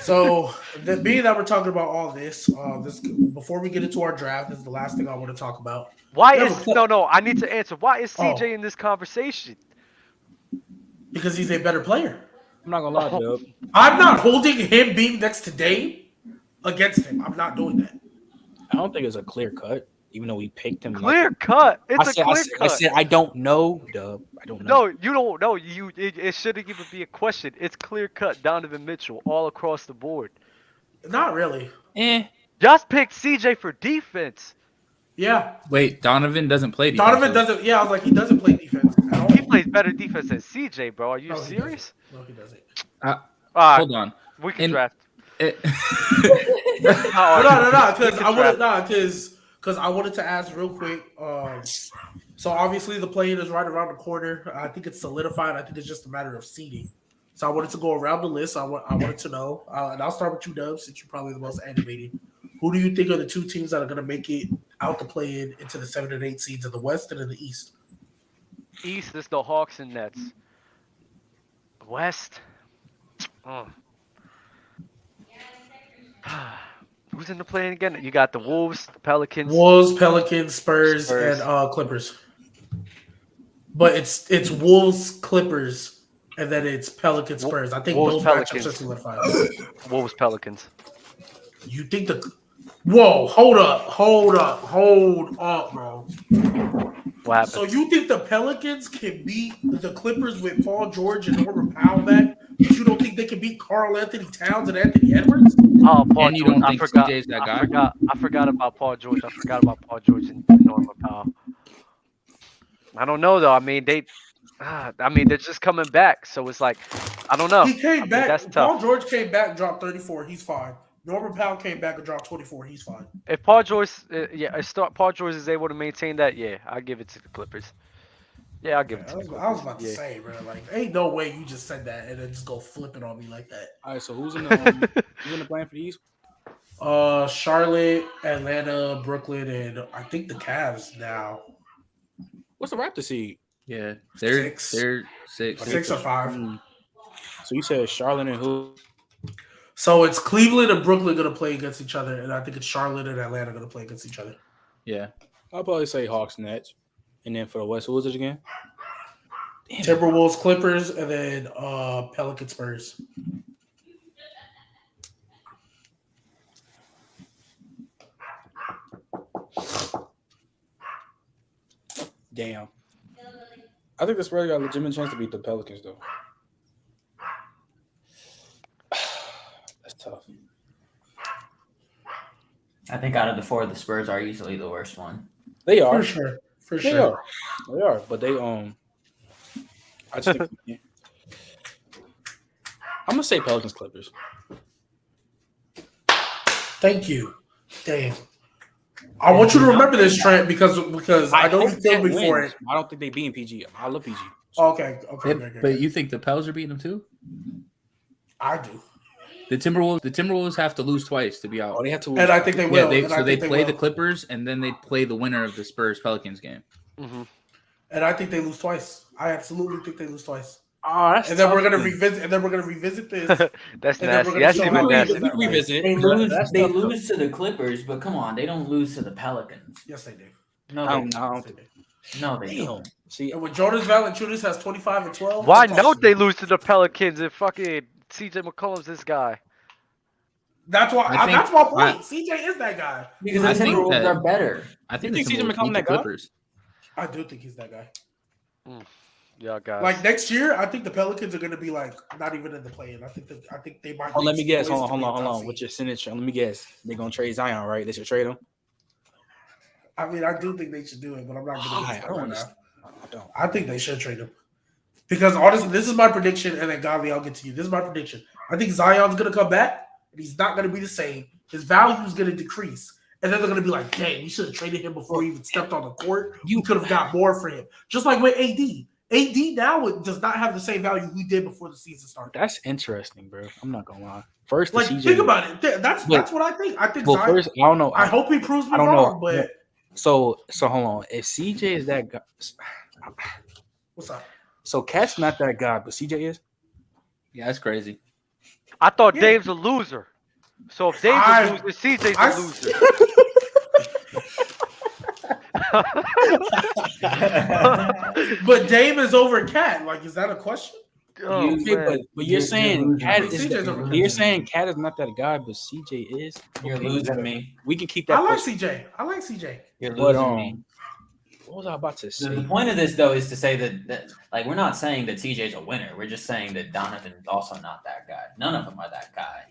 So, being that we're talking about all this, before we get into our draft, this is the last thing I want to talk about. I need to answer. Why is CJ in this conversation? Because he's a better player. I'm not gonna lie, Dub. I'm not holding him being next to Dame against him. I'm not doing that. I don't think it's a clear cut, even though we picked him. Clear cut. It's a clear cut. I said I don't know, Dub. I don't know. No, you don't know. It shouldn't even be a question. It's clear cut. Donovan Mitchell all across the board. Not really. Just pick CJ for defense. Yeah. Wait, Donovan doesn't play defense. Donovan doesn't. Yeah, I was like, he doesn't play defense at all. He plays better defense than CJ, bro. Are you serious? No, he doesn't. Hold on. We can draft. No. Because I wanted to ask real quick. So obviously the play-in is right around the corner. I think it's solidified. I think it's just a matter of seeding. So I wanted to go around the list. I wanted to know, and I'll start with you, Dub, since you're probably the most animated. Who do you think are the two teams that are going to make it out the play-in into the 7 and 8 seeds in the West and in the East? East is the Hawks and Nets. West. Who's in the play-in again? You got the Wolves, the Pelicans. Spurs, and Clippers. But it's Wolves, Clippers, and then it's Pelicans, Spurs. I think Wolves, those matchups are solidified. Wolves, Pelicans. You think Whoa, hold up, bro. What happened? So you think the Pelicans can beat the Clippers with Paul George and Norman Powell back? But you don't think they can beat Karl Anthony Towns and Anthony Edwards? Oh, Paul and you George. don't think CJ's that guy? I forgot about Paul George. I forgot about Paul George and Norman Powell. I don't know though. I mean, they're just coming back, so it's like, I don't know. He came back. That's Paul tough. George came back and dropped 34. He's fine. Norman Powell came back and dropped 24. He's fine. If Paul George, Paul George is able to maintain that, yeah, I'll give it to the Clippers. Yeah, I'll give it to the Clippers. I was about to Yeah. say, bro, like, ain't no way you just said that and then just go flipping on me like that. All right, so who's in the plan for the East? Charlotte, Atlanta, Brooklyn, and I think the Cavs now. What's the Raptor seed? Yeah, they're 6. they're 6. 6 or 5. So you said Charlotte and who? So it's Cleveland and Brooklyn going to play against each other, and I think it's Charlotte and Atlanta going to play against each other. Yeah, I'll probably say Hawks Nets, and then for the West, who was it again? Damn. Timberwolves, Clippers, and then Pelican Spurs. Damn. I think the Spurs got a legitimate chance to beat the Pelicans, though. That's tough. I think out of the 4, the Spurs are easily the worst one. They are. For They sure. are. They are. But they I just think I'm gonna say Pelicans Clippers. Thank you. Damn. I want you to remember this, Trent, because I know you killed me for it. I don't think they beat PG. I love PG. Okay. But you think the Pels are beating them too? I do. The Timberwolves have to lose twice to be out. Oh, they have to. And I think they will. So they play the Clippers and then they play the winner of the Spurs Pelicans game. Mm-hmm. And I think they lose twice. I absolutely think they lose twice. Oh, that's And then tough. we're gonna revisit. And then we're gonna revisit this. That's And then nasty. we're gonna That's show even how we nasty. did that. Revisit. They lose. That's They tough. lose to the Clippers, but come on, they don't lose to the Pelicans. Yes, they do. No, I they don't don't. think No, they Damn. don't. See, And when Jonas Valanciunas has 25 and 12, Why that's don't awesome. they lose to the Pelicans if fucking CJ McCollum's this guy? That's why. I think- That's my point. CJ is that guy. Because I the think Timberwolves that- are better. I think You the think CJ Timberwolves McCollum beat the that guy? Clippers. I do think he's that guy. Y'all guys. Like next year, I think the Pelicans are going to be like not even in the play-in. I think they might. oh, let me be guess. poised Hold to be a top on. seed. What's your signature? Let me guess. They're gonna trade Zion, right? They should trade him. I mean, I do think they should do it, but I'm not going to. Why? I don't understand. I don't. I think they should trade him because honestly, this is my prediction, and then Godly, I'll get to you. This is my prediction. I think Zion's going to come back, and he's not going to be the same. His value is going to decrease, and then they're going to be like, "Dang, we should have traded him before he even stepped on the court. You could have got more for him." Just like with AD. AD now does not have the same value he did before the season started. That's interesting, bro. I'm not gonna lie. First, the Like, CJ. think about it. That's what I think. I think Well, Zion. first, I don't know. I hope he proves me I don't wrong, know. but So hold on. If CJ is that guy, what's up? so Cat's not that guy, but CJ is. Yeah, that's crazy. I thought Yeah. Dave's a loser. So if Dave's I- a loser, CJ's I- a loser. But Dame is over Cat. Like, is that a question? Oh, You- man. But you're saying Cat is. CJ's over You're saying Cat is not that guy, but CJ is. You're Okay, losing me. We can keep that. I like person. CJ. I like CJ. You're But losing me. what was I about to So the say? point of this, though, is to say that like we're not saying that CJ's a winner. We're just saying that Donovan's also not that guy. None of them are that guy.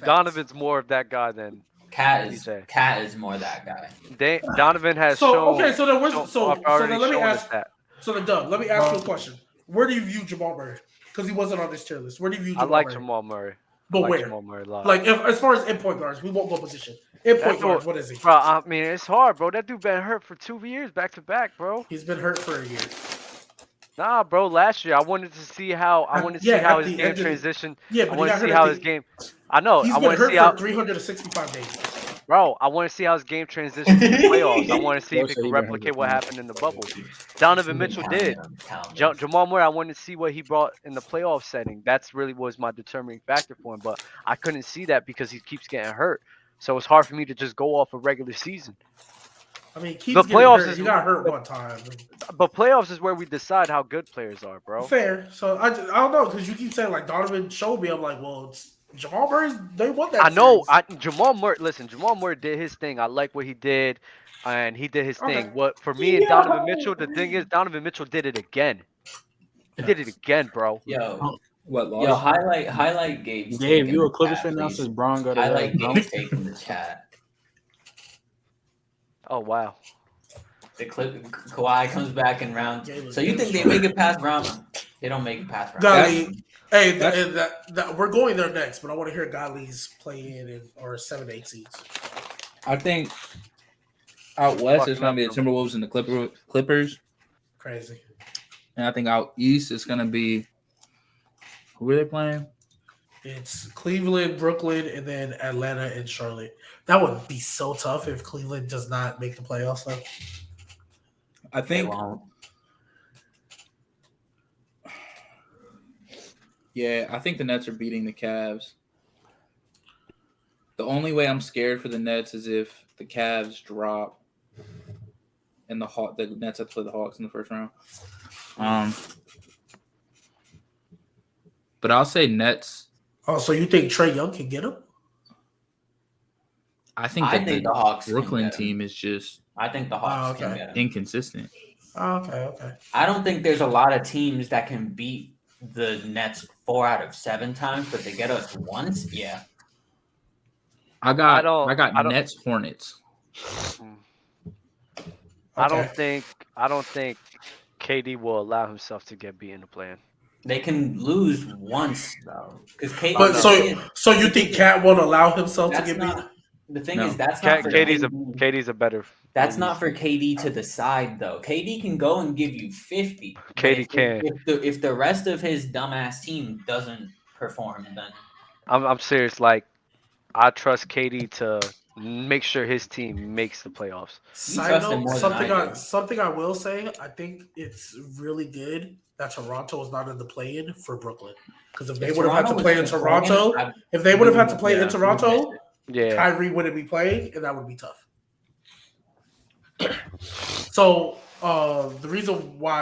Donovan's more of that guy than Cat CJ. is more that guy. Donovan has So shown. okay, so then shown- so already then let me shown us ask. that. So then, Doug, let me ask you a question. Where do you view Jamal Murray? Because he wasn't on this tier list. Where do you view I Jamal like Murray? Jamal Murray. But I like where? Jamal Murray a lot. Like, as far as in point guards, we won't go position. In point That's guards, what is he? Bro, I mean, it's hard, bro. That dude been hurt for 2 years back to back, bro. He's been hurt for a year. Nah, bro. Last year, I wanted to see how Yeah, his at game the end of the- transitioned. Yeah, I but he want got to see hurt how at his the- game. I know. He's I been want to hurt see for how, 365 days. bro. I want to see how his game transitions in the playoffs. I want to see if So he he can been hurt replicate what before. happened in the bubble. Donovan Mitchell did. Jamal Murray, I wanted to see what he brought in the playoff setting. That's really was my determining factor for him, but I couldn't see that because he keeps getting hurt. So it's hard for me to just go off a regular season. I mean, keeps The getting playoffs hurt. is- He got hurt one time. But playoffs is where we decide how good players are, bro. Fair. So I don't know because you keep saying like Donovan showed me. I'm like, well, it's Jamal Murray. They won that. I know. series. Jamal Murray. Listen, Jamal Murray did his thing. I like what he did, and he did his Okay. thing. What for me and Donovan Mitchell? The thing is, Donovan Mitchell did it again. He did it again, bro. Yo, What lost? yo, highlight Gabe's. Gabe, take you in a the Clippers chat, fan now please. since Braun got Highlight a Gabe's take in the chat. Oh wow. Kawhi comes back in round. So you think they destroyed. make it past round? They don't make it past round. Golly, hey, we're going there next, but I want to hear Golly's play in or 7-8 seeds. I think out west it's Fucking gonna be the up. Timberwolves and the Clippers, Crazy. and I think out east it's gonna be who are they playing? It's Cleveland, Brooklyn, and then Atlanta and Charlotte. That would be so tough if Cleveland does not make the playoffs, though. I They think. won't. Yeah, I think the Nets are beating the Cavs. The only way I'm scared for the Nets is if the Cavs drop and the Nets have to play the Hawks in the first round. But I'll say Nets. Oh, so you think Trae Young can get him? I think the Hawks can Brooklyn get 'em. team is just I think the Hawks can okay. get him. inconsistent. Oh, okay. I don't think there's a lot of teams that can beat the Nets 4 out of 7 times, but they get us once. Yeah. I got don't- Nets Hornets. I don't think KD will allow himself to get beat in the play-in. They can lose once though, because KD. But so you think Cat won't allow himself to that's get beat? not. The thing No. is, that's not for KD's a better. That's not for KD to decide though. KD can go and give you 50. but KD can. If the rest of his dumbass team doesn't perform, then I'm serious. Like, I trust KD to make sure his team makes the playoffs. Side trust him note, more than I do. something I will say, I think it's really good that Toronto is not in the play-in for Brooklyn. Because if they would have had to play in Toronto, if they would have had to play in Toronto, Yeah. Kyrie wouldn't be playing, and that would be tough. So the reason why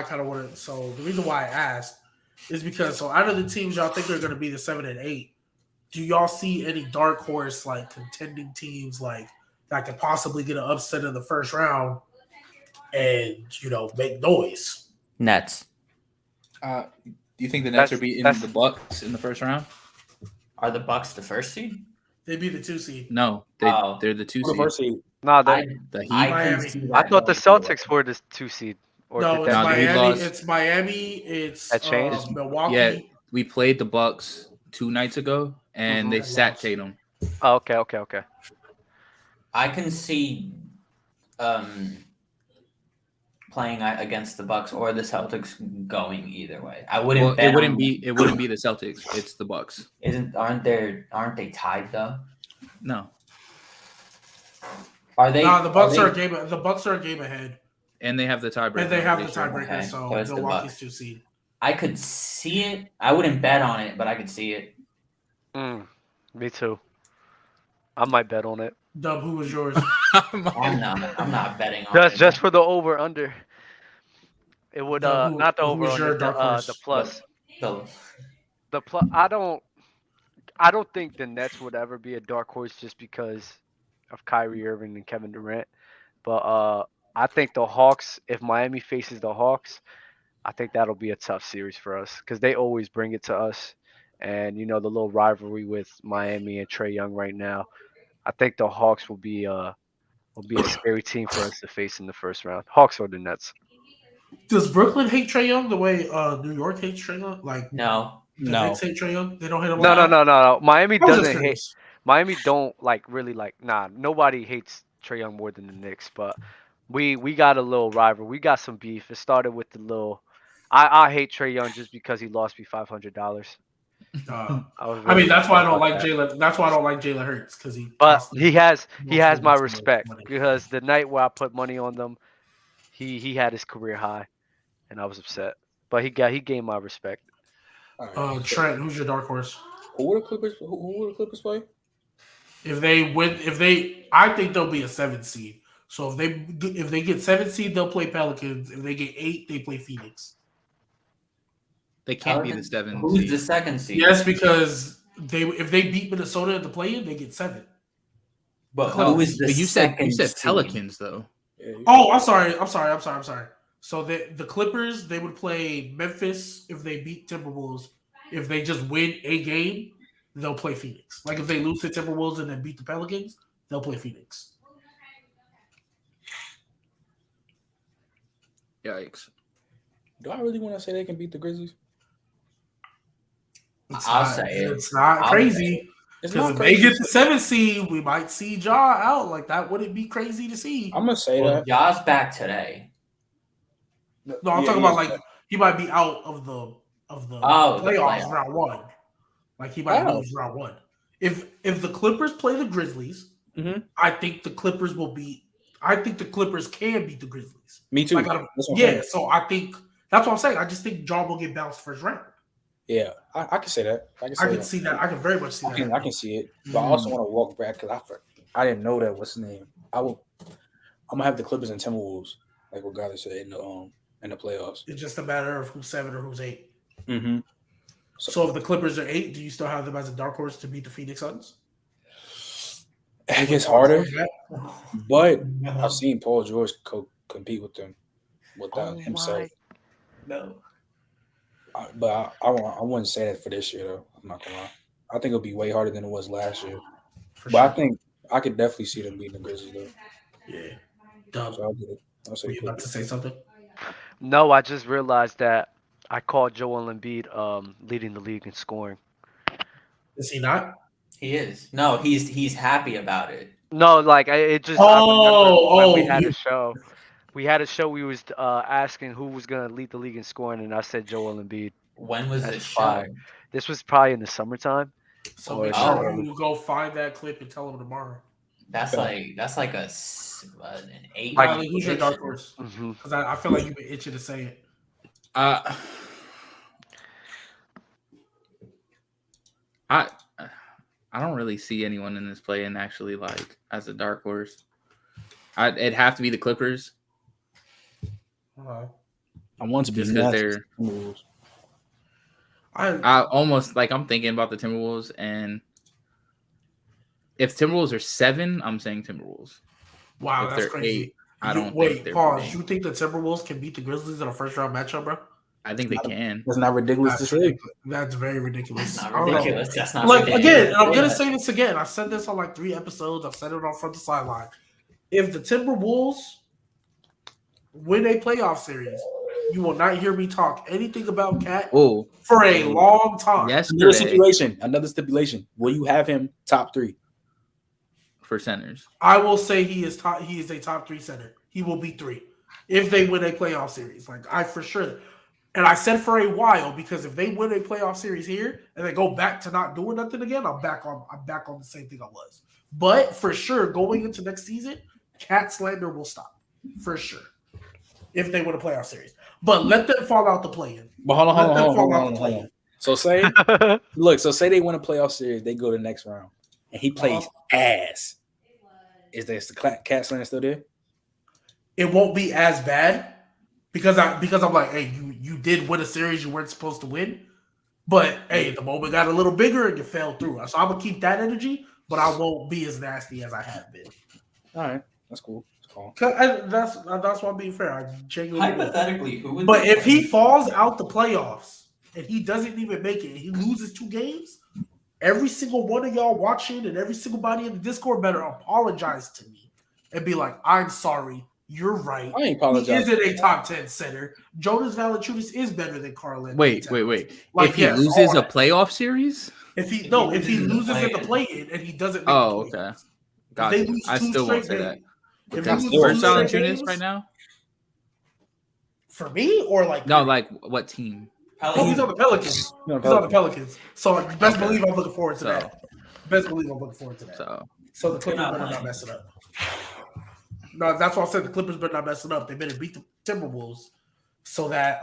I asked is because out of the teams y'all think are going to be the 7 and 8, do y'all see any dark horse like contending teams like that could possibly get an upset in the first round and make noise? Nets. Do you think the Nets That's- are beating that's- the Bucks in the first round? Are the Bucks the first seed? They'd be the 2 seed. No, Oh. they're the 2 seed. seed. seed. No, The Heat. Miami. I thought the Celtics were the 2 seed. Or No, did it's that- No, they Miami. lost. It's Miami. It's That changed? Milwaukee. Yeah, we played the Bucks 2 nights ago, and they Mhm. sat Tatum. Oh, okay. I can see playing against the Bucks or the Celtics going either way. I wouldn't. Well, bet it wouldn't on- be the Celtics. It's the Bucks. Aren't they tied though? No, Are they? No, the Bucks are are a game. The Bucks are a game ahead, and they have the tiebreaker. and they have the They sure. tiebreaker. Okay, So so it's the Milwaukee's Bucks. 2 seed. I could see it. I wouldn't bet on it, but I could see it. Me too. I might bet on it. Dub, who was yours? I'm not betting on it. Just for the over under. It would No, who- not the who over was your under, dark horse? the plus. So, The plus. I don't think the Nets would ever be a dark horse just because of Kyrie Irving and Kevin Durant. But I think the Hawks, if Miami faces the Hawks, I think that'll be a tough series for us because they always bring it to us. And the little rivalry with Miami and Trae Young right now, I think the Hawks will be a scary team for us to face in the first round. Hawks or the Nets. Does Brooklyn hate Trae Young the way New York hates Trae Young? Like no. the No. Knicks hate Trae Young? They don't hate him. No. Miami I was just doesn't hate. curious. Miami don't really nah, nobody hates Trae Young more than the Knicks, but we got a little rival. We got some beef. It started with the little I hate Trae Young just because he lost me $500. I mean, that's why I don't like Jalen. That's why I don't like Jalen Hurts because But he has most my of the respect money. because the night where I put money on them, he had his career high, and I was upset. But he gained my respect. Trent, who's your dark horse? Who would the Clippers play? If they win, I think they'll be a 7 seed. So if they get 7 seed, they'll play Pelicans. If they get 8, they play Phoenix. They can't be the 7 Who's seed. the second seed? Yes, because if they beat Minnesota in the play-in, they get 7. But who is the But you said second seed? Pelicans though. Oh, I'm sorry. So the Clippers, they would play Memphis if they beat Timberwolves. If they just win a game, they'll play Phoenix. Like if they lose to Timberwolves and then beat the Pelicans, they'll play Phoenix. Yikes. Do I really want to say they can beat the Grizzlies? I'll say it. It's not I'll crazy. It's Because not if they crazy. get the 7th seed, we might see Ja out. Like, that wouldn't be crazy to see. I'm gonna say Well, that. Ja's back today. No, I'm talking about, like, he might be out of the playoffs round 1. Like, he might lose round 1. If the Clippers play the Grizzlies, I think the Clippers will beat. I think the Clippers can beat the Grizzlies. Me too. Like, so I think that's what I'm saying. I just think Ja will get bounced first round. Yeah, I can say that. I can see that. I can very much see that. I can see it, but I also want to walk back because I didn't know that. What's his name? I'm gonna have the Clippers and Timberwolves, like what Goddard said in the playoffs. It's just a matter of who's 7 or who's 8. Mm-hmm. So if the Clippers are 8, do you still have them as a dark horse to beat the Phoenix Suns? It gets harder, but I've seen Paul George compete with them without himself. No. But I wouldn't say that for this year, though. I'm not gonna lie. I think it'll be way harder than it was last year. I think I could definitely see them beating the Grizzlies, though. Yeah. Dumb. So I'll say Were you about to say something? No, I just realized that I called Joel Embiid leading the league in scoring. Is he not? He is. No, he's happy about it. No, like it just. I remember when we had a show. We had a show. We was asking who was gonna lead the league in scoring, and I said Joel Embiid. When was this show? Fire. This was probably in the summertime. So make sure you go find that clip and tell him tomorrow. That's like an 8. Riley, who's your dark horse? Mm-hmm. Because I feel like you've been itching to say it. I don't really see anyone in this play-in actually like as a dark horse. It'd have to be the Clippers. Uh-huh. I want to be just because they're. I almost like I'm thinking about the Timberwolves, and if Timberwolves are 7, I'm saying Timberwolves. Wow, if that's crazy. 8, I don't wait. think Pause. You think the Timberwolves can beat the Grizzlies in a first round matchup, bro? I think they can. That's not ridiculous to say. That's very ridiculous. That's not ridiculous. That's not like ridiculous. Again, I'm gonna say this again. I said this on like 3 episodes. I've said it on From the Sideline. If the Timberwolves win a playoff series, you will not hear me talk anything about Cat for a long time. Another stipulation. Will you have him top 3 for centers? I will say he is a top 3 center. He will be 3 if they win a playoff series. Like I for sure. And I said for a while because if they win a playoff series here and they go back to not doing nothing again, I'm back on the same thing I was. But for sure, going into next season, Cat slander will stop for sure if they win a playoff series. But let them fall out the play-in. But hold on. So say they win a playoff series, they go to the next round, and he plays ass. Is the Cat slander still there? It won't be as bad. Because I'm like, hey, you did win a series you weren't supposed to win, but hey, the moment got a little bigger and you fell through. So I'm gonna keep that energy, but I won't be as nasty as I have been. All right, that's cool. That's why I'm being fair. I genuinely hypothetically, who would? But if he falls out the playoffs and he doesn't even make it, and he loses 2 games, every single one of y'all watching and every single body in the Discord better apologize to me and be like, I'm sorry. You're right. I ain't apologizing. He isn't a top 10 center. Jonas Valanciunas is better than Carlin. Wait. Like, if he loses a playoff series? If he loses in the play-in and he doesn't make okay. Gotcha. I still won't say that. Where's Valanciunas right now? For me or like no, like what team? Oh, he's on the Pelicans. He's on the Pelicans. So best believe I'm looking forward to that. Best believe I'm looking forward to that. So the Clippers better not mess it up. No, that's why I said the Clippers better not mess it up. They better beat the Timberwolves so that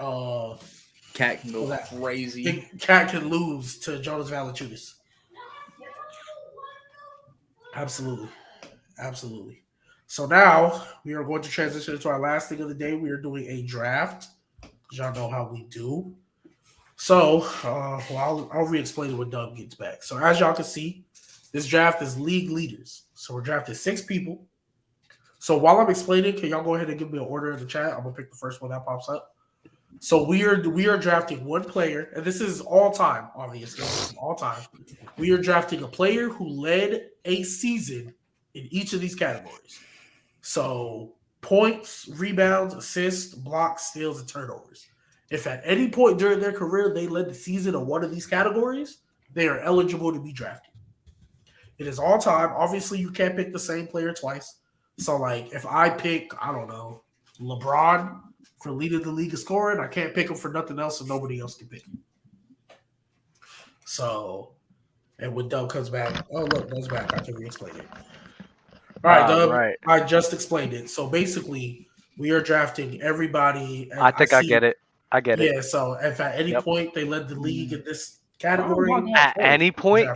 Cat can go crazy. Cat can lose to Jonas Valanciunas. Absolutely. So now we are going to transition into our last thing of the day. We are doing a draft. Y'all know how we do. So I'll re-explain it when Doug gets back. So as y'all can see, this draft is league leaders. So we're drafting 6 people. So while I'm explaining, can y'all go ahead and give me an order in the chat? I'm gonna pick the first one that pops up. So we are drafting one player, and this is all time, obviously, all time. We are drafting a player who led a season in each of these categories. So points, rebounds, assists, blocks, steals, and turnovers. If at any point during their career they led the season in one of these categories, they are eligible to be drafted. It is all time. Obviously, you can't pick the same player twice. So, like, if I pick, I don't know, LeBron for leading the league of scoring, I can't pick him for nothing else, and nobody else can pick him. So, and when Dub comes back, oh, look, Dub's back. I can re-explain it. All right, Dub, right. I just explained it. So, basically, we are drafting everybody. And I think I get it. I get it. Yeah, so if at any Yep. point they led the league in this category. At any point?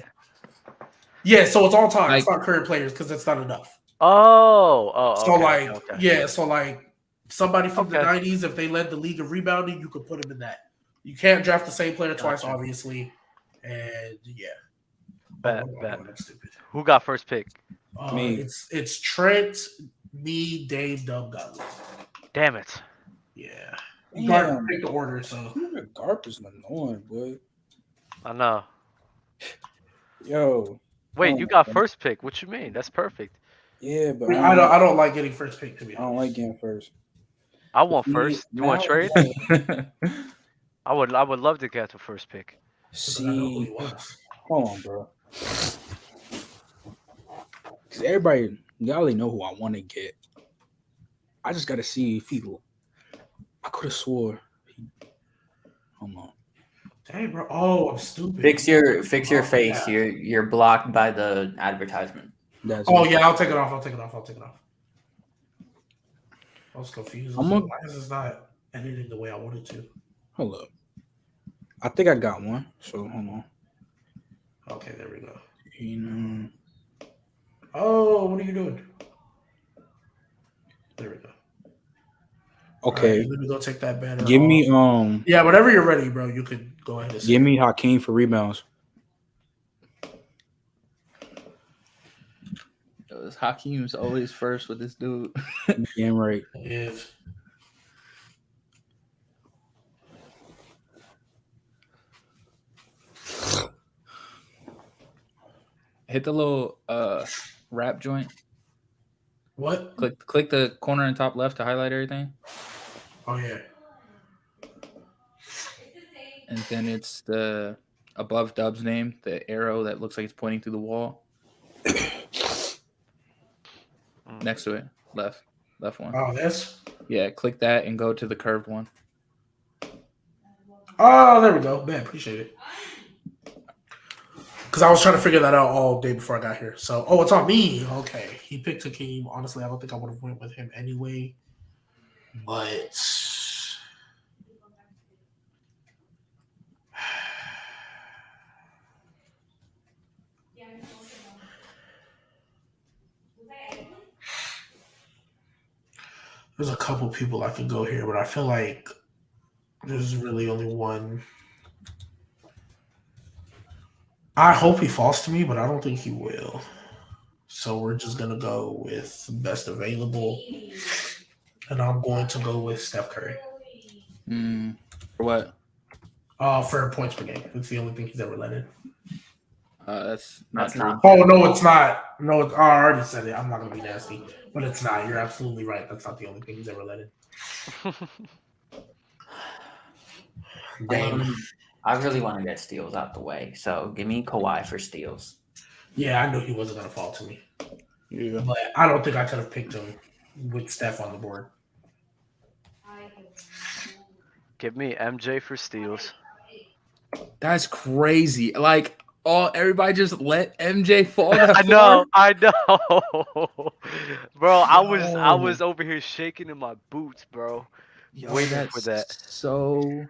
Yeah, so it's all time. Like- It's not current players because it's not enough. Oh. So Okay, like, okay. yeah, so like somebody from the Okay. 90s, if they led the league of rebounding, you could put them in that. You can't draft the same player twice, Gotcha. obviously. And yeah. Bet, Oh, bet. that's stupid. Who got first pick? Me. It's Trent, me, Dave, Dub, Gunley. Damn it. Yeah. Damn. You gotta pick the order, so Garp is annoying, boy. I know. Yo. Wait, Oh, you got man. first pick. What you mean? That's perfect. Yeah, but I don't like getting first pick to be I don't like getting first. I want Me, first. You want now- trade? I would love to get the first pick. I know who he See, was. hold on, bro. Because everybody, y'all already know who I want to get. I just got to see if he. I could have swore. Hold on. Dang, bro. Oh, I'm stupid. Fix your Oh, face. yeah. You're blocked by the advertisement. That's Oh it. yeah, I'll take it off. I was confused. I'm Why a- is this not editing the way I wanted to? Hold up. I think I got one. So hold on. Okay, there we go. You know. Oh, what are you doing? There we go. Okay. All right, let me go take that banner. Give off. me Yeah, whenever you're ready, bro, you could go ahead and give me Hakeem for rebounds. Hakeem's always first with this dude. Damn right. If Hit the little wrap joint. what? Click the corner and top left to highlight everything. Oh yeah. And then it's the above Dub's name, the arrow that looks like it's pointing through the wall. Next to it. Left one. Oh, this. Yeah, click that and go to the curved one. Oh, there we go. Man, appreciate it. Because I was trying to figure that out all day before I got here. So, it's on me. Okay, he picked Hakeem. Honestly, I don't think I would have went with him anyway. But there's a couple people I could go here, but I feel like there's really only one. I hope he falls to me, but I don't think he will. So we're just gonna go with best available, and I'm going to go with Steph Curry. For what? For points per game. It's the only thing he's ever led in. That's not That's true. not. Oh no, it's not. No, I already said it. I'm not gonna be nasty, but it's not. You're absolutely right. That's not the only thing he's ever led in. Damn. I really want to get steals out the way, so give me Kawhi for steals. Yeah, I knew he wasn't gonna fall to me, Yeah. but I don't think I could have picked him with Steph on the board. Give me MJ for steals. That's crazy. Like, everybody just let MJ fall. That I know. Bro, I Yo. was over here shaking in my boots, bro. Yo, Waiting that's for that. so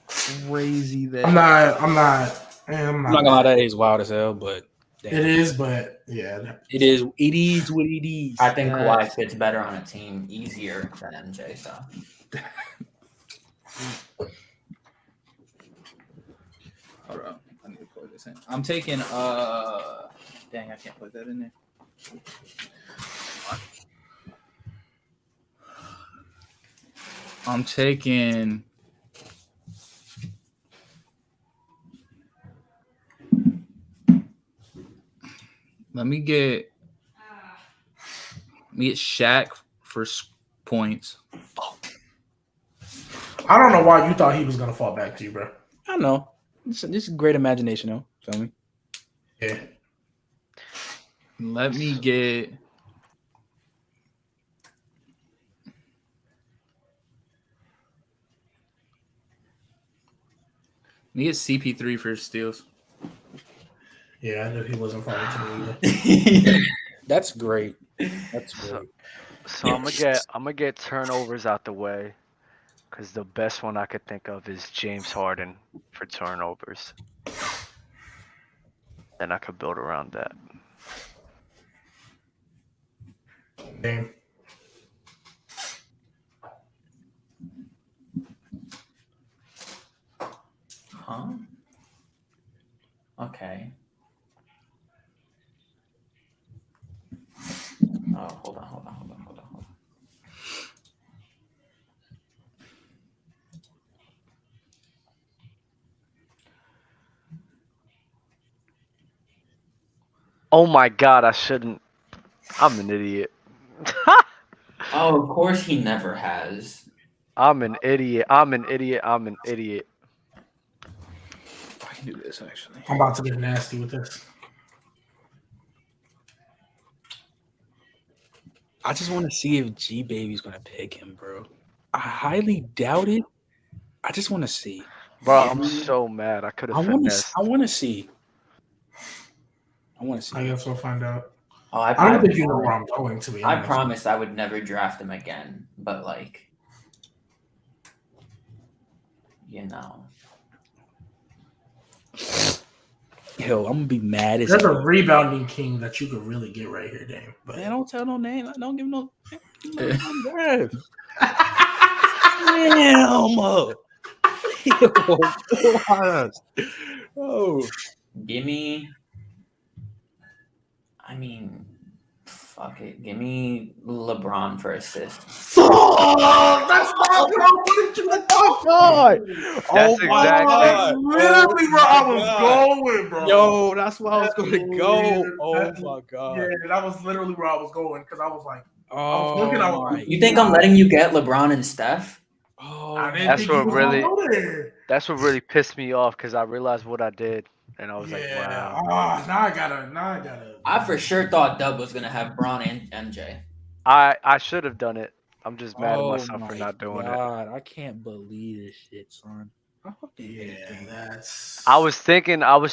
crazy. That I'm not I'm not gonna lie, that is wild as hell, but damn. It is, but yeah. It is what it is. I think Yeah. Kawhi fits better on a team easier than MJ. So Hold on. I need to plug this in. I'm taking dang, I can't put that in there. I'm taking let me get Shaq for points. I don't know why you thought he was gonna fall back to you, bro. I know. This is great imagination, though. Feel me? Yeah. Let me get. Let me get CP3 for steals. Yeah, I knew he wasn't falling to me either. That's great. That's So, great. so I'm gonna get turnovers out the way, because the best one I could think of is James Harden for turnovers. Then I could build around that. Damn. Huh? Okay. Oh, hold on. Oh my God, I shouldn't. I'm an idiot. Oh, of course he never has. I'm an idiot. I'm an idiot. I'm an idiot. I can do this actually. I'm about to get nasty with this. I just want to see if G Baby's gonna pick him, bro. I highly doubt it. I just want to see. Bro, I'm so mad. I could I have want finessed. to. I want to see. I guess we'll find out. Oh, I don't think you know where I'm going, to be I honest. promised I would never draft him again, but like, you know. Yo, I'm gonna be mad as There's a hell. rebounding king that you could really get right here, Dame. But Man, don't tell no name. Don't give no. Damn. Oh, Give me. I mean, fuck it. Give me LeBron for assists. that's not what I wanted you to talk God. That's That's literally where I was going, bro. Yo, that's where I was gonna That's go. weird. Oh That's- my God. Yeah, that was literally where I was going because I was like, Oh looking, I was my. like, You think I'm letting you get LeBron and Steph? Oh, I didn't That's think you what was really- gonna go there. That's what really pissed me off, because I realized what I did, and I was like, wow. Now I gotta. I for sure thought Dub was gonna have Braun and MJ. I should have done it. I'm just mad at Oh myself for my not doing it. God, I can't believe this shit, son. I fucking hate Yeah, it. that's. I was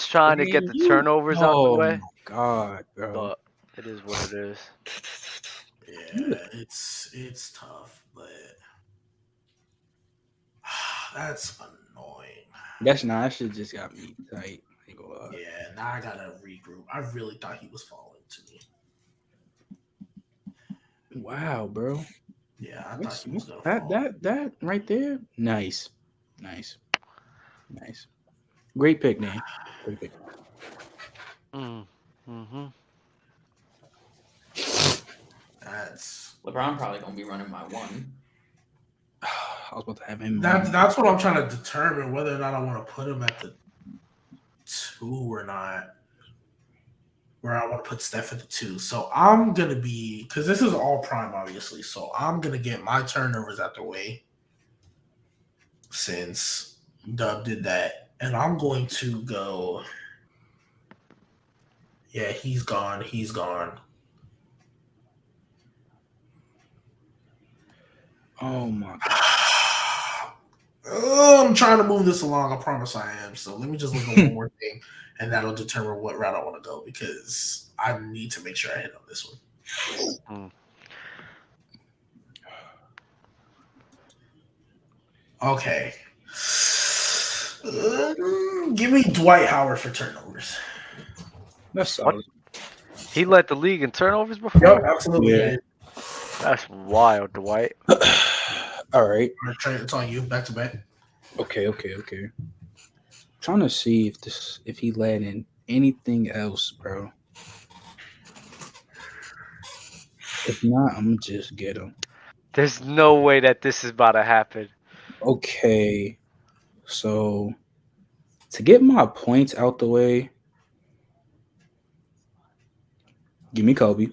trying to get the turnovers out the Oh way, my God, bro. but it is what it is. Yeah, it's tough, but that's annoying. That's not. That shit just got me tight. I ain't gonna lie. Yeah, now I gotta regroup. I really thought he was falling to me. Wow, bro. Yeah, I thought he was gonna fall. That right there. Nice. Great pick, man. Great pick. Mm-hmm. That's LeBron probably gonna be running my one. I was about to have him. that's what I'm trying to determine whether or not I want to put him at the 2 or not. Where I want to put Steph at the 2. So I'm gonna be, because this is all prime, obviously. So I'm gonna get my turnovers out the way since Dub did that, and I'm going to go. Yeah, he's gone. Oh my God. I'm trying to move this along. I promise I am. So let me just look at one more thing, and that'll determine what route I want to go because I need to make sure I hit on this one. Okay. Give me Dwight Howard for turnovers. That's solid. He led the league in turnovers before. Yep, absolutely. Yeah. That's wild, Dwight. All right. All right, Trey, it's on you. Back to back. Okay. Trying to see if he led in anything else, bro. If not, I'm gonna just get him. There's no way that this is about to happen. Okay. So to get my points out the way, give me Kobe.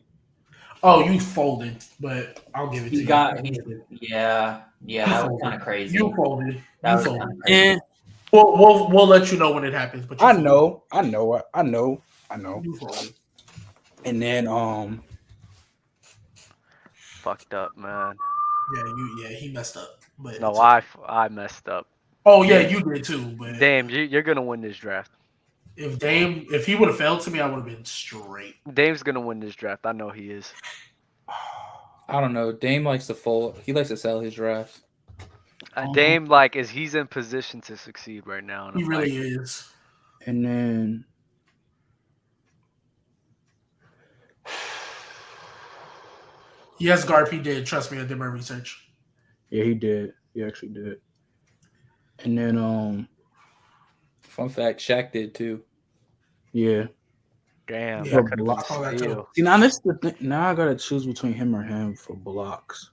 Oh, you folded, but I'll give it to He you. got. Yeah. That was kind of crazy. You folded. That You was folded. kind of crazy. And We'll let you know when it happens. But you I folded. know. You folded. And then Fucked up, man. Yeah, he messed up. But No, it's- I messed up. Oh yeah, you did too. But Dame, you're gonna win this draft. if he would have failed to me, I would have been straight. Dame's gonna win this draft. I know he is. I don't know. Dame likes to fold. He likes to sell his drafts. Dame, he's in position to succeed right now. And He I'm really like, is. and then Yes, Garp, he did. Trust me, I did my research. yeah, he did. He actually did. And then Fun fact: Shaq did too. yeah. damn, Yeah, that could I have saw that been too. steal. See, now this is the thing. Now I gotta choose between him or him for blocks.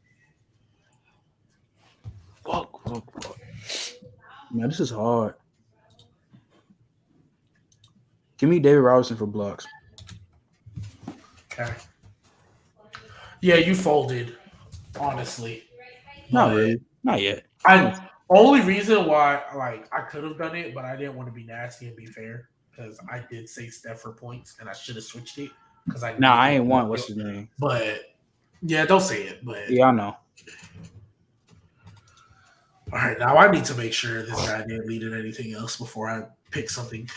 Fuck. Man, this is hard. Give me David Robinson for blocks. Okay. Yeah, you folded. Honestly, Not But really. Not yet. only reason why I could have done it, but I didn't want to be nasty and be fair because I did say Steph for points and I should have switched it because I ain't want what's his name. But yeah, don't say it. But Yeah, I know. all right, now I need to make sure this guy didn't lead in anything else before I pick something.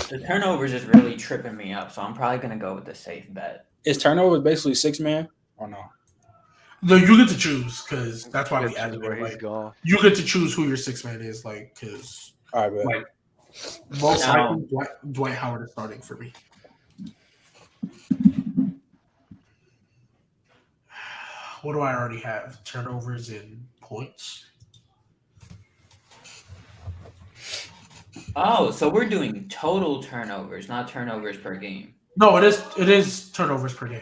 The turnovers is really tripping me up, so I'm probably gonna go with the safe bet. Is turnover basically 6-man or no? No, you get to choose because that's why Good we choose added where it. he's Like, going. you get to choose who your 6-man is, because All right, man. like most Now- likely Dwight Howard is starting for me. What do I already have? Turnovers and points. Oh, so we're doing total turnovers, not turnovers per game. No, it is turnovers per game.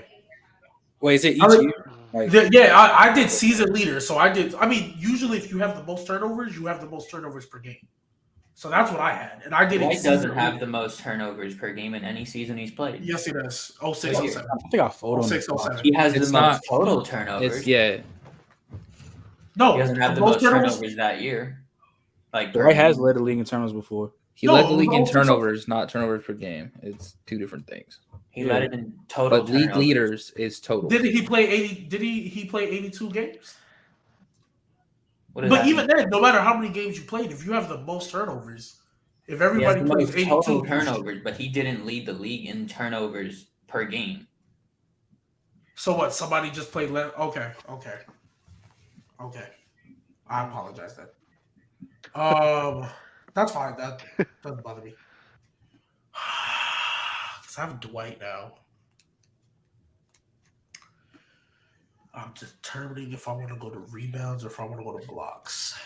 Wait, is it each I mean- year? Like, Yeah, I did season leader, so I did. I mean, usually if you have the most turnovers, you have the most turnovers per game. So that's what I had, and I did it. White doesn't season have leader. the most turnovers per game in any season he's played. Yes, he does. 06, 07. I think I fold on 06, the 07. He has It's the not- most total turnovers. It's yeah. No, He doesn't have the most turnovers that year. Like Dwight has led the league in turnovers before. He No, led the league in no, turnovers, not turnovers per game. It's two different things. he led it in total But league turnovers. leaders is total. Did he play 80? Did he play 82 games? What does But that even mean? then, no matter how many games you played, if you have the most turnovers, if He has everybody the plays most 82 total turnovers, but he didn't lead the league in turnovers per game. So what? Somebody just played less. Okay. I apologize then. That's fine. That doesn't bother me. Because I have Dwight now. I'm determining if I want to go to rebounds or if I want to go to blocks.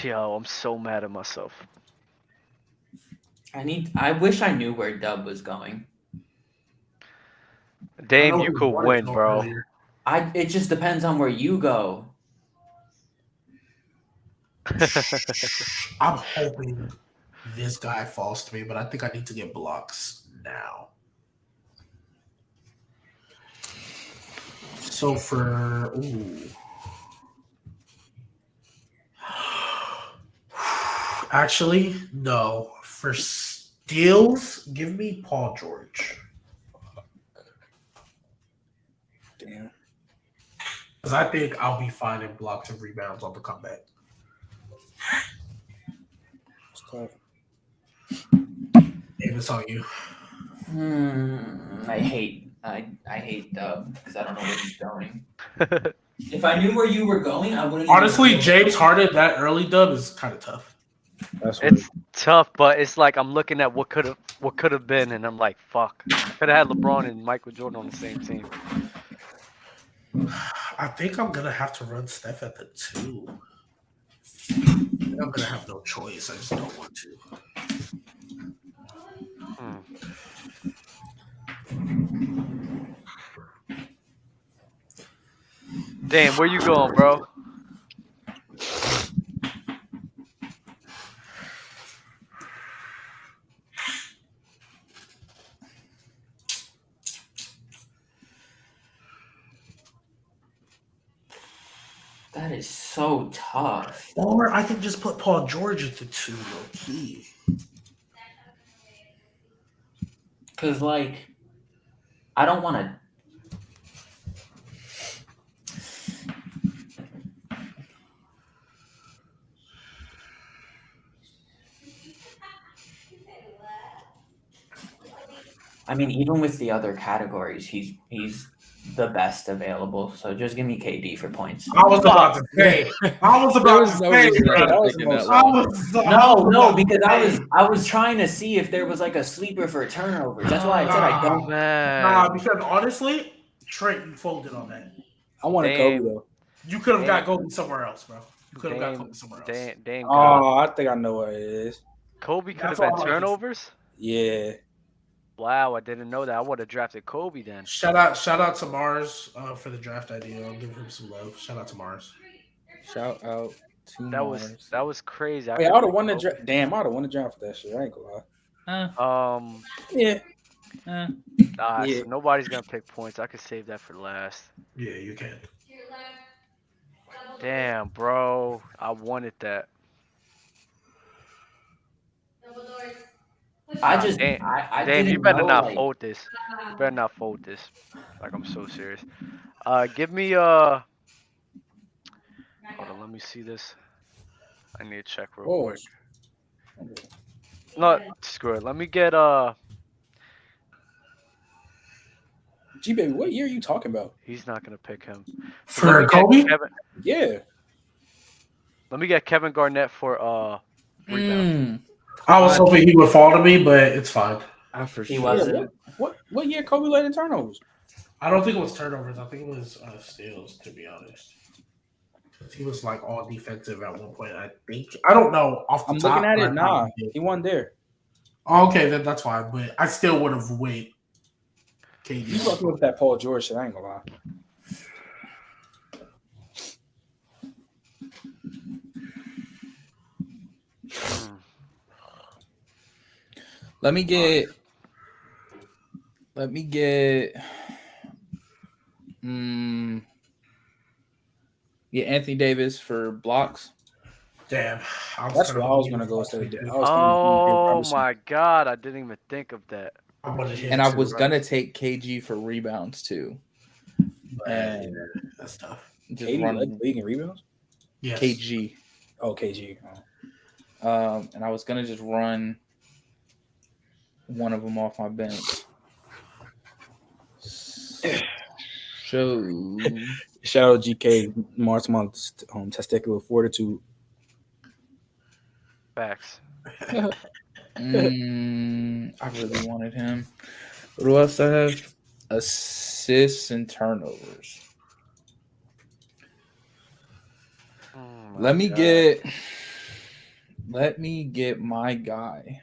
Yo, I'm so mad at myself. I wish I knew where Dub was going. Dame, I know you he could wanted win, to go bro. earlier. It just depends on where you go. I'm hoping this guy falls to me, but I think I need to get blocks now. So for actually, no. For steals, give me Paul George. Damn. Because I think I'll be fine in blocks and rebounds on the comeback. It's tough. Dave, it's on you. I hate Dub because I don't know where he's going. If I knew where you were going, I wouldn't. Honestly, even James Harden, that early dub is kind of tough. That's what It's tough, but it's like I'm looking at what could have been, and I'm like, fuck. Could have had LeBron and Michael Jordan on the same team. I think I'm gonna have to run Steph at the 2. I think I'm gonna have no choice. I just don't want to. Damn, where you going, bro? That is so tough. Or I could just put Paul George at the 2, low key. Because, like, I don't want to. I mean, even with the other categories, he's the best available. So just give me KD for points. I was about to say. No, because I was trying to see if there was like a sleeper for turnovers. That's why I said I don't. Nah, because honestly, Trent, you folded on that. I want a Kobe though. You could have got Kobe somewhere else, bro. You could have got Kobe somewhere else. Oh, I think I know what it is. Kobe could have been turnovers? Yeah. Wow, I didn't know that. I would have drafted Kobe then. Shout out to Mars for the draft idea. I'll give him some love. Shout out to Mars. Shout out to Mars. That was crazy. I would have won the draft. Damn, I would have won the draft for that shit. I ain't gonna lie. Yeah. Yeah. So nobody's gonna pick points. I could save that for last. Yeah, you can. Damn, bro. I wanted that. I Damn, you better not fold this. You better not fold this. Like, I'm so serious. Give me hold on, let me see this. I need to check real quick. No, screw it. Let me get G baby, what year are you talking about? He's not gonna pick him. For Kobe? Yeah. Let me get Kevin Garnett for rebound. I was hoping he would fall to me, but it's fine. He wasn't. What year Kobe led in turnovers? I don't think it was turnovers. I think it was steals, to be honest. He was like all defensive at one point. I think. I don't know. I'm looking at it. Nah, he won there. Okay, then that's fine. But I still would have waited. KD. You fucking with that Paul George shit. I ain't gonna lie. Let me get Anthony Davis for blocks. Damn. That's what I was gonna go instead of Oh my god, I didn't even think of that. And I was gonna take KG for rebounds too. And that's tough. Just KD run led the league in rebounds? Yes. KG. Oh, KG. And I was gonna just run one of them off my bench. So shout out GK March month testicular fortitude. Facts. I really wanted him. What else I have? Assists and turnovers. Let me get my guy,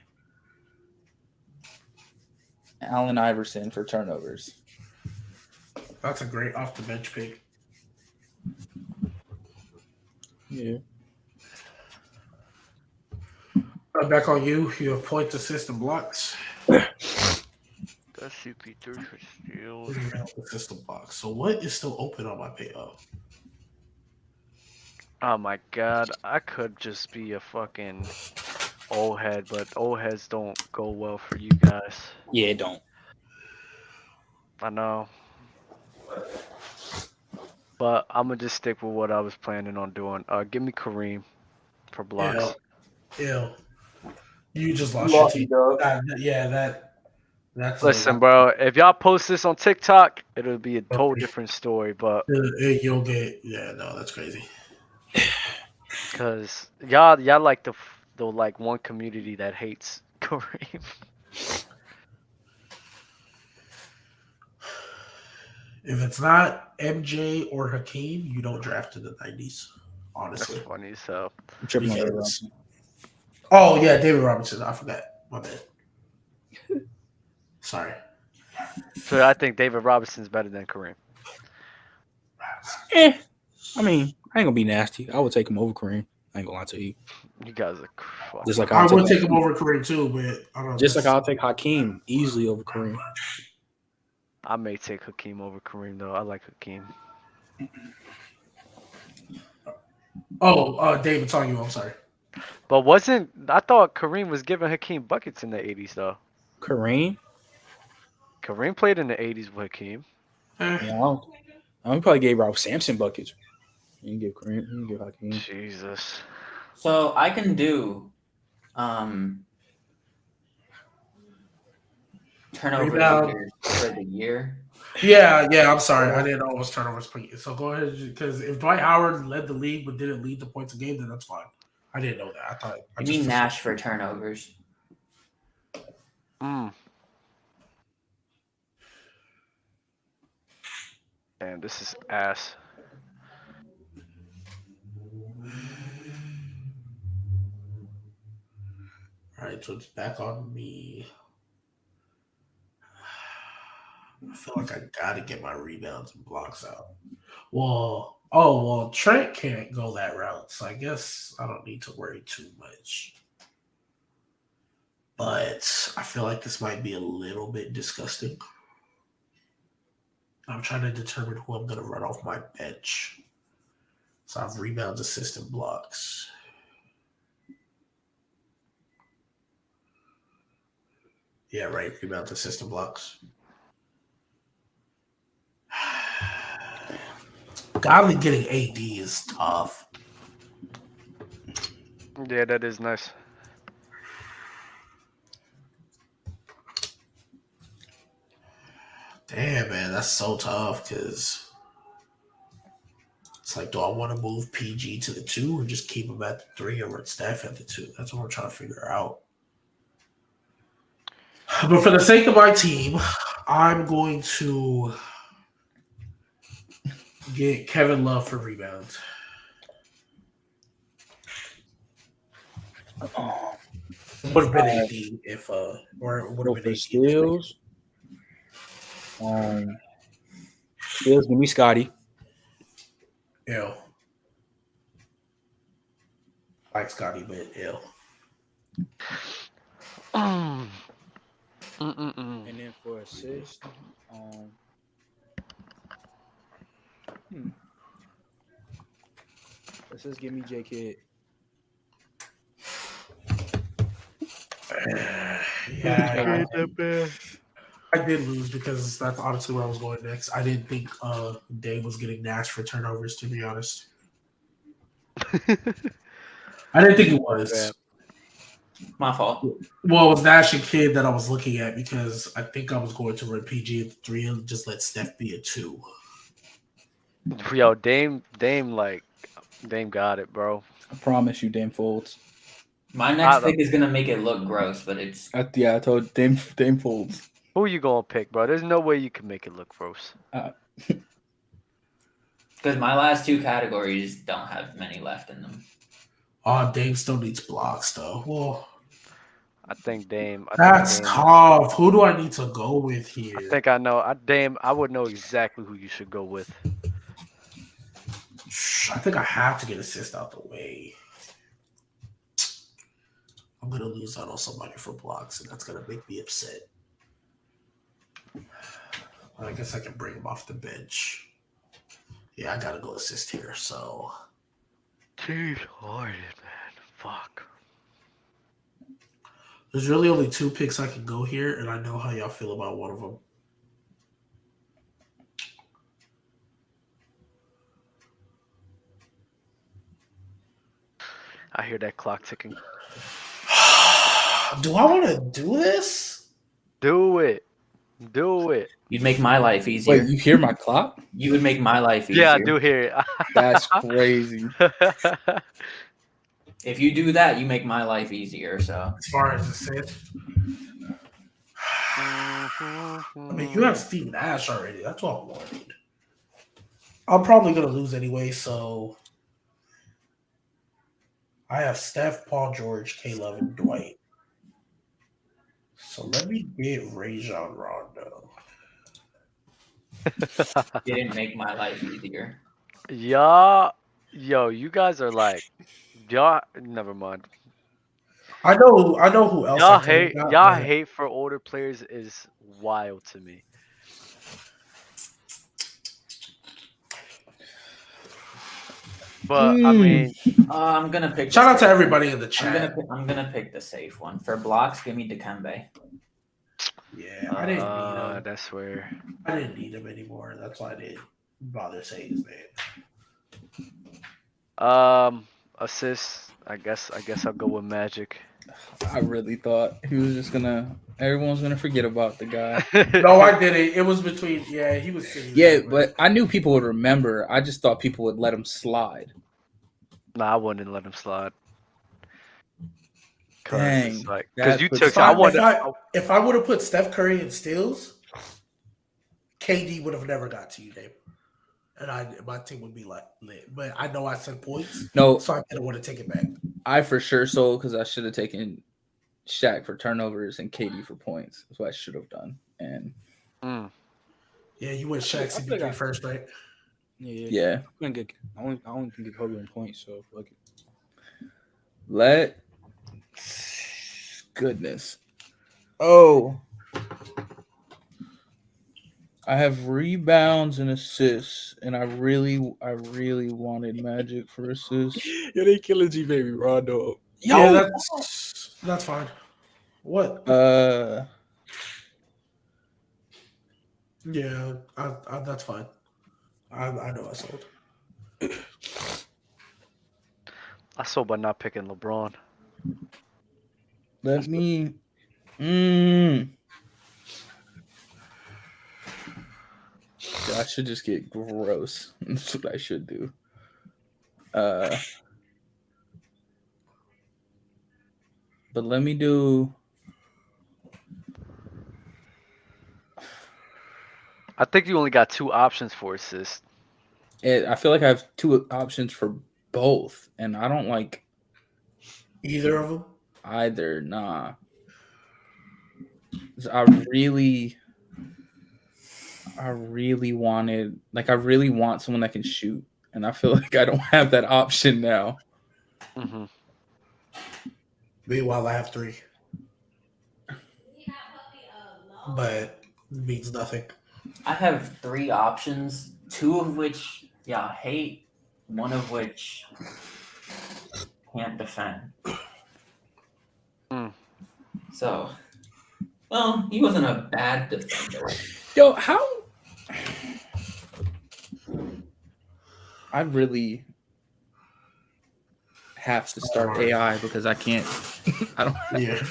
Allen Iverson, for turnovers. That's a great off the bench pick. Yeah. Back on you. You have points, assists, and blocks. That's CP3 for steals. Assist and blocks. So what is still open on my pay? Oh my god, I could just be a fucking old head, but old heads don't go well for you guys. Yeah, it don't. I know. But I'm gonna just stick with what I was planning on doing. Give me Kareem for blocks. Ew. You just lost your team. That's Listen, bro, if y'all post this on TikTok, it'll be a whole different story, but you'll get that's crazy. Cause y'all like the like one community that hates Kareem. If it's not MJ or Hakeem, you don't draft in the 90s. Honestly, that's funny. So, oh yeah, David Robinson. I forgot. My bad. Sorry. So I think David Robinson's better than Kareem. I mean, I ain't gonna be nasty. I would take him over Kareem. I ain't gonna lie to you. You guys are just like I would take him over Kareem too, but I don't know. Just like I'll take Hakeem easily over Kareem. I may take Hakeem over Kareem though. I like Hakeem. Oh, David, talking you. I'm sorry. But I thought Kareem was giving Hakeem buckets in the 80s though. Kareem. Kareem played in the 80s with Hakeem. Eh, Yeah, I probably gave Ralph Sampson buckets. You can give Kareem. You can give Hakeem. Jesus. So I can do turnovers Rebound. leaders for the year. Yeah. I'm sorry. I didn't know it was turnovers per year. So go ahead, because if Dwight Howard led the league but didn't lead the points a game, then that's fine. I didn't know that. I thought. You mean Nash for turnovers? Mm. Damn, this is ass. All right, so it's back on me. I feel like I gotta get my rebounds and blocks out. Well, Trent can't go that route, so I guess I don't need to worry too much. But I feel like this might be a little bit disgusting. I'm trying to determine who I'm gonna run off my bench. So I have rebounds, assists, and blocks. Yeah, right. Rebounds, assists, and blocks. Godly getting AD is tough. Yeah, that is nice. Damn, man, that's so tough because it's like, do I want to move PG to the 2 or just keep him at the 3 or run Steph at the 2? That's what I'm trying to figure out. But for the sake of my team, I'm going to get Kevin Love for rebounds. Would have been AD if or would have been AD. Steals. Steals, give me Scotty. Ew. Like Scotty, but ew. Mm. And then for assist, let's just give me J Kid. Yeah, I did lose because that's honestly where I was going next. I didn't think Dave was getting Nash for turnovers, to be honest. I didn't think it was. My fault. Well, it was Nash and Kid that I was looking at because I think I was going to run PG at the 3 and just let Steph be a 2. Yo, Dame got it, bro. I promise you, Dame folds. My next pick is gonna make it look gross, but it's I told Dame folds. Who you gonna pick, bro? There's no way you can make it look gross. because my last 2 categories don't have many left in them. Oh, Dame still needs blocks, though. Well, I think Dame. that's tough. Who do I need to go with here? I think I know. Dame, I would know exactly who you should go with. I think I have to get assist out the way. I'm going to lose out on somebody for blocks, and that's going to make me upset. I guess I can bring him off the bench. Yeah, I got to go assist here, so. Jeez, Harden, man. Fuck. There's really only 2 picks I can go here, and I know how y'all feel about one of them. I hear that clock ticking. Do I want to do this? Do it. Do it. You'd make my life easier. Wait, you hear my clock? You would make my life easier. Yeah, I do hear it. That's crazy. If you do that, you make my life easier. So As far as assist. I mean, you have Steve Nash already. That's what I'm worried. I'm probably going to lose anyway, so I have Steph, Paul George, K-Love, and Dwight. So let me get Rajon Rondo. didn't make my life easier. Yo, you guys are like, y'all. Never mind. I know who else. Y'all hate for older players is wild to me. But I mean, I'm gonna pick. Shout the out to safe everybody in the one. chat. I'm gonna pick the safe one for blocks. Give me Dikembe. Yeah, I didn't need him. that's where. I didn't need him anymore. That's why I didn't bother saying his name. Assists. I guess I'll go with Magic. I really thought he was just gonna. Everyone's gonna forget about the guy. No, I didn't. It was between. Yeah, he was sitting. Yeah, there, but I knew people would remember. I just thought people would let him slide. Nah, I wouldn't let him slide. Dang, Because you puts- took. I wanted. If I would have put Steph Curry in steals, KD would have never got to you, Dave. And my team would be like lit. But I know I said points, No, so I didn't want to take it back. I for sure sold because I should have taken Shaq for turnovers and KD for points. That's what I should have done. And Yeah, you went Shaq CP3 first, right? yeah, I only can get Kobe in points, so fuck it. Goodness. Oh, I have rebounds and assists, and I really wanted Magic for assists. Yeah, they killing G baby Rondo. Yeah, that's fine. What? Yeah, I that's fine. I know I sold. I sold by not picking LeBron. Let me. I should just get gross. That's what I should do. But let me do. I think you only got 2 options for assists. I feel like I have 2 options for both, and I don't like Either of them? either. Nah. I really wanted, like, I really want someone that can shoot, and I feel like I don't have that option now. Mm-hmm. Meanwhile, I have 3. But means nothing. I have 3 options, 2 of which y'all hate, 1 of which can't defend. So, well, he wasn't a bad defender. Yo, how? I really have to start AI because I can't. I don't. Yeah.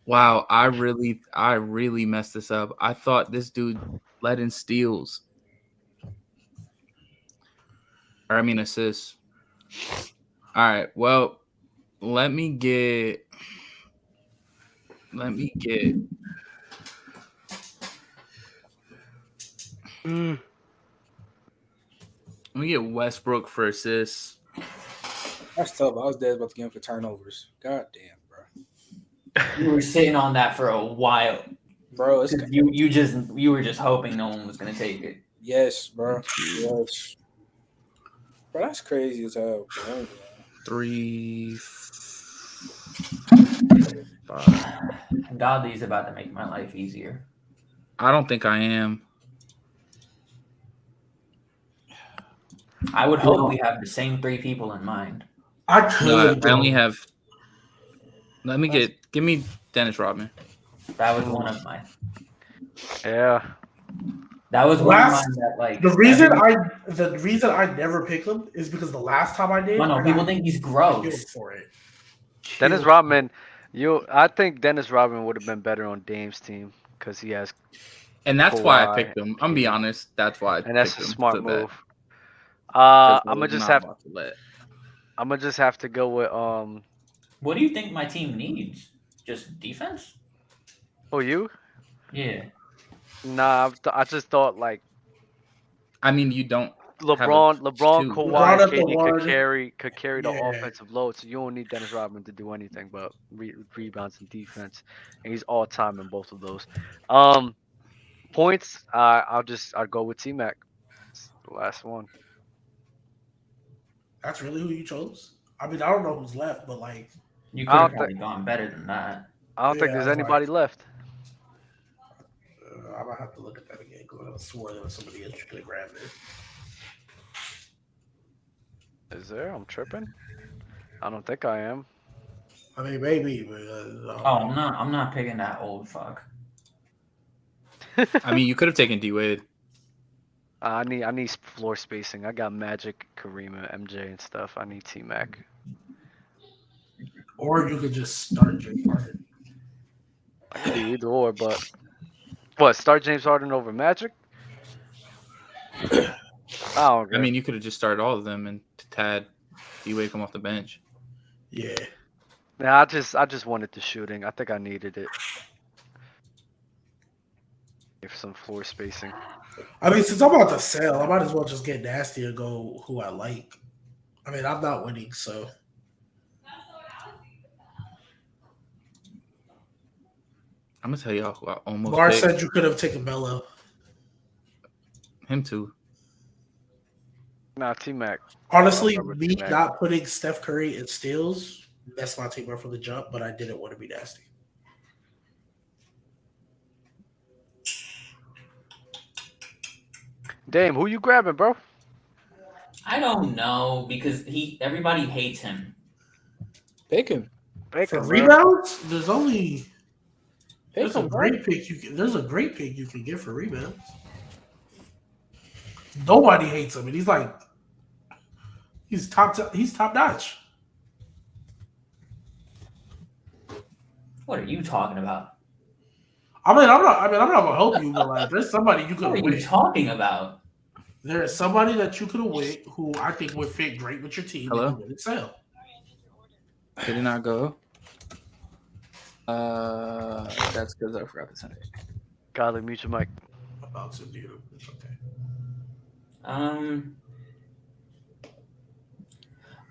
Wow, I really messed this up. I thought this dude led in steals. Or I mean assists. All right, well, let me get Westbrook for assists. That's tough. I was dead about to get him for turnovers. God damn, bro. You were sitting on that for a while, Bro, it's you were just hoping no one was gonna take it. yes, bro. Yes. Bro, that's crazy as hell, bro. 3, 5. Godly's about to make my life easier. I don't think I am. I would hope we have the same 3 people in mind. I No, could. I only have. Give me Dennis Rodman. That was one of mine. Yeah. That was one of mine that like the reason I never picked him is because the last time I did, no, people think he's killed gross. for it. Dennis Rodman. I think Dennis Rodman would have been better on Dame's team because he has. And that's why I Kawhi, picked him. I'm be honest. That's why. And that's a picked him, smart so that- move. because I I'm was gonna not about to let. just have to go with What do you think my team needs? Just defense? Oh, you? Yeah. Nah, I just thought like I mean, you don't. LeBron, two. Kawhi, LeBron at the KD one. could carry the Yeah. offensive load, so you don't need Dennis Rodman to do anything but rebounds and defense, and he's all time in both of those. Points, I'll go with T-Mac. It's the last one. That's really who you chose. I mean, I don't know who's left, but like, You I could have don't probably gone better than that. I don't think Yeah, there's that's anybody left. I might have to look at that again because I swore there was somebody else you could have grabbed it. Is there? I'm tripping. I don't think I am. I mean, maybe. But, Oh, I'm not picking that old fuck. I mean, you could have taken D Wade. I need floor spacing. I got Magic, Kareem, and MJ and stuff. I need T Mac. or you could just start James Harden. I could do either or, but what? Start James Harden over Magic? Oh, I mean, you could have just started all of them and had D Wade come off the bench. Yeah. yeah, I just wanted the shooting. I think I needed it. For some floor spacing. I mean, since I'm about to sell, I might as well just get nasty and go who I like. I mean, I'm not winning, so. I'm gonna tell y'all who I almost Bar picked. said you could have taken Melo. Him too. Nah, T Mac. Honestly, I remember me T-Mac. not putting Steph Curry in steals, that's my team right from the jump, but I didn't want to be nasty. Damn, who you grabbing, bro? I don't know because everybody hates him. Pick him. Baker, For bro. rebounds, there's only Pick there's a him, bro. great pick there's a great pick you can get for rebounds. Nobody hates him, and he's top notch. What are you talking about? I'm not gonna help you, but like there's somebody you could What are have you went. talking about? There is somebody that you could have went who I think would fit great with your team. Hello? And you wouldn't sell. Did it not go? That's because I forgot to send it. Godly, mute your mic. About to do. It's okay.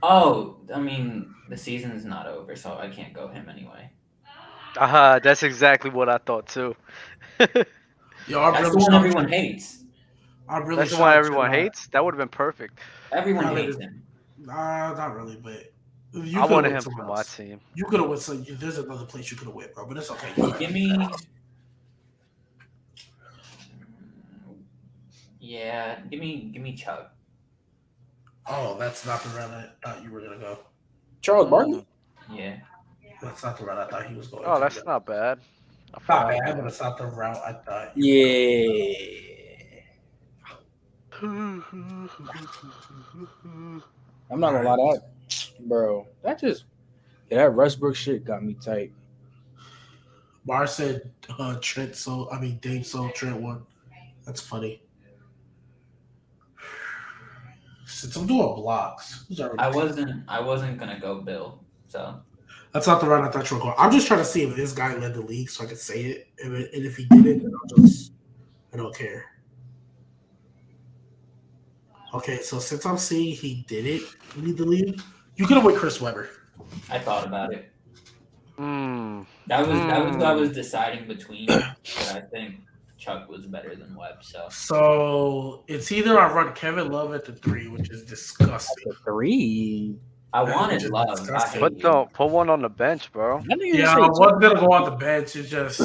Oh, I mean, the season's not over, so I can't go him anyway. That's exactly what I thought too. Yo, I'm That's really the one shocked. everyone hates. I'm really That's the shocked one you're everyone not- hates. That would have been perfect. Everyone Nah, hates that him. Nah, not really, but you I could wanted have him went for somewhere my else. team. You could have went some. There's another place you could have went, bro. But it's okay. Give me. Yeah, give me Chuck. Oh, that's not the route I thought you were gonna go. Charles Barkley. Yeah. That's not the route I thought he was going. Oh, to that's go. not bad. I Not forgot bad, about but it's not the route I thought. Yeah. I'm not gonna lie, that that Westbrook shit got me tight. Bar said Trent sold. I mean, Dave sold Trent one. That's funny. Since I'm doing blocks, who's already I wasn't gonna go Bill, so that's not the route I thought you were going. I'm just trying to see if this guy led the league so I could say it. And if he didn't, then I don't care. Okay, so since I'm seeing he didn't lead the league, you could have went Chris Webber. I thought about it. Hmm. That was what I was deciding between, but I think Chuck was better than Webb. So it's either I run Kevin Love at the 3, which is disgusting. The 3. I Which wanted is Love. I disgusting. hate Put one on the bench, bro. Yeah, I was gonna go on the bench. It's just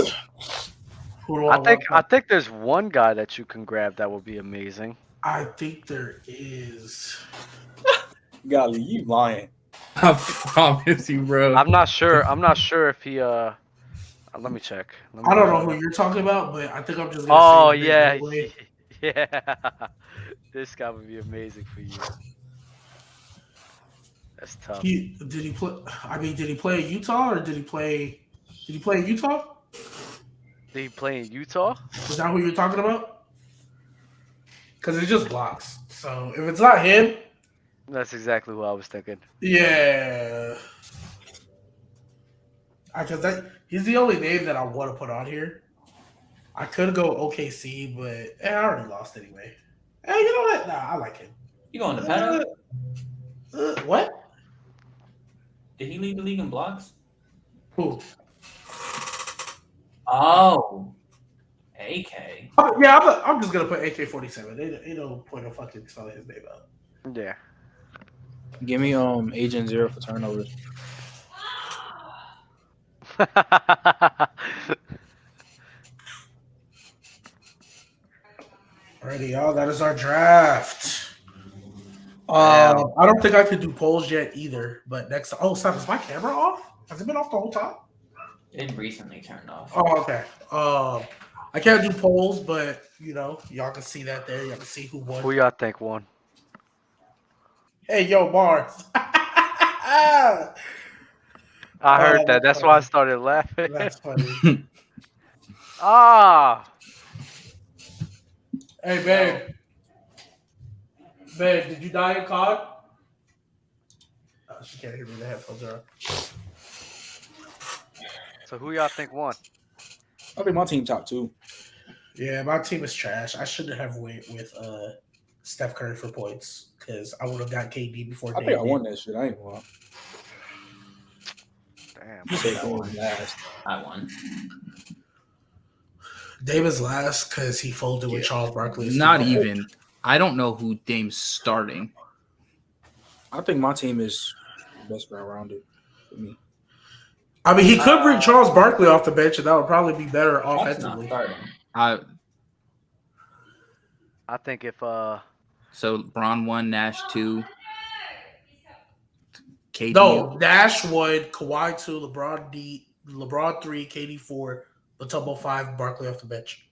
who do I I want? think there's one guy that you can grab that would be amazing. I think there is. Golly, you lying. I promise you, bro. I'm not sure if he let me check. I don't know who you're talking about, but I think I'm just gonna Oh say his name yeah. anyway. Yeah. This guy would be amazing for you. That's tough. Did he play? I mean, did he play in Utah or did he play? Did he play in Utah? Did he play in Utah? Is that who you're talking about? Because it's just blocks. So if it's not him, That's exactly what I was thinking. yeah. Because he's the only name that I want to put on here. I could go OKC, but I already lost anyway. Hey, you know what? Nah, I like him. You going to Petto? What? Did he lead the league in blocks? Who? Oh, AK. Oh, yeah, I'm just gonna put AK-47. Ain't no point of fucking spelling his name out. Yeah. Give me Agent Zero for turnovers. Alrighty, y'all. That is our draft. I don't think I could do polls yet either. But next, Sam, is my camera off? Has it been off the whole time? It recently turned off. Oh, okay. I can't do polls, but y'all can see that there. Y'all can see who won. Who y'all think won? Hey, yo, Mars. I heard that. That's why I started laughing. That's funny. Ah. Hey, babe. Babe, did you die in COD? She can't hear me. The headphones are on. So who y'all think won? I think my team top 2. Yeah, my team is trash. I shouldn't have went with Steph Curry for points because I would have got KD before. I think I won that shit. I ain't won. Damn. You say won last. I won. Davis last because he folded with Charles Barkley. Not even. I don't know who Dame's starting. I think my team is the best rounded for me. I mean, he could bring Charles Barkley off the bench, and that would probably be better offensively. I think if So Bron 1, Nash 2. KD. No, Nash 1, Kawhi 2, LeBron 3, KD 4, Mutombo 5, Barkley off the bench.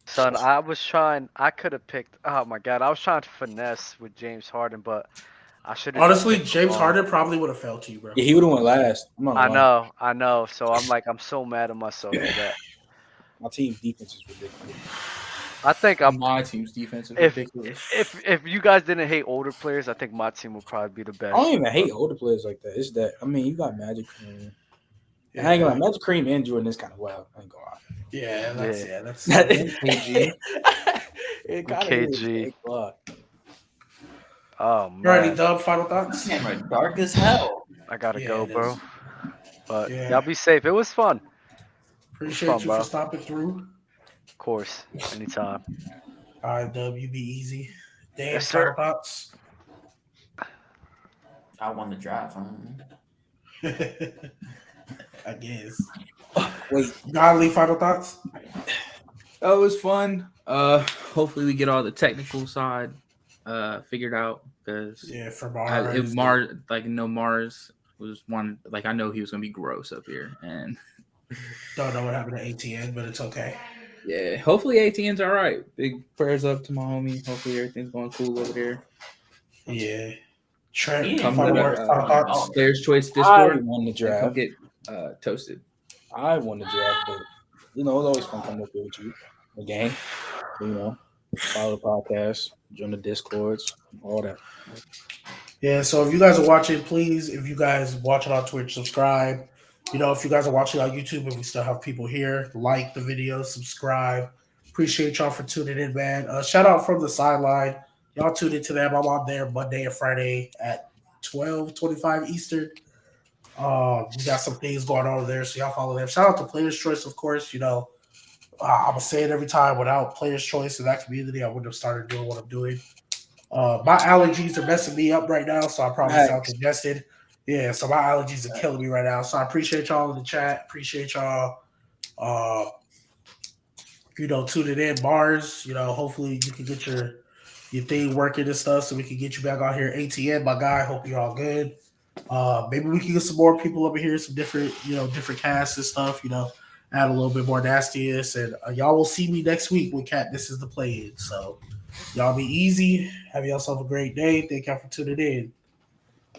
Son, I could have picked, oh my God, I was trying to finesse with James Harden, but I should have. Honestly, James Harden probably would have fell to you, bro. Yeah, he would have went last. I know. So I'm so mad at myself for that. My team's defense is ridiculous. I think my team's defense is ridiculous. If you guys didn't hate older players, I think my team would probably be the best. I don't even hate older players like that. It's that, I mean, you got Magic Cream. Yeah. I ain't gonna lie, Magic Cream and Jordan is kind of wild. I ain't gonna lie. That's KG. KG. Oh man. You already done final thoughts? Camera dark as hell. I gotta go, bro. But y'all be safe. It was fun. Appreciate you for stopping through. Of course, anytime. All right, Dub, you be easy. Dan, Yes, sir. final thoughts? I won the draft. I guess. Wait, Godly final thoughts? Oh, it was fun. Hopefully we get all the technical side figured out because for Mars. Mars was one, like, I know he was gonna be gross up here, and Don't know what happened to ATN, but it's okay. yeah, hopefully ATN's all right. Big prayers up to my homie. Hopefully everything's going cool over there. Yeah. Trent, Come final to thoughts? Players Choice I Discord. won the Come draft. get toasted. I won the draft, but it's always fun coming up here with you. The gang. Follow the podcast, join the Discords, all that. Yeah, so if you guys are watching, please, if you guys watching on Twitch, subscribe. If you guys are watching on YouTube and we still have people here, like the video, subscribe. Appreciate y'all for tuning in, man. Shout out from the sideline. Y'all tune into them. I'm on there Monday and Friday at 12:25 Eastern. We got some things going on over there, so y'all follow them. Shout out to Players Choice, of course. I'm going to say it every time. Without Players Choice in that community, I wouldn't have started doing what I'm doing. My allergies are messing me up right now, so I probably sound congested. Yeah, so my allergies are killing me right now. So I appreciate y'all in the chat. Appreciate y'all, tuning in. Bars, hopefully you can get your thing working and stuff so we can get you back out here. ATN, my guy, hope you're all good. Maybe we can get some more people over here, some different casts and stuff, add a little bit more nastiness. And y'all will see me next week with Cat. This is the play-in. So y'all be easy. Have yourself a great day. Thank y'all for tuning in.